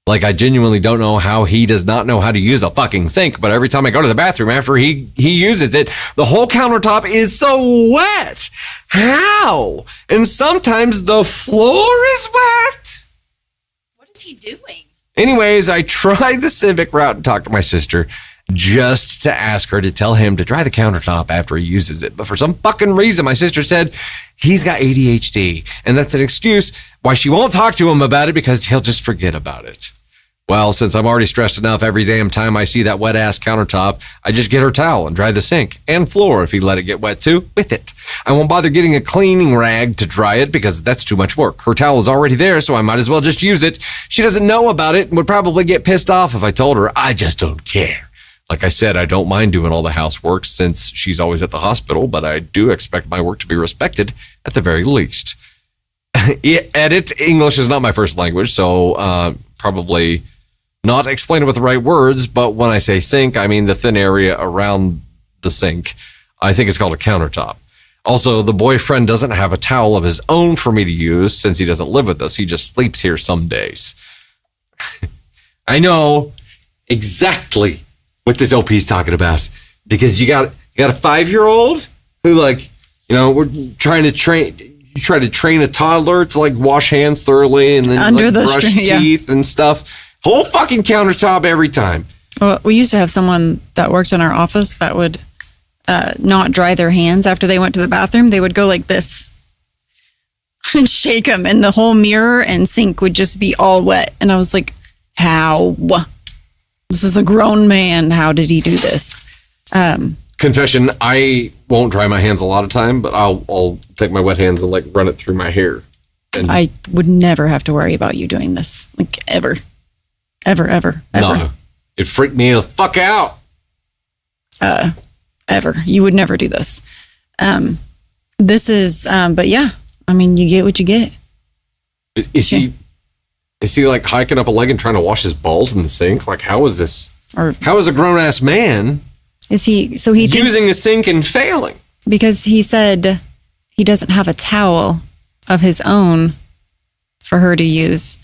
Like, I genuinely don't know how he does not know how to use a fucking sink, but every time I go to the bathroom after he uses it, the whole countertop is so wet. How? And sometimes the floor is wet. What is he doing? Anyways, I tried the civic route and talked to my sister just to ask her to tell him to dry the countertop after he uses it. But for some fucking reason, my sister said he's got ADHD, and that's an excuse why she won't talk to him about it because he'll just forget about it. Well, since I'm already stressed enough every damn time I see that wet-ass countertop, I just get her towel and dry the sink and floor if he let it get wet too, with it. I won't bother getting a cleaning rag to dry it because that's too much work. Her towel is already there, so I might as well just use it. She doesn't know about it and would probably get pissed off if I told her. I just don't care. Like I said, I don't mind doing all the housework since she's always at the hospital, but I do expect my work to be respected at the very least. Edit, English is not my first language, so probably not explain it with the right words, but when I say sink, I mean the thin area around the sink. I think it's called a countertop. Also, the boyfriend doesn't have a towel of his own for me to use since he doesn't live with us. He just sleeps here some days. I know exactly what this OP is talking about because you got a 5-year-old who, like, you know, we're trying to train. You try to train a toddler to, like, wash hands thoroughly and then Under the brush teeth and stuff. Whole fucking countertop every time. Well, we used to have someone that worked in our office that would not dry their hands after they went to the bathroom. They would go like this and shake them, and the whole mirror and sink would just be all wet. And I was like, how? This is a grown man. How did he do this? Confession, I won't dry my hands a lot of time, but I'll take my wet hands and, like, run it through my hair. And I would never have to worry about you doing this, like, ever. Ever. no, it freaked me the fuck out. Ever. You would never do this. This is, but yeah, I mean, you get what you get. Is he like hiking up a leg and trying to wash his balls in the sink? Like, how is this? Or how is a grown ass man is he? So he using thinks, a sink and failing? because he said he doesn't have a towel of his own for her to use.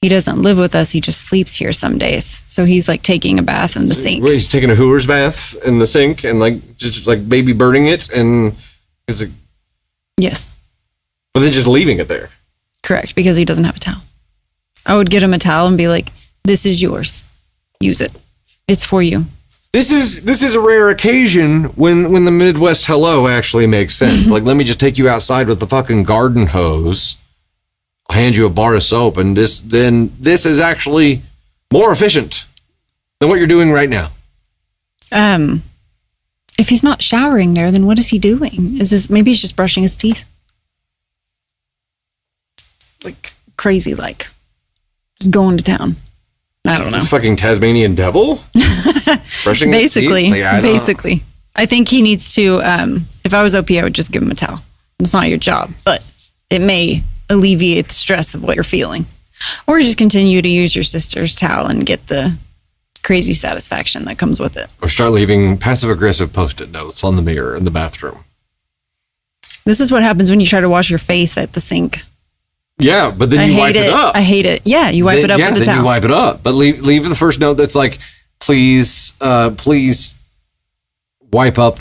He doesn't live with us. He just sleeps here some days. So he's like taking a bath in the sink. He's taking a Hoover's bath in the sink and like just like baby birding it, and it's like, Yes, but then just leaving it there. correct. Because he doesn't have a towel. I would get him a towel and be like, "This is yours. Use it. It's for you." This is a rare occasion when the Midwest hello actually makes sense. Like, let me just take you outside with the fucking garden hose. I'll hand you a bar of soap, and this is actually more efficient than what you're doing right now. If he's not showering there, then what is he doing? Maybe he's just brushing his teeth? Like crazy, like just going to town. I don't know. Fucking Tasmanian devil? Brushing his teeth? Basically, Like, I don't know. basically. I think he needs to, if I was OP, I would just give him a towel. It's not your job, but it may alleviate the stress of what you're feeling. Or just continue to use your sister's towel and get the crazy satisfaction that comes with it. Or start leaving passive-aggressive Post-it notes on the mirror in the bathroom. This is what happens when you try to wash your face at the sink. Yeah, but then you wipe it up. I hate it. Yeah, you wipe it up with the then towel. you wipe it up. But leave the first note that's like, please wipe up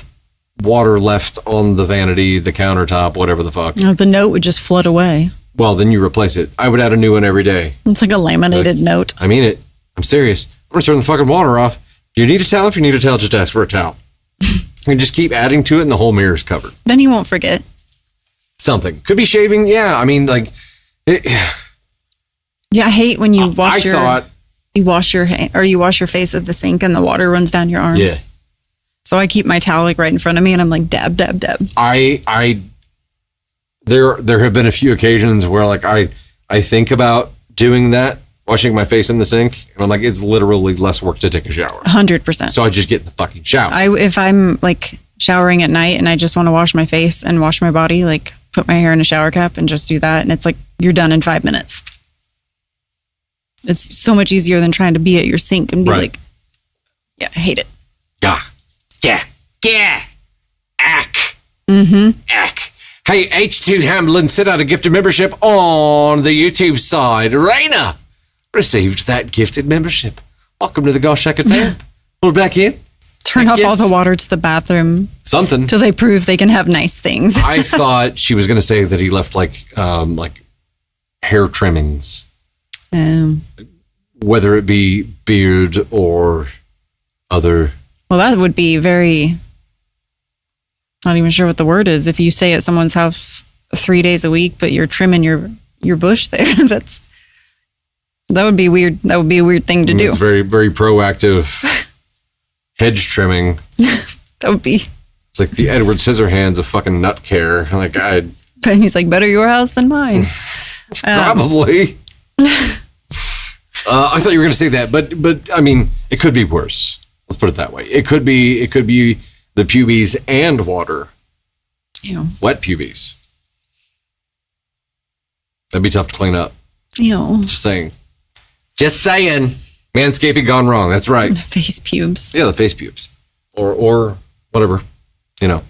water left on the vanity, the countertop, whatever the fuck. No, the note would just flood away. Well, then you replace it. I would add a new one every day. It's like a laminated note. I mean it. I'm serious. I'm going to turn the fucking water off. Do you need a towel? If you need a towel, just ask for a towel. And just keep adding to it and the whole mirror is covered. Then you won't forget. Something. Could be shaving. Yeah. I mean, like... Yeah, I hate when you wash you wash your face at the sink and the water runs down your arms. Yeah. So I keep my towel like right in front of me and I'm like dab, dab, dab. There have been a few occasions where like I think about doing that, washing my face in the sink, and I'm like, it's literally less work to take a shower. 100%. So I just get in the fucking shower. If I'm like showering at night and I just want to wash my face and wash my body, like put my hair in a shower cap and just do that, and it's like you're done in 5 minutes. It's so much easier than trying to be at your sink and be like, yeah, I hate it. Yeah. Ack. Ack. Hey, H2 Hamlin sent out a gifted membership on the YouTube side. Raina received that gifted membership. Welcome to the Gosh Second Fam. Pull it back in. Turn off all the water to the bathroom. Something. Till they prove they can have nice things. I thought she was going to say that he left like hair trimmings. Whether it be beard or other. Well, that would be very... Not even sure what the word is. If you stay at someone's house 3 days a week, but you're trimming your bush there, that would be weird. That would be a weird thing to do. It's very, very proactive hedge trimming. That would be. It's like the Edward Scissorhands of fucking nut care. Like he's like, better your house than mine. Probably. I thought you were going to say that, but I mean, it could be worse. Let's put it that way. It could be the pubes and water. Ew. Wet pubes. That'd be tough to clean up. Ew. Just saying. Manscaping gone wrong. That's right. Face pubes. Yeah, the face pubes. Or whatever. You know.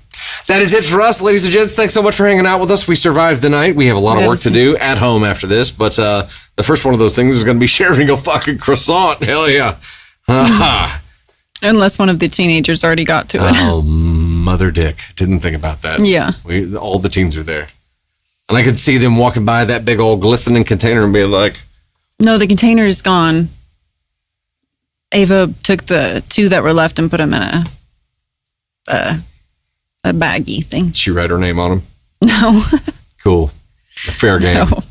That is it for us, ladies and gents. Thanks so much for hanging out with us. We survived the night. We have a lot of work to do at home after this, but the first one of those things is going to be sharing a fucking croissant. Hell yeah. Unless one of the teenagers already got to it. Oh, mother dick. Didn't think about that. Yeah. All the teens were there. And I could see them walking by that big old glistening container and being like... No, the container is gone. Ava took the 2 that were left and put them in a baggie thing. She write her name on them? No. Cool. Fair game. No.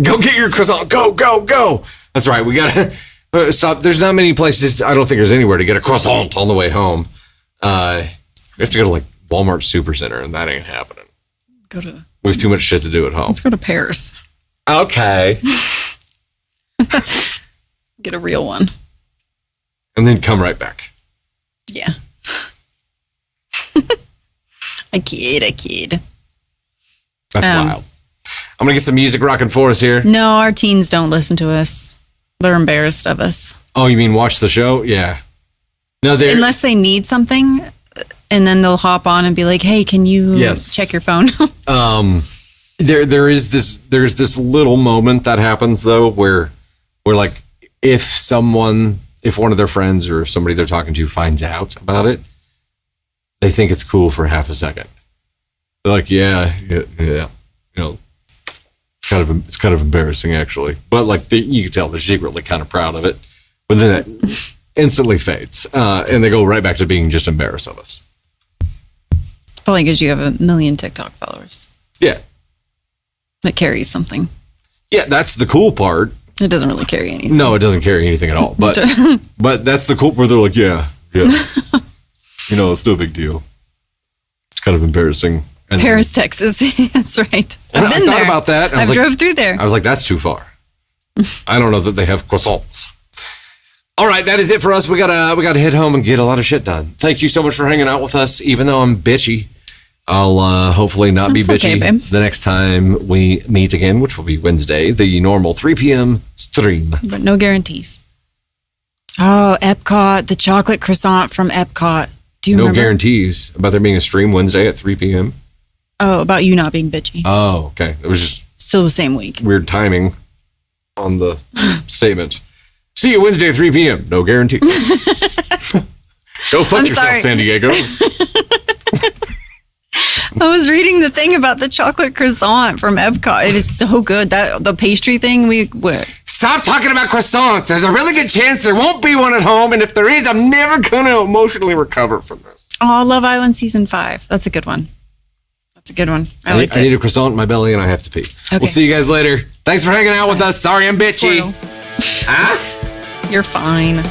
Go get your croissant. Go. That's right. We got to stop. There's not many places. I don't think there's anywhere to get a croissant on the way home. We have to go to like Walmart Supercenter, and that ain't happening. We have too much shit to do at home. Let's go to Paris. Okay. Get a real one. And then come right back. Yeah. I kid. That's wild. I'm going to get some music rocking for us here. No, our teens don't listen to us. They're embarrassed of us. Oh, you mean watch the show? Yeah. No, they're... Unless they need something, and then they'll hop on and be like, hey, can you check your phone? There's this little moment that happens, though, where like, if one of their friends or somebody they're talking to finds out about it, they think it's cool for half a second. They're like, yeah. You know, it's kind of embarrassing, actually. But like, you can tell they're secretly kind of proud of it. But then it instantly fades, and they go right back to being just embarrassed of us. Probably because you have 1 million TikTok followers. Yeah. That carries something. Yeah, that's the cool part. It doesn't really carry anything. No, it doesn't carry anything at all. But but that's the cool part. They're like, yeah. You know, it's no big deal. It's kind of embarrassing. And Paris, Texas. That's right. I thought about that. I drove through there. I was like, that's too far. I don't know that they have croissants. All right, that is it for us. We gotta head home and get a lot of shit done. Thank you so much for hanging out with us. Even though I'm bitchy, I'll hopefully not be bitchy the next time we meet again, which will be Wednesday, the normal 3 p.m. stream. But no guarantees. Oh, Epcot, the chocolate croissant from Epcot. Do you remember? No guarantees about there being a stream Wednesday at 3 p.m. Oh, about you not being bitchy. Oh, okay. It was just still the same week. Weird timing on the statement. See you Wednesday at 3 p.m. No guarantee. Go fuck yourself, San Diego. I was reading the thing about the chocolate croissant from Epcot. It is so good. That the pastry thing we Stop talking about croissants. There's a really good chance there won't be one at home, and if there is, I'm never going to emotionally recover from this. Oh, Love Island season 5. That's a good one. That's a good one. I liked it. I need a croissant in my belly, and I have to pee. Okay. We'll see you guys later. Thanks for hanging out with us. Sorry I'm bitchy. Squirrel. Huh? You're fine.